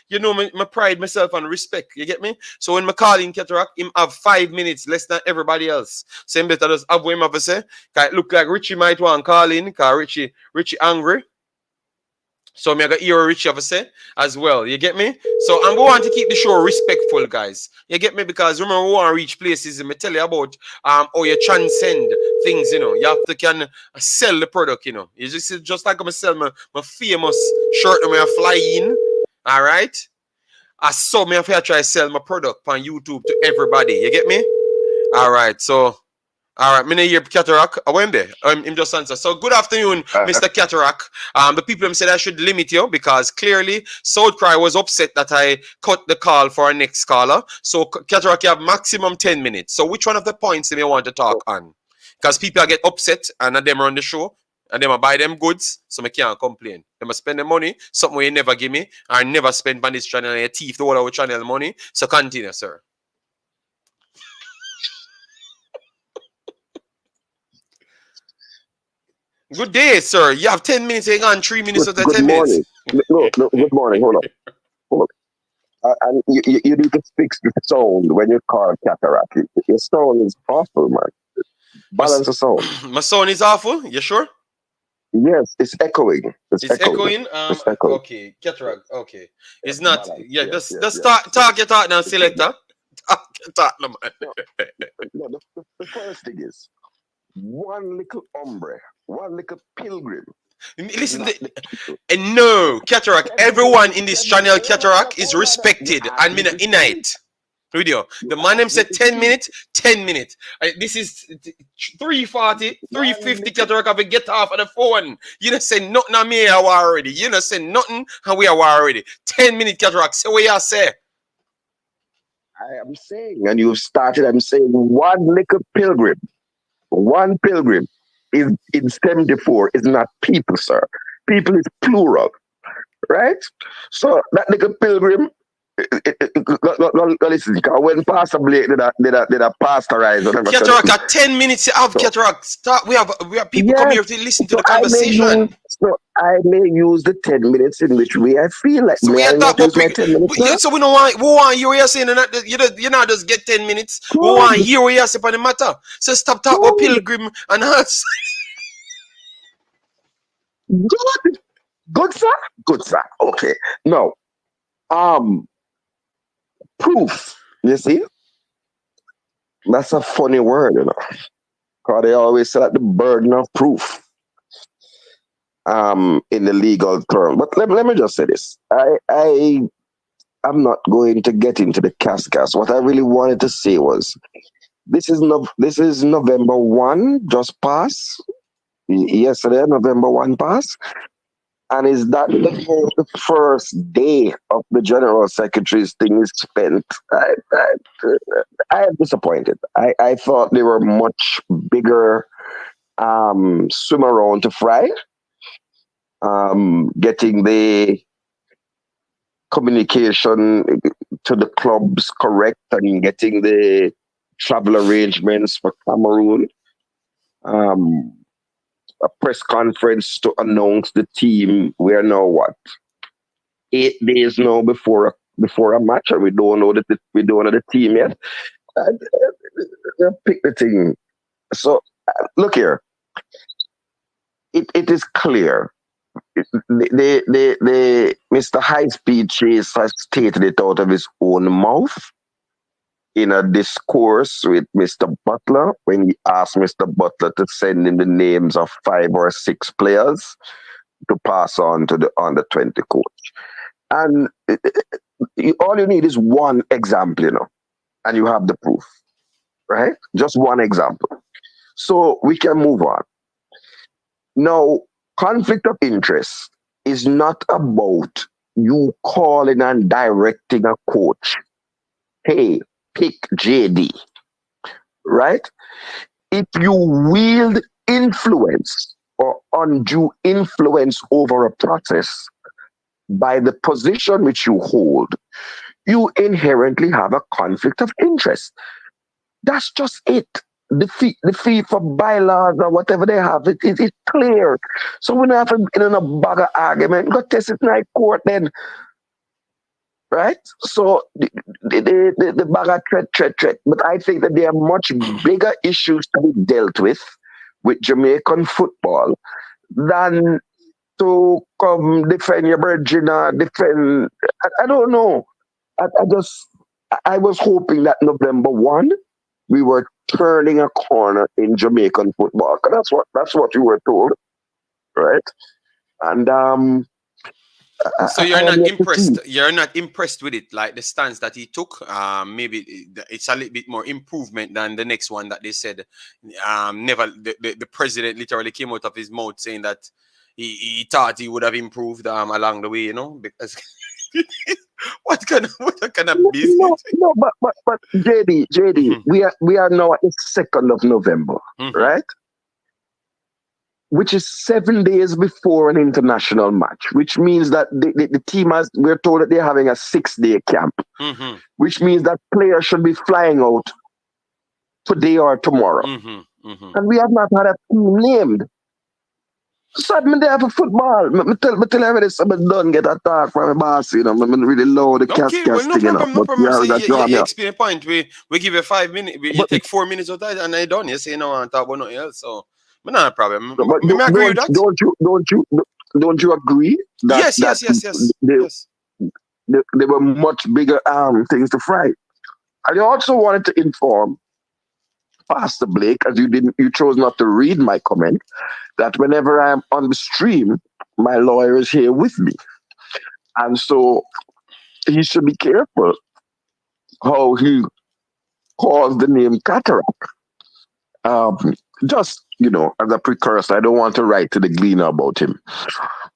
Speaker 1: You know, my pride, myself, and respect. You get me? So when I call in Cataract, him have 5 minutes less than everybody else. Same better just have what him have to say. Cause it look like Richie might want to call in, cause Richie angry. So I'm gonna hear Richie have to say as well. You get me? So I'm going to keep the show respectful, guys. You get me? Because remember, we want to reach places and me tell you about how you transcend things, you know. You have to can sell the product, you know. You just like I'm sell my famous shirt that I fly in. All right. I saw me have to try to sell my product on YouTube to everybody. You get me? All right. So all right, me here Cataract. I went there. Him just answer. So good afternoon, Mr. Cataract. The people said I should limit you because clearly South Cry was upset that I cut the call for our next caller. So Cataract, you have maximum 10 minutes. So which one of the points do you want to talk on? Because people get upset and them run the show and them buy them goods, so I can't complain. They must spend the money, something you never give me, or never spend on this channel and you thief the whole of our channel money. So continue, sir. Good day, sir. You have 10 minutes. Hang on, 3 minutes of the 10
Speaker 4: morning.
Speaker 1: minutes.
Speaker 4: No, good morning. Hold on. And you need to fix the sound when you call Cataract. Your sound is awful, man. Balance the sound.
Speaker 1: My sound is awful. You sure?
Speaker 4: Yes, it's echoing.
Speaker 1: It's echoing.
Speaker 4: It's echoing.
Speaker 1: Okay, Cataract. Okay, it's not.
Speaker 4: Balance.
Speaker 1: Yeah,
Speaker 4: Yes,
Speaker 1: just talk your talk now, selector. Talk no man.
Speaker 4: No, the first thing is one little ombre, one little pilgrim.
Speaker 1: Listen, no, Cataract. Everyone in this channel, Cataract, is respected and mean innate. Video. The man them said 10 minutes, 10 minutes. This is 340, 350 Cataract have to get off of the phone. You don't say nothing on me, I already. You don't say nothing, and we are already. 10 minutes Cataract. Say what you say.
Speaker 4: I am saying, and you've started, I'm saying one little pilgrim. One pilgrim is in 74 is not people, sir. People is plural, right? So that little pilgrim, listen, because when Pastor Blake did a pastorize,
Speaker 1: Cataract, at 10 minutes, you have Cataract. Start. We have people come here to listen to the conversation.
Speaker 4: I may use the 10 minutes in which way I feel like.
Speaker 1: So we are talking about 10 minutes. So we don't want. We want you here saying that you not just get 10 minutes. We want you what you say on the matter. So stop talking about pilgrim and us.
Speaker 4: Good sir. Okay. No. Proof. You see, that's a funny word, you know. Because they always say that the burden of proof. In the legal term. But let me just say this. I'm not going to get into the cascas. What I really wanted to say was this is November 1 just passed. Yesterday, November 1 passed. And is that the first day of the General Secretary's thing is spent? I am disappointed. I thought they were much bigger swim around to fry. Getting the communication to the clubs correct and getting the travel arrangements for Cameroon. A press conference to announce the team. We are now 8 days now before a match, and we don't know the team yet. Pick the team. So look here. It is clear. The Mr. High Speed Chase has stated it out of his own mouth in a discourse with Mr. Butler when he asked Mr. Butler to send him the names of 5 or 6 players to pass on to the under 20 coach. And all you need is one example, you know, and you have the proof. right? Just one example. So we can move on. Now, conflict of interest is not about you calling and directing a coach. Hey, pick JD, right? If you wield influence or undue influence over a process by the position which you hold, you inherently have a conflict of interest. That's just it. The fee for bylaws or whatever they have, it's clear. So we don't have to in a bag of argument. Go test it in high court then, right? So the bag of threat. But I think that there are much bigger issues to be dealt with Jamaican football than to come defend your virgin or defend. I don't know. I was hoping that November 1 we were turning a corner in Jamaican football. 'Cause that's what we were told, right? And
Speaker 1: So you're not impressed. You're not impressed with it, like the stance that he took. Maybe it's a little bit more improvement than the next one that they said. Never. The president literally came out of his mouth saying that he thought he would have improved along the way. You know, because what kind of business?
Speaker 4: No, but JD,
Speaker 1: Mm-hmm.
Speaker 4: we are now at the 2nd of November,
Speaker 1: Mm-hmm.
Speaker 4: right? Which is 7 days before an international match, which means that the team we're told that they're having a 6-day camp,
Speaker 1: Mm-hmm.
Speaker 4: which means that players should be flying out today or tomorrow.
Speaker 1: Mm-hmm. Mm-hmm.
Speaker 4: And we have not had a team named. So I'm there for football. I tell everybody something done get a talk from my boss, you know. I'm really low the
Speaker 1: Okay, well, no
Speaker 4: thing,
Speaker 1: problem, no
Speaker 4: but
Speaker 1: problem.
Speaker 4: yeah,
Speaker 1: Say,
Speaker 4: that's
Speaker 1: you explain a point. We give you 5 minutes. You
Speaker 4: but,
Speaker 1: take 4 minutes of that, and I done. You say you don't want to talk about nothing else. So, but not a problem.
Speaker 4: but
Speaker 1: Me agree with that.
Speaker 4: don't you agree that
Speaker 1: Yes.
Speaker 4: there were much bigger things to fry? I also wanted to inform Pastor Blake, as you chose not to read my comment, that whenever I'm on the stream, my lawyer is here with me, and so he should be careful how he calls the name cataract. Just as a precursor, I don't want to write to the Gleaner about him,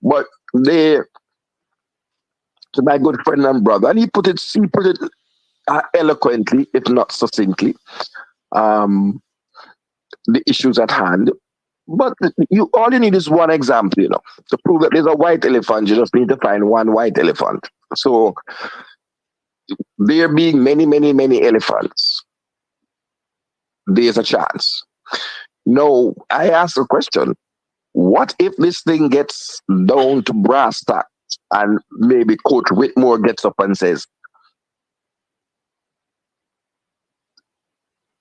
Speaker 4: but to my good friend and brother, and he put it eloquently, if not succinctly, the issues at hand. But all you need is one example, to prove that there's a white elephant. You just need to find one white elephant. So there being many, many, many elephants, there's a chance. No, I ask a question. What if this thing gets down to brass tacks and maybe Coach Whitmore gets up and says,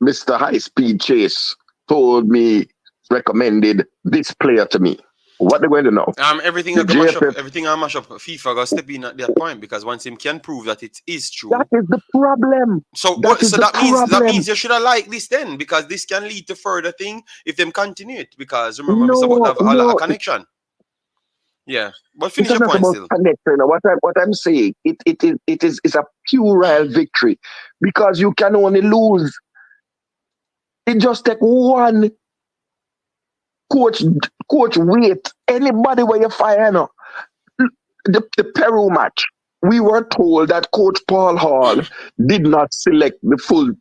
Speaker 4: Mr. High Speed Chase recommended this player to me. What they going to know?
Speaker 1: Everything I mash up. Everything I mash up. FIFA got step in at that point because once him can prove that it is true.
Speaker 4: That is the problem.
Speaker 1: So that means you should have liked this then, because this can lead to further thing if them continue it. Because remember, it's about to have a connection. Yeah, but finish your point still.
Speaker 4: What I'm saying, it is a puerile victory because you can only lose. It just take one coach wait. Anybody where you fire now. The Peru match, we were told that Coach Paul Hall did not select the full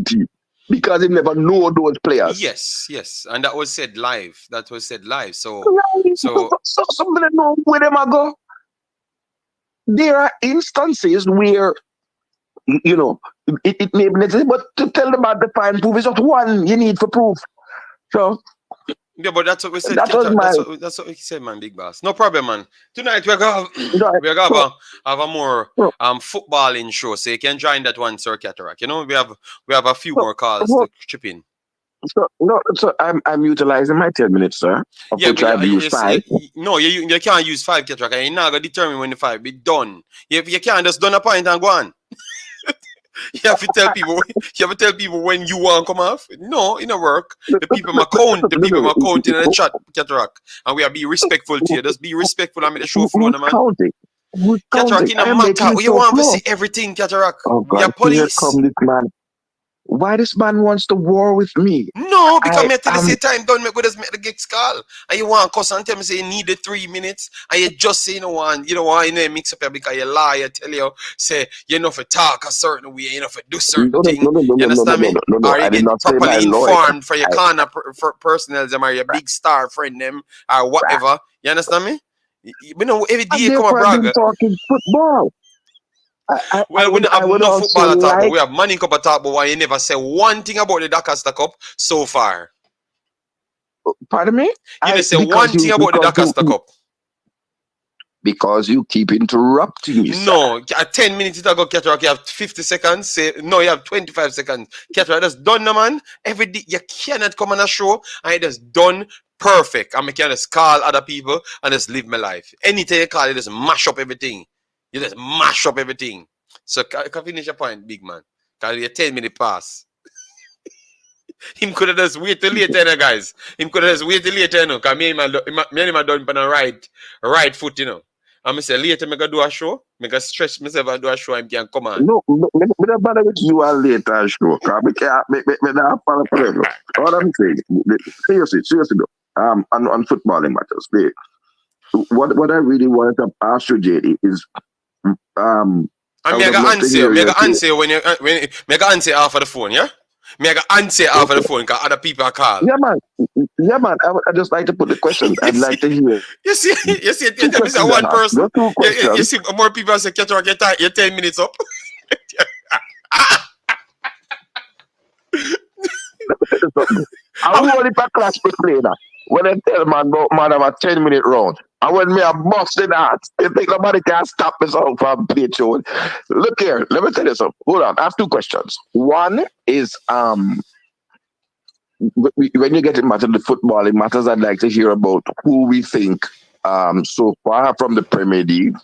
Speaker 4: team because he never know those players.
Speaker 1: Yes, and that was said live. So
Speaker 4: somebody know where them are go. There are instances where it may be necessary, but to tell them about the fine proof is just one you need for proof. So
Speaker 1: yeah, but that's what we said. That's what we said, man, big boss. No problem, man. Tonight we're gonna have a more footballing show, so you can join that one, Sir Cataract. We have a few more calls to chip in.
Speaker 4: So I'm utilizing my 10 minutes, sir.
Speaker 1: Yeah, but you can't use 5 Cataract. You're not gonna determine when the 5 be done. You can't just done a point and go on. You have to tell people when you want to come off. No, it don't work. The people might count in the chat, Cataract. And we are be respectful to you. Just be respectful and make the show flow, man. Cataract, in a matter. You want to see everything, Cataract.
Speaker 4: Oh, God,
Speaker 1: we are police.
Speaker 4: Here come this man. why this man wants to war with me?
Speaker 1: No, because
Speaker 4: I
Speaker 1: me tell you
Speaker 4: am
Speaker 1: say time done, me go just make the gigs call. And you want cuss and tell me say you need the 3 minutes, and you just say you know mix up here because you lie, you tell you say you know for talk a certain way, you know for do certain thing. You understand me? Or you
Speaker 4: I did
Speaker 1: get
Speaker 4: not say my
Speaker 1: properly
Speaker 4: lawyer.
Speaker 1: informed for your corner personnel them or your big star friend them or whatever. You understand me? We know every day
Speaker 4: And
Speaker 1: you come a
Speaker 4: therefore I've
Speaker 1: brag.
Speaker 4: been talking football.
Speaker 1: Well, we don't
Speaker 4: I
Speaker 1: have
Speaker 4: would
Speaker 1: no
Speaker 4: also
Speaker 1: football at all, but
Speaker 4: like,
Speaker 1: we have Manning Cup at all, but why you never say one thing about the Dacosta Cup so far?
Speaker 4: pardon me?
Speaker 1: You didn't say one thing about the Dacosta Cup.
Speaker 4: Because you keep interrupting me, sir.
Speaker 1: No, at 10 minutes it ago, Cataract, you have 50 seconds. Say no, you have 25 seconds. Cataract, that's done, no, man. Every day you cannot come on a show and it is done perfect. And I can just call other people and just live my life. Anything you call it, just mash up everything. You just mash up everything. So can finish your point, big man. Because you're 10 minutes pass. Him could have just wait till later, guys. Him could have just wait till later, you know. Because me and him done on the right foot, you know. And I say later, I go do a show. I go stretch myself and do a show and can come on.
Speaker 4: No, me don't bother with you and later show. Because me can't me not follow forever. What I'm saying, seriously though, on footballing matters, what I really wanted to ask you, JD, is
Speaker 1: And me go answer when me go answer off of the phone, yeah? Me go answer off of the phone because other people are call.
Speaker 4: Yeah, man. I just like to put the questions. I'd like to hear.
Speaker 1: You see, this is one person. You see, more people say, Cataract, you're 10 minutes up.
Speaker 4: I want if a class to play that. When I tell man about man have a 10-minute round, and when me a busting that, you think nobody can stop me from playing show. Look here, let me tell you something. Hold on, I have two questions. One is when you get into the football, it matters. I'd like to hear about who we think so far from the Premier League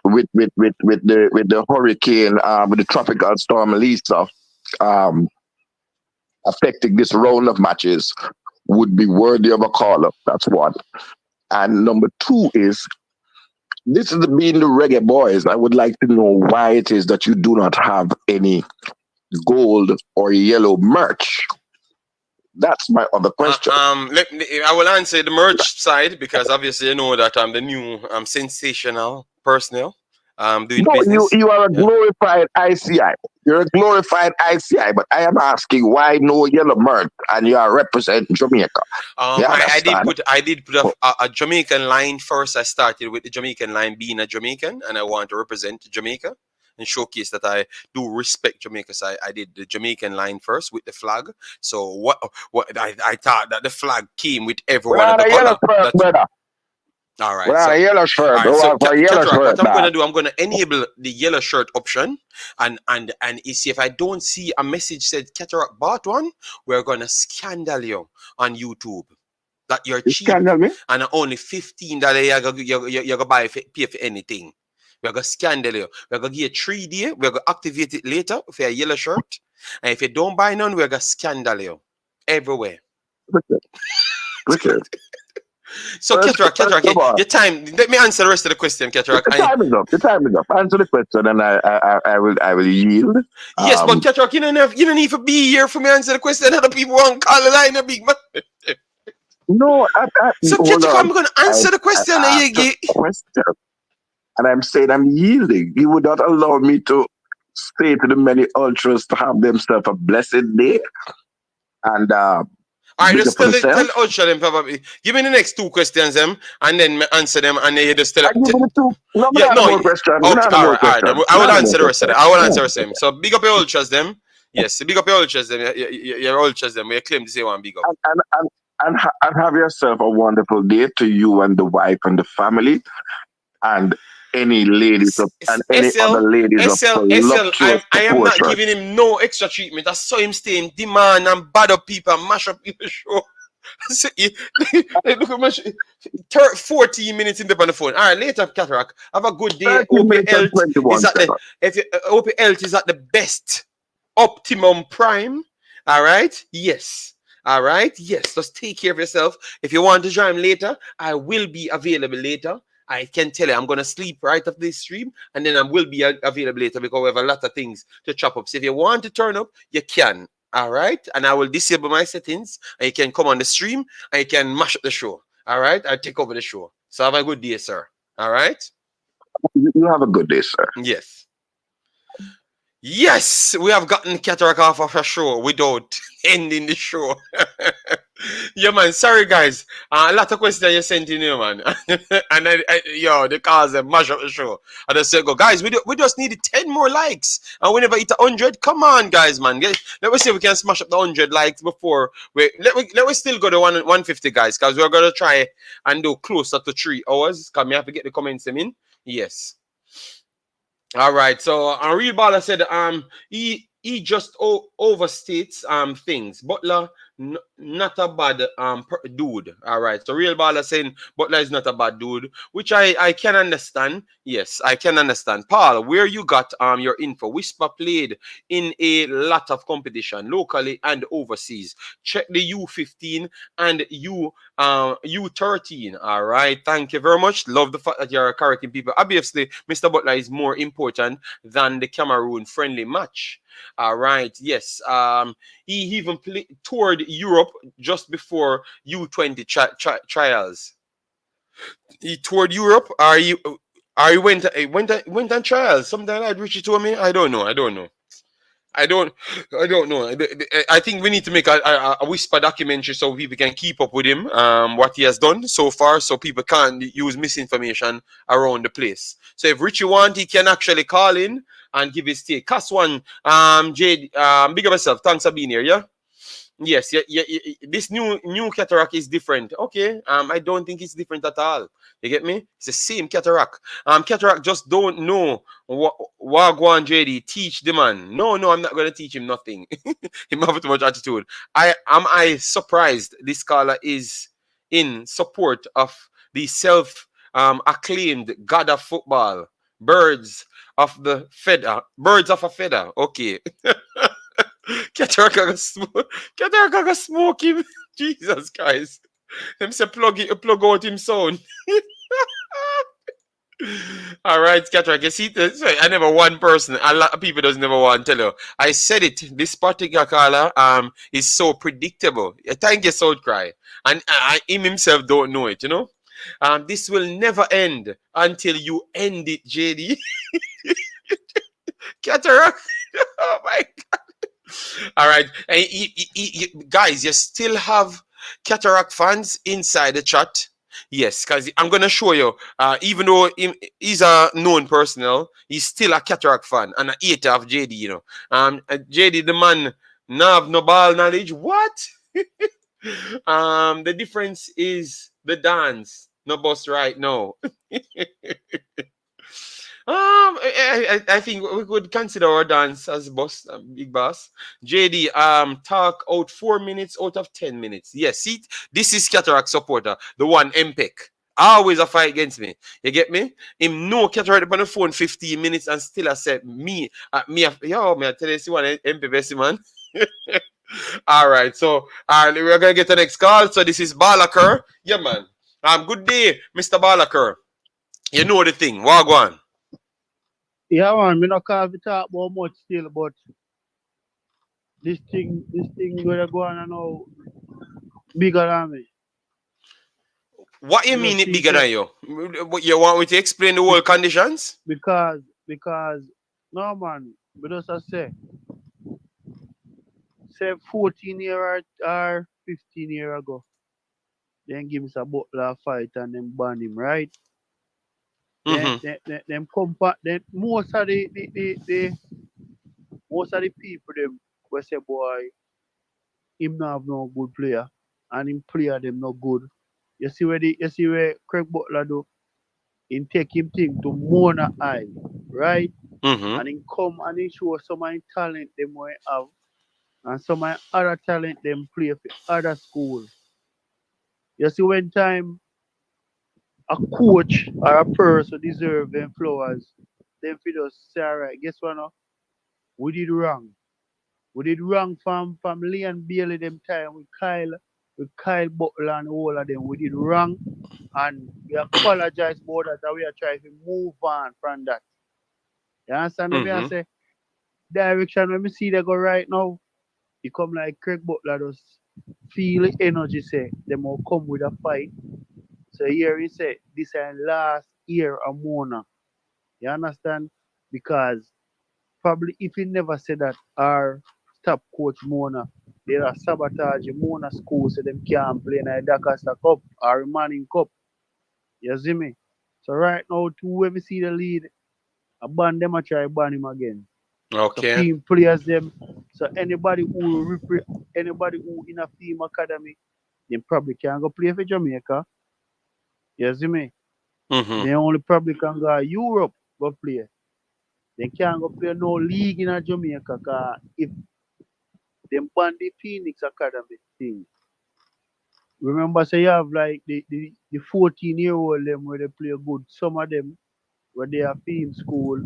Speaker 4: with the hurricane, with the tropical storm Lisa affecting this round of matches would be worthy of a call up. That's one. And number two is this is being the Reggae Boys. I would like to know why it is that you do not have any gold or yellow merch. That's my other question.
Speaker 1: I will answer the merch side because obviously you know that I'm the new sensational personnel. Doing business.
Speaker 4: You are a glorified ICI. You're a glorified ICI, but I am asking why no yellow merch and you are representing Jamaica.
Speaker 1: I did put a Jamaican line first. I started with the Jamaican line being a Jamaican, and I want to represent Jamaica and showcase that I do respect Jamaica. So I did the Jamaican line first with the flag. So what I thought that the flag came with every one of the color. All right.
Speaker 4: So, yellow shirt.
Speaker 1: All right,
Speaker 4: yellow shirt.
Speaker 1: What I'm gonna do, I'm gonna enable the yellow shirt option, and you see if I don't see a message said Cataract bought one, we're gonna scandal you on YouTube that you're cheap and only $15 you're gonna pay for anything. We're gonna scandal you. We're gonna give you 3 days. We're gonna activate it later for a yellow shirt, and if you don't buy none, we're gonna scandal you everywhere.
Speaker 4: Okay.
Speaker 1: So, Cataract, your time. Let me answer the rest of the question, Cataract.
Speaker 4: The time is up. Answer the question, and I will yield.
Speaker 1: Yes, but Cataract, you don't need to be here for me to answer the question. Other people want to call the line, a big man.
Speaker 4: No,
Speaker 1: so Cataract, I'm going to answer the question.
Speaker 4: And I'm saying I'm yielding. You would not allow me to say to the many ultras to have themselves a blessed day. And
Speaker 1: all right, just tell Ultra them probably. Give me the next 2 questions, them, and then answer them, and then you just tell them.
Speaker 4: More questions.
Speaker 1: All right. I will answer the rest of them. I will answer the same. So big up your Ultras, them. Yes, big up your Ultras, them. Your Ultras, them. We claim to say one big up.
Speaker 4: And have yourself a wonderful day to you and the wife and the family, and any ladies and any other ladies
Speaker 1: I am not giving him no extra treatment. I saw him stay in demand and bad up people and mash up people's show. Look at my 14 minutes in the on the phone. All right, later, Cataract. Have a good day. Hope your health is at the best optimum prime. All right. Yes. All right. Yes. Just take care of yourself. If you want to join later, I will be available later. I can tell you, I'm gonna sleep right after this stream, and then I will be available later because we have a lot of things to chop up. So if you want to turn up, you can. All right, and I will disable my settings, and you can come on the stream, and you can mash up the show. All right, I'll take over the show. So have a good day, sir. All right.
Speaker 4: You have a good day, sir.
Speaker 1: Yes. Yes, we have gotten Cataract off of a show without ending the show. Yeah, man. Sorry, guys. A lot of questions you sent in here, man. And yo, the cars mash up the show. I just said, go, guys, we just need 10 more likes. And whenever hit 100, come on, guys, man. Let me see if we can smash up the 100 likes before let we still go to 150, guys, because we're gonna try and do closer to 3 hours. Because we have to get the comments in. Yes. All right. So Real Baller said he just overstates things. Butler not a bad dude. All right. So Real Baller saying Butler is not a bad dude, which I can understand. Yes, I can understand. Paul, where you got your info? Whisper played in a lot of competition locally and overseas. Check the U15 and U13. All right. Thank you very much. Love the fact that you're correcting people. Obviously, Mr. Butler is more important than the Cameroon friendly match. All right. Yes. He even toured Europe just before U20 trials. He toured Europe. Are you went on trials? Something like Richie told me. I don't know. I don't know. I don't know. I think we need to make a whisper documentary so people can keep up with him, what he has done so far, so people can't use misinformation around the place. So if Richie want, he can actually call in and give his take. Cast one, Jade, big up yourself. Thanks for being here, yeah? Yes, yeah. This new cataract is different. Okay, I don't think it's different at all. You get me? It's the same cataract. Cataract just don't know what Wagwan JD teach the man. No, I'm not gonna teach him nothing. He have too much attitude. I surprised this caller is in support of the self acclaimed god of football, birds of a feather. Okay. Cataract go smoke him. Jesus Christ. Them say plug out him sound. All right, Cataract. You see, I never one person. A lot of people doesn't never want to tell you. I said it. This particular caller is so predictable. Thank you, Soul Cry. And him himself don't know it, you know. This will never end until you end it, JD. Cataract. Oh my God. All right. Guys, you still have Cataract fans inside the chat. Yes, because I'm going to show you, even though he's a known personnel, he's still a Cataract fan and a hater of JD, you know. JD, the man, have no ball knowledge. What? The difference is the dance. No boss right now. I think we could consider our dance as boss, big boss. JD, talk out 4 minutes out of 10 minutes. Yes, see, this is Cataract supporter, the one MPEC. Always a fight against me. You get me? Him no Cataract on the phone 15 minutes and still I said me I tell you, see one MPEC man. All right, so we're gonna get the next call. So this is Balaker. Yeah, man. Good day, Mr. Balaker. You know the thing. Wagwan.
Speaker 5: Yeah, man, me not call to talk about much still, but this thing where go on now bigger than me.
Speaker 1: What you mean it bigger than you? You want me to explain the whole conditions?
Speaker 5: Because no man, but just say 14 year or 15 year ago, then give me a Butler fight and then ban him, right? Them come back. Then most of the people them will say, boy, him not have no good player, and him player them no good. You see where Craig Butler do? Him take him thing to Mona High, right? And him come and he show some of the talent them we have, and some of the other talent them play for other school. You see when time a coach or a person deserve them flowers, them fi just say, alright, guess what now? We did wrong. We did wrong from Lee and Bailey them time with Kyle Butler and all of them. We did wrong. And we apologize about that and we are trying to move on from that. You understand me? I
Speaker 1: Mm-hmm.
Speaker 5: say direction when we see they go right now, it come like Craig Butler just feel the energy say them will come with a fight. So here he say this is last year of Mona. You understand? Because probably if he never said that our top coach Mona, they are sabotage Mona school so them can't play in the Dacosta Cup or Manning Cup. You see me? So right now too when we see the lead, I ban them I try ban him again. So
Speaker 1: Okay.
Speaker 5: team players them. So anybody who in a team academy, they probably can go play for Jamaica. You see me?
Speaker 1: Mm-hmm.
Speaker 5: They only probably can go Europe go play. They can't go play no league in a Jamaica cause if them ban the Phoenix Academy thing. Remember say you have like the 14-year-old them where they play good. Some of them where they are in school.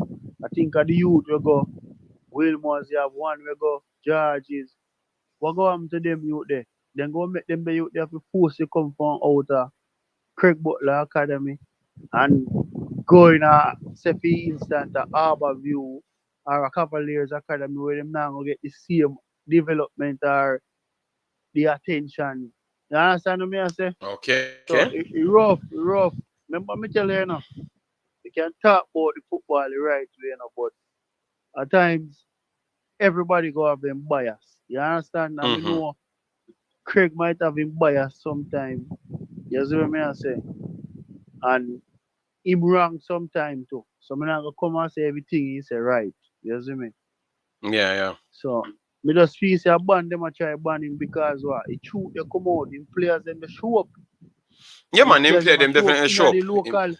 Speaker 5: I think at the youth we go Wilmers, you have one we go Georges. What go happen to them youth there? Then go make them the youth there to force to come from out of Craig Butler Academy and go in a say for instance a Harbour View or a Cavaliers Academy where them now gonna get the same development or the attention. You understand what I say?
Speaker 1: Okay.
Speaker 5: So it rough, it rough. Remember me tell you, you can talk about the football the right way, but at times everybody go have them bias. You understand? I mean,
Speaker 1: Mm-hmm.
Speaker 5: know Craig might have him bias sometime. You see what I say? And him wrong sometime too. So I'm not gonna come and say everything he say right. You see me?
Speaker 1: Yeah, yeah.
Speaker 5: So me just feel say I ban them I try ban him because what? The truth they come out, the players them they show up.
Speaker 1: Yeah,
Speaker 5: The
Speaker 1: man, him
Speaker 5: players
Speaker 1: play
Speaker 5: them a
Speaker 1: them
Speaker 5: show up
Speaker 1: definitely
Speaker 5: in
Speaker 1: show
Speaker 5: the
Speaker 1: up.
Speaker 5: local.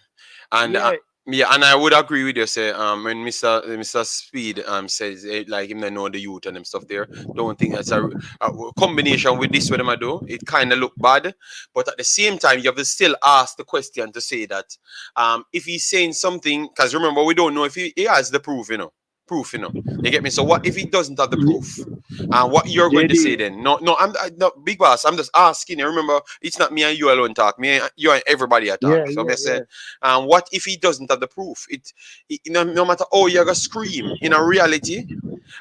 Speaker 1: And
Speaker 5: Yeah.
Speaker 1: yeah, and I would agree with you. Say when Mister Speed says like him they know the youth and them stuff there. Don't think that's a combination with this what them I do. It kind of look bad, but at the same time you have to still ask the question to say that if he's saying something because remember we don't know if he has the proof, proof, You get me? So what if he doesn't have the proof? What you're going to say
Speaker 5: JD.
Speaker 1: then? No, no, no, big boss. I'm just asking you. Remember, it's not me and you alone talk. Me, you and everybody
Speaker 5: Yeah,
Speaker 1: attack. So I'm
Speaker 5: yeah,
Speaker 1: just say
Speaker 5: yeah.
Speaker 1: what if he doesn't have the proof? No matter how you're gonna scream, in a reality,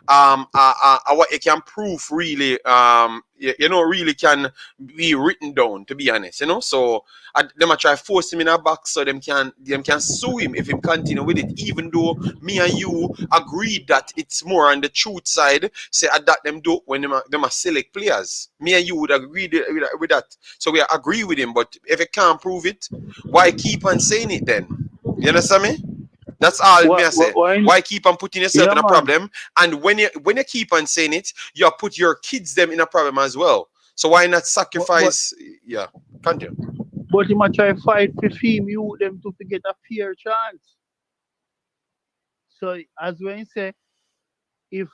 Speaker 1: what you can prove really, really can be written down. To be honest, so them I try force him in a box so them can sue him if him continue with it. Even though me and you agreed that it's more on the truth side, say that them do when them are select players. Me and you would agree with that. So we agree with him. But if you can't prove it, why keep on saying it then? You understand me? That's all me I say.
Speaker 5: What
Speaker 1: Why keep on putting yourself
Speaker 5: yeah
Speaker 1: in a
Speaker 5: man.
Speaker 1: problem? And when you keep on saying it, you put your kids them in a problem as well. So why not
Speaker 5: But but
Speaker 1: sacrifice? Yeah, continue.
Speaker 5: but he might try fight for fame you them to get a fair chance. So as when he say if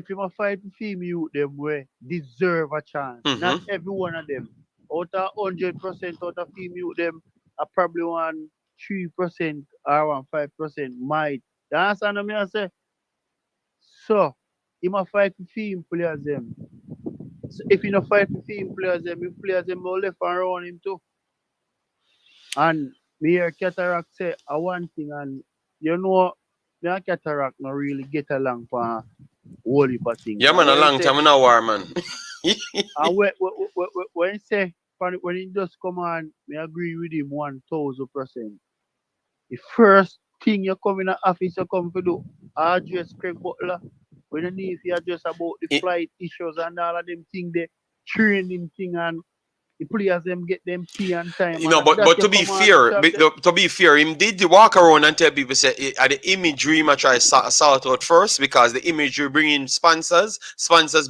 Speaker 5: you must fight for fame you them way deserve a chance. Not
Speaker 1: Mm-hmm.
Speaker 5: every one of them. Out of 100% out of fame you them are probably 3% or 5% might. You understand what I say? So he must fight for fame players them. So if you not fight for fame players them, if players them will left and around him too. And me hear Cataract say one thing and me and Cataract not really get along for a whole heap of things.
Speaker 1: Yeah,
Speaker 5: And
Speaker 1: man, a
Speaker 5: when he
Speaker 1: long
Speaker 5: say
Speaker 1: time in a war, man.
Speaker 5: and when he say when he just come on, me agree with him 1000%. The first thing you come in the office you come to do, address Craig Butler. When you need to address about the
Speaker 1: It-
Speaker 5: flight issues and all of them thing the training thing and the players them get them pay on time
Speaker 1: You
Speaker 5: and
Speaker 1: know, but
Speaker 5: that
Speaker 1: but
Speaker 5: you
Speaker 1: to be
Speaker 5: come on and
Speaker 1: fair,
Speaker 5: talk them.
Speaker 1: to be fair, him did walk around and tell people say at the imagery, I try sort out first because the imagery bring in sponsors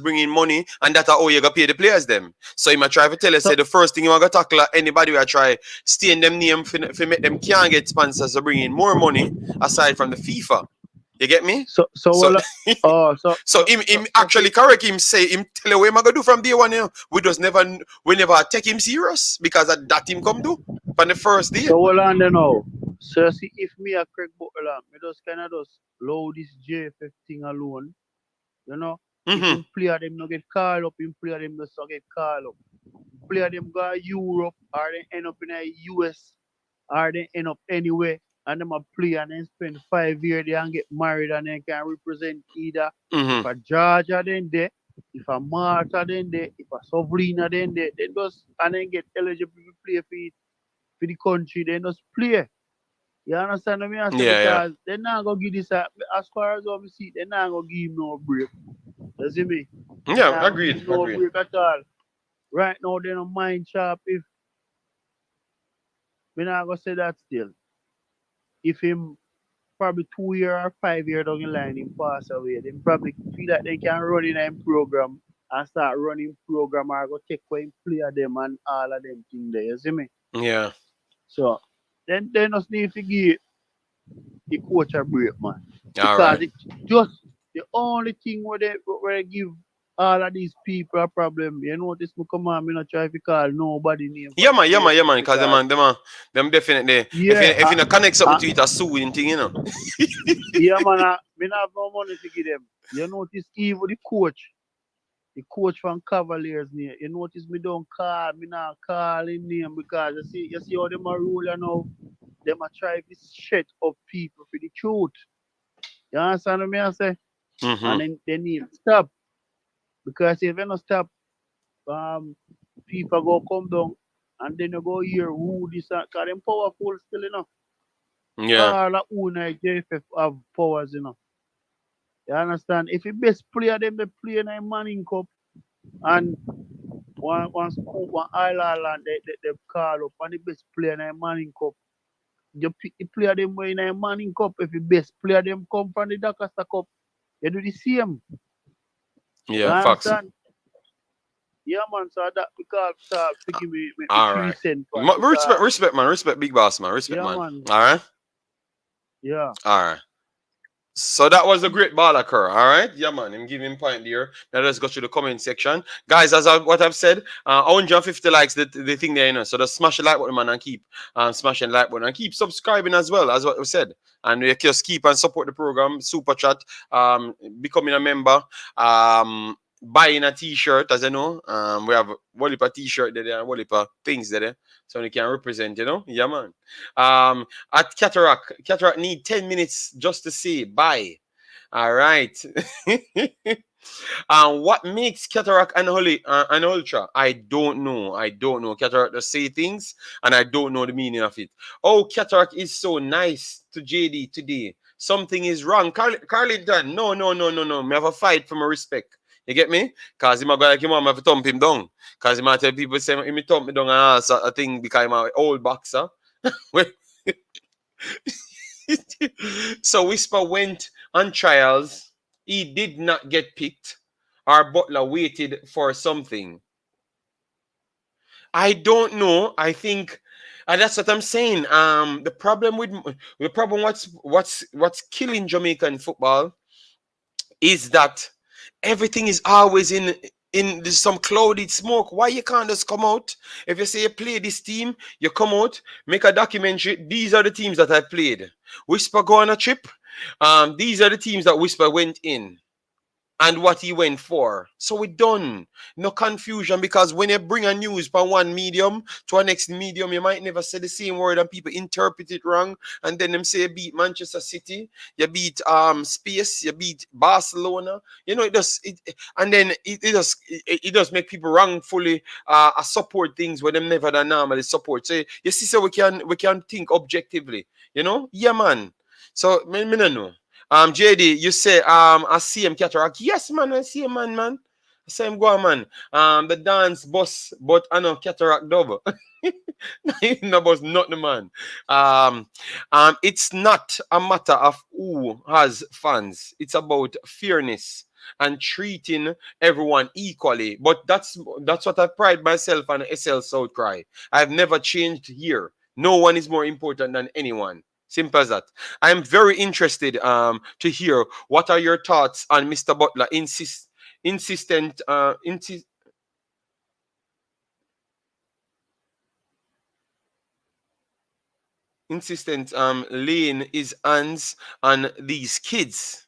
Speaker 1: bring in money, and that's how you gonna pay the players them. So he might try to tell you
Speaker 5: So
Speaker 1: say the first thing you want to tackle anybody will try stain them name for make them can't get sponsors to bring in more money aside from the FIFA. You get me?
Speaker 5: so
Speaker 1: So
Speaker 5: well oh
Speaker 1: so him actually
Speaker 5: see
Speaker 1: correct him say him tell you what am I gonna do from day one. We just never take him serious because of that him come do from the first day.
Speaker 5: so well on there now. So see if me a Craig Butler, me just kinda just low this JFF thing alone, you know. If
Speaker 1: Mm-hmm.
Speaker 5: him player them no get called up, him player them just get called up. Player them go to Europe or they end up in the US or they end up anywhere and them a play and then spend 5 years there and get married and then can represent either if
Speaker 1: Mm-hmm.
Speaker 5: a Georgia then there, if a Malta then there, if a Sovereign then there, they just and then get eligible to play for the country, they just play. You understand what I say?
Speaker 1: Yeah, yeah.
Speaker 5: Because they're not gonna give this as far as we see, they're not gonna give him no break. You see me? They're
Speaker 1: Yeah,
Speaker 5: not gonna give
Speaker 1: agreed,
Speaker 5: him no
Speaker 1: agreed.
Speaker 5: break at all. Right now they don't mind sharp if we not gonna say that still. If him probably 2 year or 5 year down the line him pass away, then probably feel that they can run in a program and start running program or go take away him play them and all of them things there, you see me?
Speaker 1: Yeah.
Speaker 5: So then they just need to give the coach a break, man.
Speaker 1: All
Speaker 5: Because
Speaker 1: right.
Speaker 5: it just the only thing where they give all of these people a problem. You notice me come on, me not try to call nobody name
Speaker 1: Yeah,
Speaker 5: from the
Speaker 1: man, yeah, man, yeah,
Speaker 5: places
Speaker 1: man. Because
Speaker 5: because
Speaker 1: them definitely.
Speaker 5: yeah,
Speaker 1: If you not connect something to it, a sewing thing, you know.
Speaker 5: yeah man, me not have no money to give them. You notice even the coach from Cavaliers name. You notice me don't call, me not call him name because you see how them a rule you know. Them a try to shut up people for the truth. You understand what I say? And
Speaker 1: Mm-hmm.
Speaker 5: then they need to stop. Because if you don't stop, um, people go come down and then you go hear who this because them powerful still enough.
Speaker 1: Yeah.
Speaker 5: All the owner JFF have powers enough. You understand? If the best player them they play in a Manning Cup and one island they call up and the best player in a Manning Cup. You pick the player them way in a Manning Cup. If the best player them come from the Dacosta Cup, you do the same. You
Speaker 1: Yeah. Facts.
Speaker 5: understand? Yeah, man. So that because forgive me
Speaker 1: All
Speaker 5: three
Speaker 1: right.
Speaker 5: cent part
Speaker 1: Respect,
Speaker 5: because
Speaker 1: respect, man. Respect, big boss, man. Respect,
Speaker 5: yeah,
Speaker 1: man.
Speaker 5: man.
Speaker 1: All right.
Speaker 5: Yeah.
Speaker 1: All right. So that was a great ball occur. All right. Yeah, man. I'm giving point there. Now let's go to the comment section. Guys, what I've said, 150 likes, the thing there, you know. So just smash the like button, man, and keep smashing the like button and keep subscribing as well, as what we said. And you just keep and support the program, super chat, becoming a member, buying a t-shirt, as you know. We have Walipa t-shirt there and Walipa things there. So we can represent, you know. Yeah, man. At Cataract need 10 minutes just to say bye. All right. What makes Cataract an ultra? I don't know. I don't know. Cataract just say things and I don't know the meaning of it. Oh, Cataract is so nice to JD today. Something is wrong. Carlington, no, no, no, no, no. Me have a fight for my respect. You get me? Because he might go like him, I have to thump him down. Because he might tell people say he thump me down and all sort of thing because I'm an old boxer. So Whisper went on trials. He did not get picked. Our Butler waited for something. I don't know. I think, and that's what I'm saying. The problem what's killing Jamaican football is that everything is always in some clouded smoke. Why you can't just come out? If you say you play this team, you come out, make a documentary. These are the teams that I've played. Whisper go on a trip. These are the teams that Whisper went in and what he went for. So we done. No confusion because when you bring a news from one medium to a next medium, you might never say the same word and people interpret it wrong. And then them say you beat Manchester City, you beat Space, you beat Barcelona. You know, and then it does make people wrongfully support things where them never done normally support. So you see, so we can think objectively, you know? Yeah, man. So me no know. JD, you say I see him cataract. Yes, man, I see him, man. I say him go on, man. The dance boss, but I know cataract double. No boss, not the man. It's not a matter of who has fans. It's about fairness and treating everyone equally. But that's what I pride myself on SL South Cry. I've never changed here. No one is more important than anyone. Simple as that. I'm very interested to hear what are your thoughts on Mr. Butler insistent insistent laying his hands on these kids.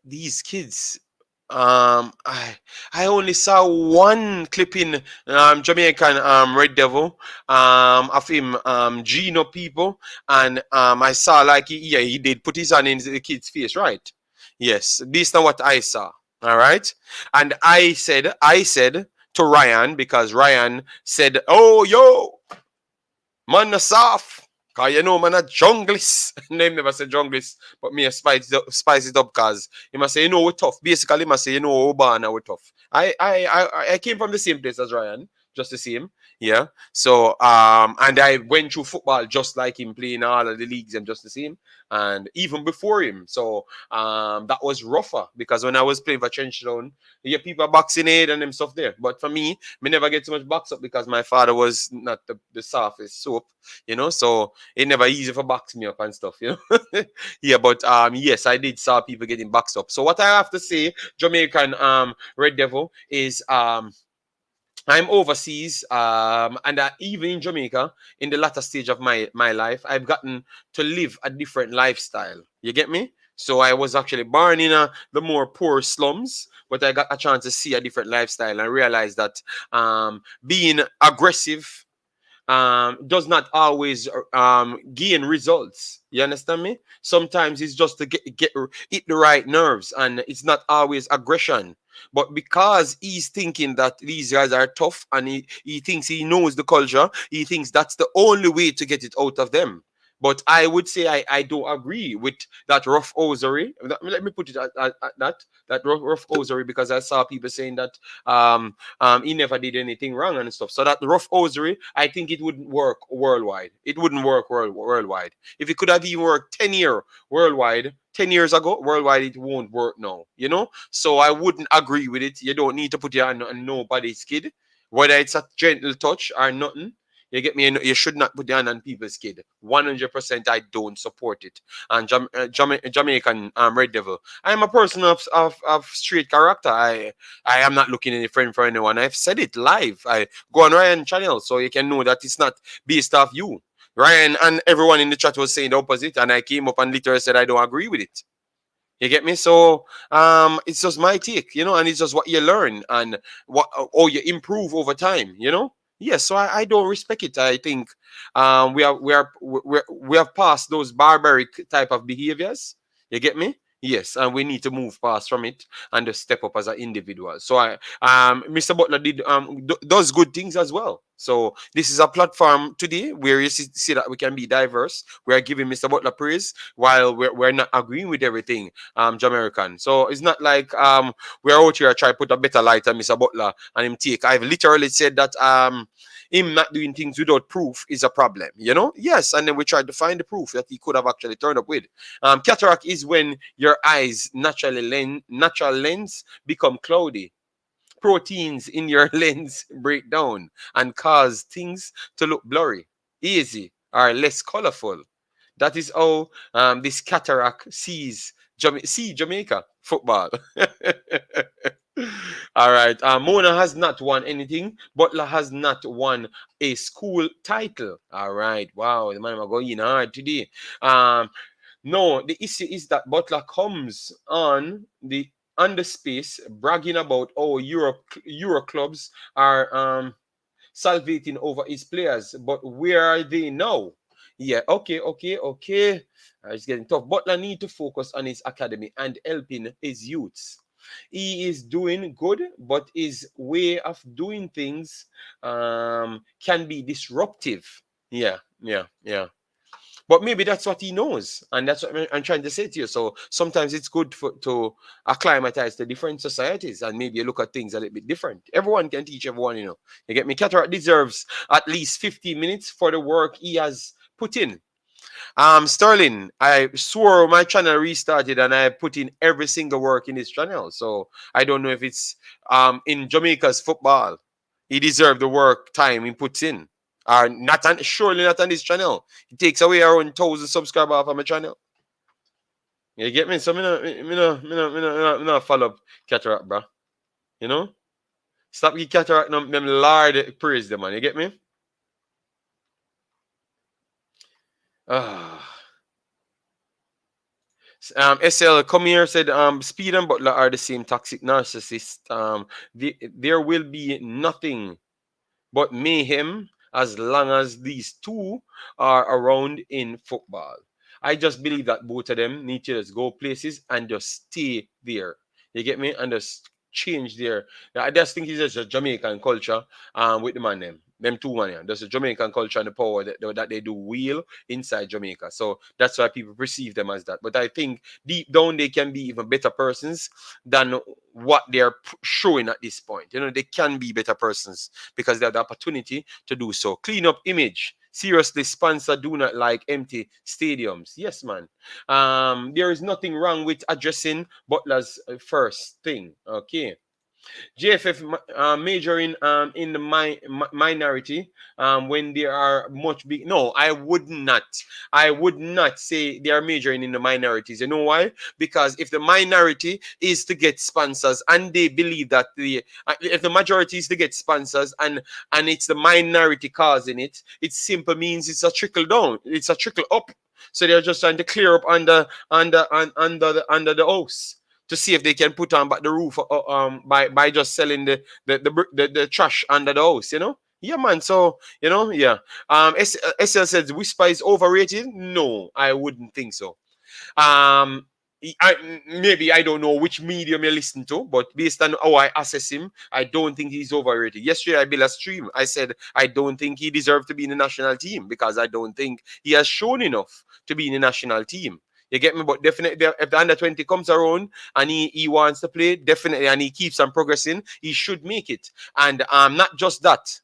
Speaker 1: These kids. I only saw one clip in Jamaican Red Devil of him Gino people, and I saw like yeah, he did put his hand in the kid's face, right? Yes, this is not what I saw. All right, and I said to Ryan, because Ryan said, "Oh yo, man, a soft. Cause you know, man, a junglist." Name never say junglist, but me a spice it up, cause he must say, you know, we're tough. Basically, he must say, you know, Obana, we're tough. I came from the same place as Ryan, just the same. Yeah. So and I went through football just like him, playing all of the leagues and just the same, and even before him. So that was rougher, because when I was playing for Trenchtown, yeah, people are boxing aid and them stuff there. But for me never get too much box up, because my father was not the softest soap, you know, so it never easy for box me up and stuff, you know. Yeah, but yes, I did saw people getting boxed up. So what I have to say, Jamaican Red Devil, is I'm overseas, and even in Jamaica, in the latter stage of my life, I've gotten to live a different lifestyle. You get me? So I was actually born in the more poor slums, but I got a chance to see a different lifestyle and realize that being aggressive does not always gain results. You understand me? Sometimes it's just to get hit the right nerves, and it's not always aggression. But because he's thinking that these guys are tough, and he thinks he knows the culture, he thinks that's the only way to get it out of them. But I would say I don't agree with that rough hosiery. Let me put it at that rough hosiery, because I saw people saying that he never did anything wrong and stuff. So that rough hosiery, I think it wouldn't work worldwide. It wouldn't work worldwide. If it could have even worked 10 year worldwide, 10 years ago, worldwide, it won't work now, you know? So I wouldn't agree with it. You don't need to put your hand on nobody's kid, whether it's a gentle touch or nothing. You get me? You should not put your hand on people's kid. 100%, I don't support it. And Jamaican Red Devil, I'm a person of straight character. I am not looking any friend for anyone. I've said it live. I go on Ryan channel, so you can know that it's not based off you. Ryan and everyone in the chat was saying the opposite, and I came up and literally said I don't agree with it. You get me? So it's just my take, you know, and it's just what you learn and what or you improve over time, you know. Yes, so I don't respect it. I think we have passed those barbaric type of behaviors. You get me? Yes, and we need to move past from it and just step up as an individual. So Mr. Butler did does good things as well. So this is a platform today where you see that we can be diverse. We are giving Mr. Butler praise while we're not agreeing with everything Jamaican. So it's not like we're out here trying to put a better light on Mr. Butler and him take. I've literally said that him not doing things without proof is a problem, you know? Yes, and then we tried to find the proof that he could have actually turned up with. Cataract is when your eyes natural lens become cloudy. Proteins in your lens break down and cause things to look blurry, easy, or less colorful. That is how this cataract see Jamaica football. All right. Mona has not won anything. Butler has not won a school title. All right. Wow. The man are going hard today. No, the issue is that Butler comes on the space bragging about Euro clubs are salvating over his players. But where are they now? Yeah, okay. It's getting tough. Butler need to focus on his academy and helping his youths. He is doing good, but his way of doing things can be disruptive. Yeah. But maybe that's what he knows, and that's what I'm trying to say to you. So sometimes it's good to acclimatize to different societies, and maybe you look at things a little bit different. Everyone can teach everyone, you know. You get me? Cataract deserves at least 15 minutes for the work he has put in. Sterling, I swore my channel restarted and I put in every single work in his channel. So I don't know if it's in Jamaica's football. He deserved the work time he puts in. Surely not on this channel. He takes away around 1,000 subscribers from my channel. You get me? So me no follow up cataract, bro. You know? Stop the cataract them Lord praise them, man. You get me? Ah. SL come here said Speed and Butler are the same toxic narcissist. There will be nothing but mayhem as long as these two are around in football. I just believe that both of them need to just go places and just stay there. You get me? And just change their. I just think it's just a Jamaican culture with the man them two man. Yeah. There's a Jamaican culture and the power that they do wheel inside Jamaica. So that's why people perceive them as that. But I think deep down they can be even better persons than what they're showing at this point. You know, they can be better persons because they have the opportunity to do so. Clean up image. Seriously, sponsor do not like empty stadiums. Yes, man. There is nothing wrong with addressing Butler's first thing. Okay. JFF majoring in the minority when there are much big. No, I would not. I would not say they are majoring in the minorities. You know why? Because if the minority is to get sponsors and they believe that if the majority is to get sponsors and it's the minority causing it, it simply means it's a trickle down. It's a trickle up. So they're just trying to clear up under the house to see if they can put on back the roof by just selling the trash under the house, you know? Yeah, man. So, you know, yeah. SL says Whisper is overrated. No, I wouldn't think so. Maybe I don't know which medium you listen to, but based on how I assess him, I don't think he's overrated. Yesterday I built a stream. I said I don't think he deserves to be in the national team because I don't think he has shown enough to be in the national team. You get me? But definitely, if the under 20 comes around and he wants to play, definitely, and he keeps on progressing, he should make it. And not just that.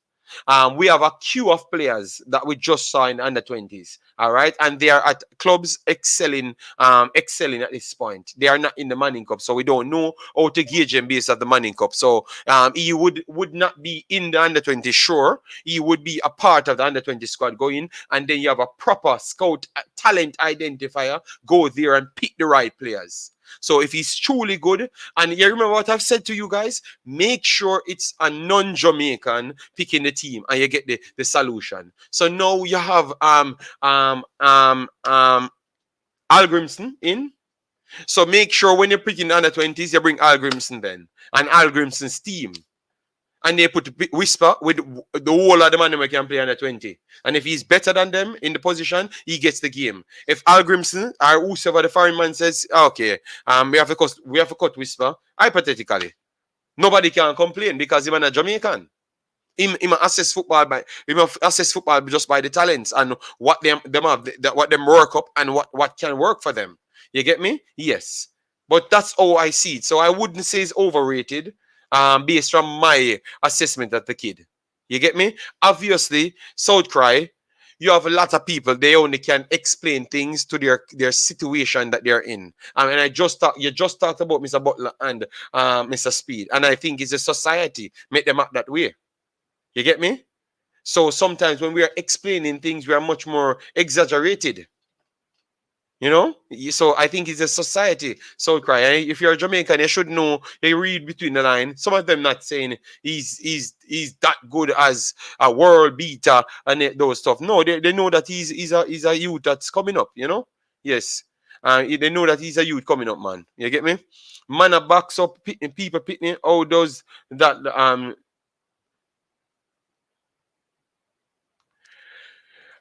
Speaker 1: We have a queue of players that we just saw in the under 20s. All right, and they are at clubs excelling at this point. They are not in the Manning Cup, so we don't know how to gauge them based on the Manning Cup. So he would not be in the under 20. Sure, he would be a part of the under 20 squad going, and then you have a proper scout talent identifier. Go there and pick the right players. So if he's truly good, and you remember what I've said to you guys, make sure it's a non-Jamaican picking the team and you get the solution. So now you have Al Grimson in. So make sure when you're picking the under 20s, you bring Al Grimson then. And Al Grimson's team. And they put Whisper with the whole of the man who can play under 20. And if he's better than them in the position, he gets the game. If Al Grimson or whoever the foreign man says, okay, we have to cut Whisper, hypothetically, nobody can complain because he's a Jamaican. Him assess football just by the talents and what them have, what them work up and what can work for them. You get me? Yes. But that's how I see it. So I wouldn't say it's overrated. Based from my assessment of the kid. You get me? Obviously, South Cry, you have a lot of people, they only can explain things to their situation that they're in. And you just talked about Mr. Butler and Mr. Speed. And I think it's a society make them act that way. You get me? So sometimes when we are explaining things, we are much more exaggerated. You know, so I think it's a society. So cry. If you're a Jamaican, you should know. You read between the lines. Some of them not saying he's that good as a world beater and those stuff. No, they know that he's a youth that's coming up. You know, yes. They know that he's a youth coming up, man. You get me? Man, a backs up people pitting. How does that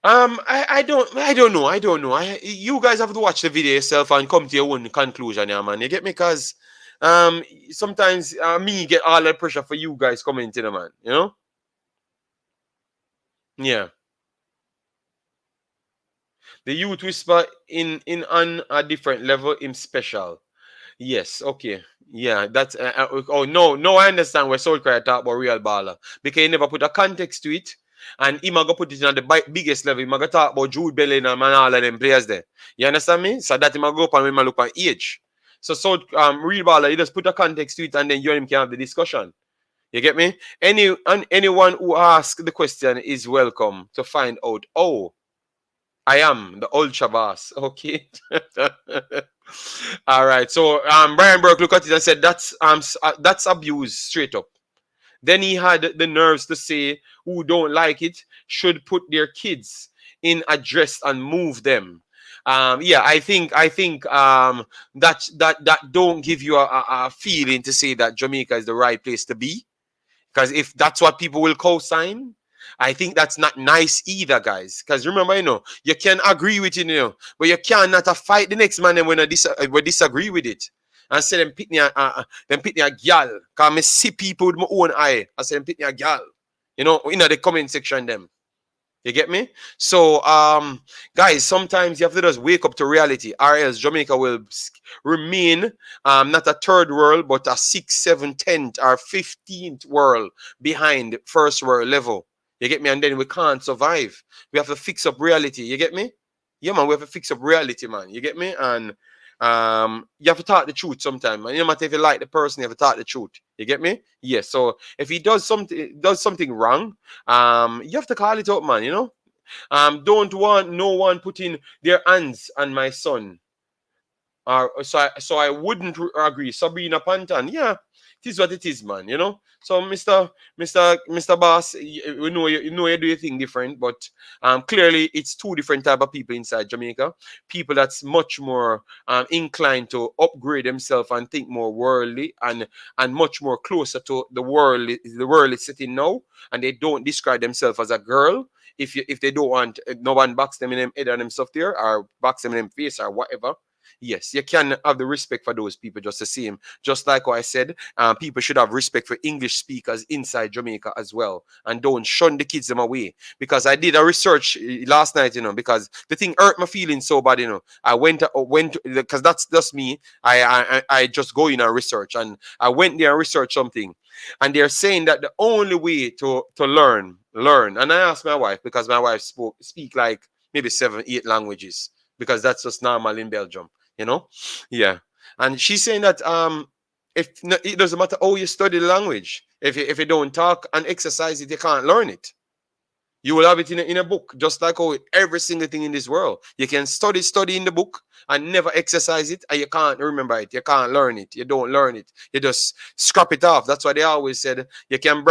Speaker 1: I don't know. You guys have to watch the video yourself and come to your own conclusion, yeah, man. You get me? Cause sometimes me get all the pressure for you guys coming into the man, you know? Yeah. The youth whisper in on a different level, him special. Yes, okay. Yeah, that's oh no, I understand where Soul Cry talk about real baller. Because he never put a context to it. And he go put it on the biggest level. He go talk about Jude Bellingham and all of them players there. You understand me? So that he go up and we look at age. So real baller, he just put a context to it and then you and him can have the discussion. You get me? Anyone who asks the question is welcome to find out. Oh, I am the ultra boss. Okay. All right. So Brian Burke looked at it and said that's abuse straight up. Then he had the nerves to say who don't like it should put their kids in a dress and move them. Yeah, that don't give you a feeling to say that Jamaica is the right place to be. Because if that's what people will co-sign, I think that's not nice either, guys. Because remember, you can agree with it, but you cannot fight the next man and when we disagree with it. And say them pick me a gal. Cause me see people with my own eye. I say them pick me a gal. In the comment section them. You get me? So, guys, sometimes you have to just wake up to reality, or else Jamaica will remain not a third world, but a sixth, seventh, 10th, or 15th world behind first world level. You get me? And then we can't survive. We have to fix up reality. You get me? Yeah, man, we have to fix up reality, man. You get me? And you have to talk the truth sometimes. And no matter if you like the person, you have to talk the truth. You get me? Yes. So if he does something wrong, you have to call it out, man. Don't want no one putting their hands on my son. So I wouldn't agree. Sabrina Pantan, yeah, it is what it is, man. So Mr. Boss, you do your thing different, but clearly it's two different type of people inside Jamaica. People that's much more inclined to upgrade themselves and think more worldly and much more closer to the world is sitting now, and they don't describe themselves as a girl. If they don't want no one box them in them head and them stuff there, or box them in them face or whatever. Yes, you can have the respect for those people just the same. Just like what I said, people should have respect for English speakers inside Jamaica as well. And don't shun the kids them away. Because I did a research last night, because the thing hurt my feelings so bad, I went because that's just me. I just go in and research. And I went there and researched something. And they're saying that the only way to learn. And I asked my wife, because my wife speak like maybe 7, 8 languages. Because that's just normal in Belgium. Yeah. And she's saying that it doesn't matter how you study the language. If you don't talk and exercise it, you can't learn it. You will have it in a book, just like every single thing in this world. You can study in the book and never exercise it, and you can't remember it. You can't learn it. You don't learn it. You just scrap it off. That's why they always said you can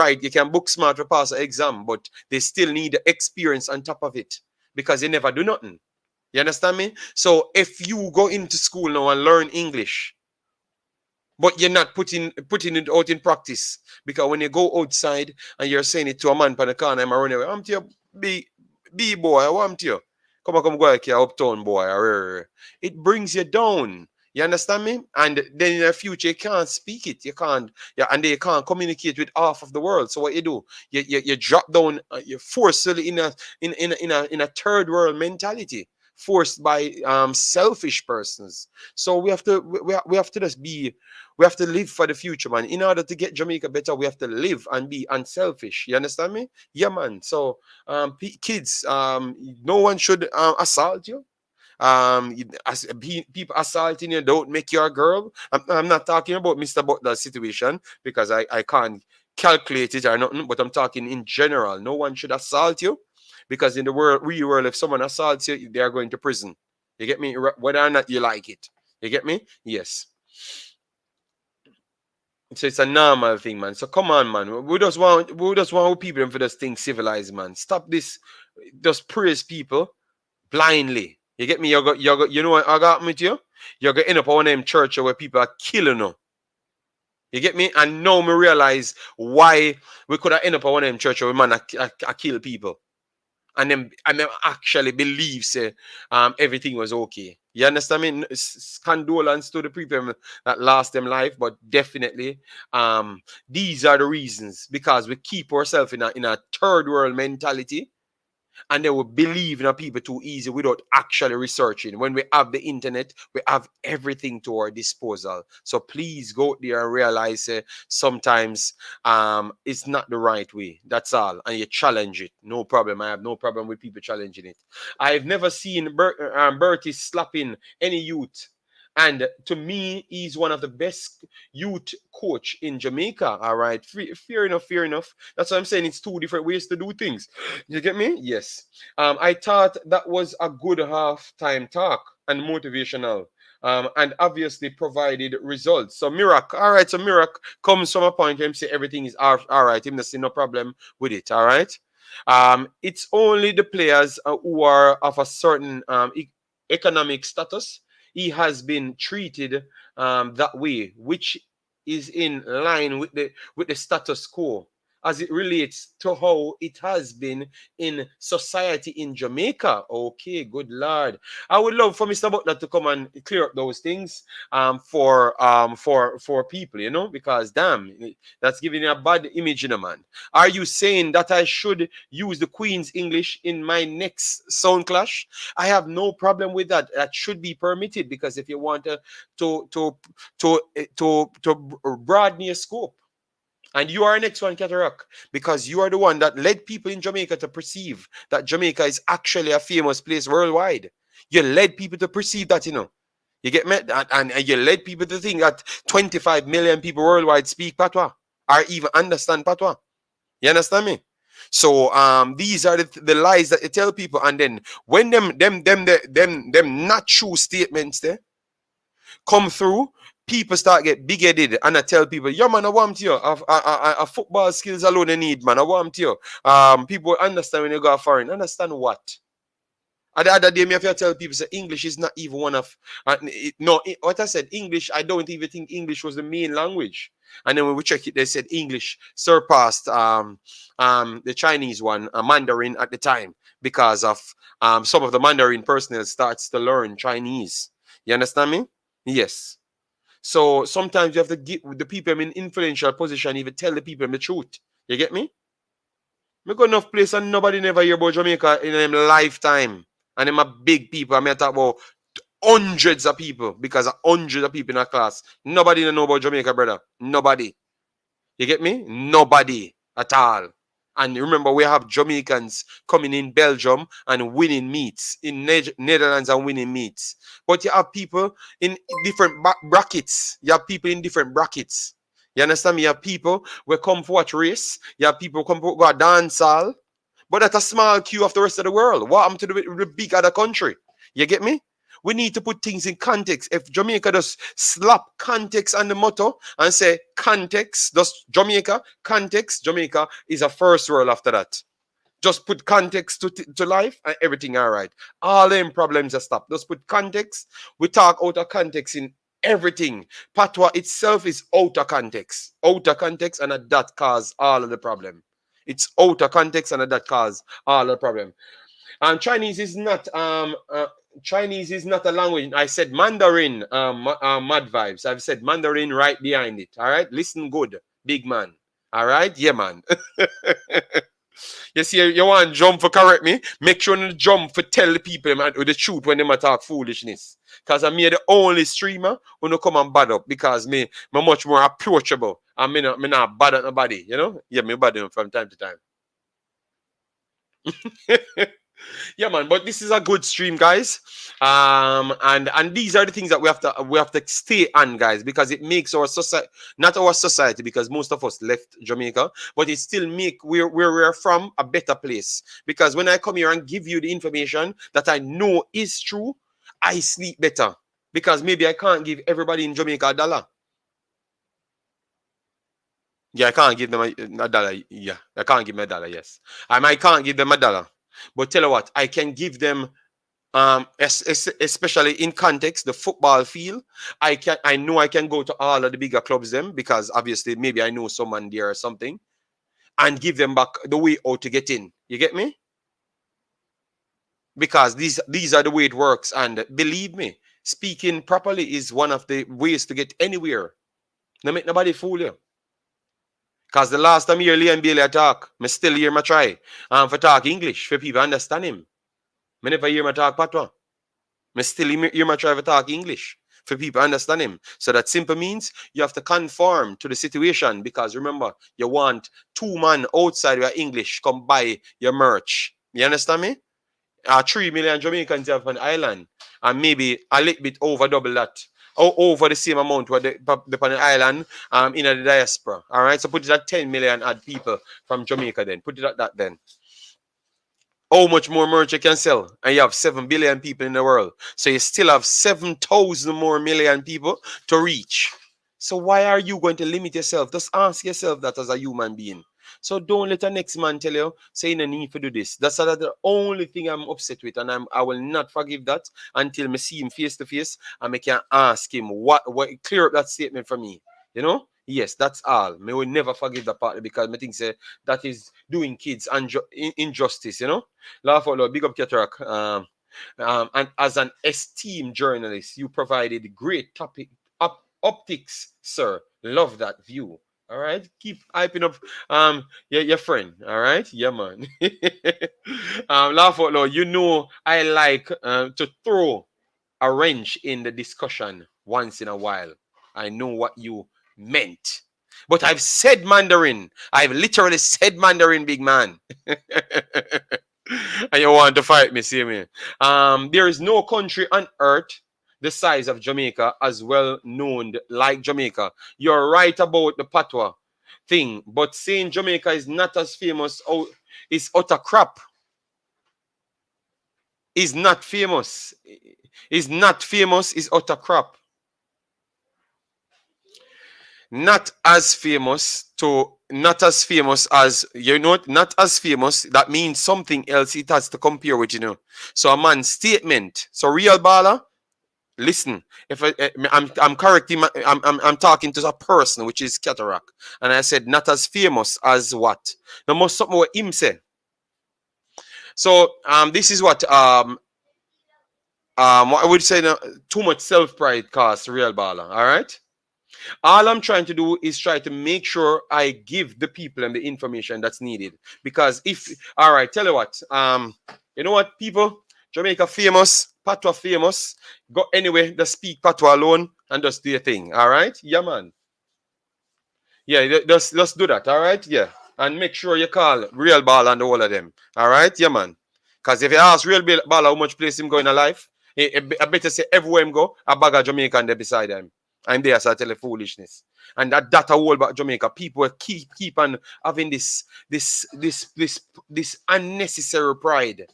Speaker 1: book smart to pass an exam, but they still need the experience on top of it because you never do nothing. You understand me? So if you go into school now and learn English, but you're not putting it out in practice, because when you go outside and you're saying it to a man on the corner, I'm running away. I'm to you, be boy, I want you. Come go like your uptown boy. It brings you down. You understand me? And then in the future, you can't speak it. You can't, and they can't communicate with half of the world. So what you do? You drop down. You're forcefully in a third world mentality, forced by selfish persons. So we have to just be. We have to live for the future, man. In order to get Jamaica better, we have to live and be unselfish. You understand me? Yeah, man. So, kids, no one should assault you. People assaulting you don't make you a girl. I'm not talking about Mr. Butler's situation, because I can't calculate it or nothing, but I'm talking in general. No one should assault you, because in the real world, if someone assaults you, they are going to prison. You get me? Whether or not you like it. You get me? Yes. So it's a normal thing, man. So come on, man. We just want people for this thing civilized, man. Stop this. Just praise people blindly. You get me? You know what I got with you? You're going to end up on one of them churches where people are killing you. You get me? And now me realize why we could have ended up on one of them churches where man I kill people. And them actually believe everything was okay. You understand me? Condolence to the people that lost them life, but definitely these are the reasons, because we keep ourselves in a third world mentality, and they will believe in people too easy without actually researching. When we have the internet, we have everything to our disposal. So please go there and realize sometimes it's not the right way. That's all. And you challenge it. No problem. I have no problem with people challenging it. I've never seen Bertie slapping any youth. And to me, he's one of the best youth coach in Jamaica. All right. Fair enough. That's what I'm saying. It's two different ways to do things. You get me? Yes. I thought that was a good halftime talk and motivational. And obviously provided results. So Mirak, all right. So Mirak comes from a point where him say everything is all right. Him see no problem with it. All right. It's only the players who are of a certain economic status, he has been treated that way, which is in line with the status quo as it relates to how it has been in society in Jamaica. Okay, good Lord. I would love for Mr. Butler to come and clear up those things for people, you know, because damn, that's giving you a bad image, you know, man. Are you saying that I should use the Queen's English in my next sound clash? I have no problem with that. That should be permitted, because if you want to broaden your scope. And you are next one, Cataract, because you are the one that led people in Jamaica to perceive that Jamaica is actually a famous place worldwide. You led people to perceive that, you know. You get me? And you led people to think that 25 million people worldwide speak Patois or even understand Patois. You understand me? So these are the lies that you tell people, and then when them not true statements there come through, people start get big-headed, and I tell people, yo man, I want you. A football skills alone I need, man. I want you. People understand when you go foreign. Understand what? The other day, me have to tell people that English is not even one of what I said, English, I don't even think English was the main language. And then when we check it, they said English surpassed the Chinese one, Mandarin at the time, because of some of the Mandarin personnel starts to learn Chinese. You understand me? Yes. So sometimes you have to give the people in influential position, even tell the people the truth. You get me? Me go enough place and nobody never hear about Jamaica in their lifetime. And them are big people. I mean, I talk about hundreds of people, because hundreds of people in a class. Nobody know about Jamaica, brother. Nobody. You get me? Nobody at all. And remember, we have Jamaicans coming in Belgium and winning meets, in Netherlands and winning meets. But you have people in different brackets. You have people in different brackets. You understand me? You have people who come for watch race. You have people who come for go dance hall. But that's a small queue of the rest of the world. What happened to the big other country? You get me? We need to put things in context. If Jamaica just slap context on the motto and say context, just Jamaica, context, Jamaica is a first world after that. Just put context to life and everything all right. All them problems are stopped. Just put context. We talk out of context in everything. Patois itself is out of context. Out of context, and that cause all of the problem. It's out of context, and that cause all the problem. Chinese is not a language. I said Mandarin, mad vibes. I've said Mandarin right behind it. All right, listen good, big man. All right, yeah, man. You see, you want to jump for correct me? Make sure you jump for tell the people man, the truth when they talk foolishness. Because I'm the only streamer who no come and bad up, because me much more approachable. And me not bad at nobody, you know? Yeah, me bad them from time to time. Yeah, man, but this is a good stream, guys. And these are the things that we have to stay on, guys, because it makes our society, not our society, because most of us left Jamaica, but it still make where we're from a better place. Because when I come here and give you the information that I know is true, I sleep better. Because maybe I can't give everybody in Jamaica a dollar. Yeah, I can't give them a dollar. Yeah, I can't give them a dollar. Yes, I can't give them a dollar. But tell you what, I can give them, especially in context, the football field. I know I can go to all of the bigger clubs them, because obviously maybe I know someone there or something, and give them back the way out to get in. You get me? Because these are the way it works, and believe me, speaking properly is one of the ways to get anywhere. No make nobody fool you. Because the last time you hear Liam Bailey talk, I still hear my try for talk English for people understand him. I never hear my talk patois. I still hear my try for talk English for people understand him. So that simple means you have to conform to the situation, because remember, you want 2 man outside your English come buy your merch. You understand me? 3 million Jamaicans have an island, and maybe a little bit over double that. Over the same amount where the island in the diaspora. All right, so put it at 10 million odd people from Jamaica then. Put it at that then. How much more merch you can sell? And you have 7 billion people in the world. So you still have 7,000 more million people to reach. So why are you going to limit yourself? Just ask yourself that as a human being. So don't let the next man tell you, say, no need to do this. That's the only thing I'm upset with, and I will not forgive that until I see him face to face and I can ask him what clear up that statement for me. You know? Yes, that's all. Me will never forgive that part because I think say that is doing kids injustice, you know? Laugh out loud, big up Cataract. And as an esteemed journalist, you provided great topic optics, sir. Love that view. All right, keep hyping up your friend. All right, yeah, man. Laugh out loud. You know I like to throw a wrench in the discussion once in a while. I know what you meant. But I've said Mandarin. I've literally said Mandarin, big man. And you want to fight me, see me? There is no country on earth the size of Jamaica as well known like Jamaica. You're right about the patois thing, but saying Jamaica is not as famous is utter crap. Is not famous. Is not famous is utter crap. Not as famous as you know, not as famous, that means something else it has to compare with, you know. So a man's statement. So real baller, listen, if I'm correcting I'm talking to a person which is Cataract, and I said not as famous as what? Now must something what him say. So this is what I would say too much self-pride cause real baller, all right? All I'm trying to do is try to make sure I give the people and the information that's needed. Because all right, tell you what, you know what, people, Jamaica famous, patois famous. Go anyway, just speak patois alone and just do your thing. All right, yeah, man. Yeah, let's do that. All right, yeah, and make sure you call real ball and all of them. All right, yeah, man. Because if you ask real ball how much place him go in a life, I better say everywhere him go, a bag of Jamaican there beside him. And there, so I tell you foolishness. And that a whole about Jamaica. People keep on having this unnecessary pride.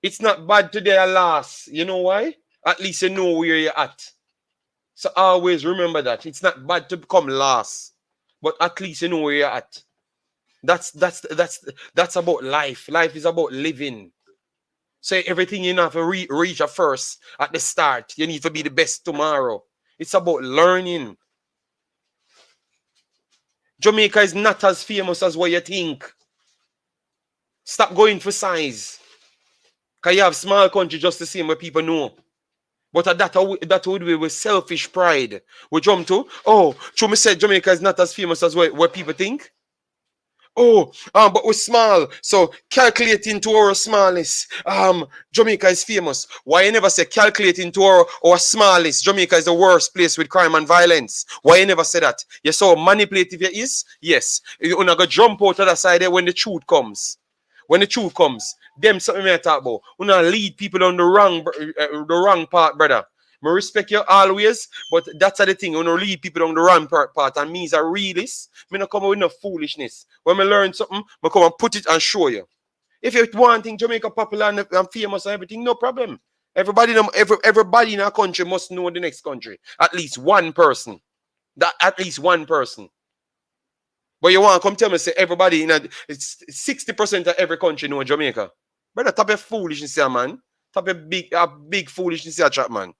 Speaker 1: It's not bad to their loss. You know why? At least you know where you're at. So always remember that. It's not bad to become last. But at least you know where you're at. That's about life. Life is about living. So everything you have to reach at first, at the start. You need to be the best tomorrow. It's about learning. Jamaica is not as famous as what you think. Stop going for size. Because you have small country just the same where people know. But that would be with selfish pride. We jump to, Chumi said Jamaica is not as famous as what people think. But we're small. So calculating to our smallness, Jamaica is famous. Why you never say calculating to our smallness, Jamaica is the worst place with crime and violence? Why you never say that? You saw manipulative you is? Yes. You're not going to jump out of the side there when the truth comes. When the truth comes, them something I talk about. You're not lead people on the wrong path, brother. I respect you always, but that's the thing. When I lead people on the wrong part, and me as a realist, I don't come with no foolishness. When I learn something, I come and put it and show you. If you want thing Jamaica popular and famous and everything, no problem. Everybody in our country must know the next country. At least one person. At least one person. But you want to come tell me, say everybody it's 60% of every country know Jamaica. Brother, type of foolishness here, man. Type of big foolishness here, chat, man.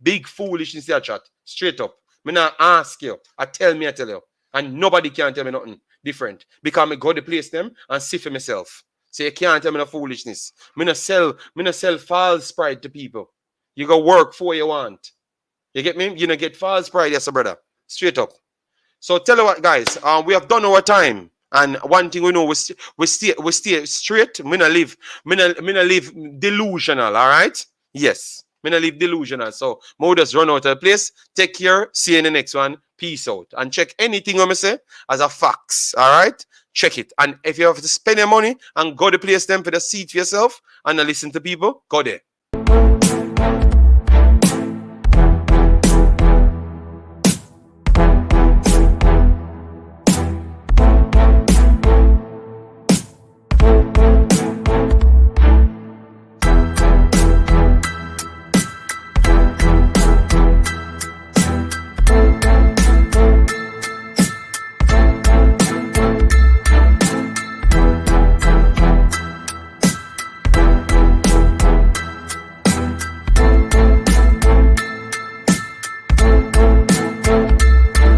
Speaker 1: Big foolishness here, chat. Straight up. Me not ask you. I tell you. And nobody can tell me nothing different. Because I go to place them and see for myself. So you can't tell me no foolishness. Me not sell false pride to people. You go work for what you want. You get me? You don't get false pride, yes, brother. Straight up. So tell you what, guys, we have done our time. And one thing we know, we stay straight. Me not live delusional, all right? Yes. Me not live delusional. So I just run out of the place. Take care. See you in the next one. Peace out. And check anything I say as a facts. All right? Check it. And if you have to spend your money and go to place them for the seat for yourself and listen to people, go there.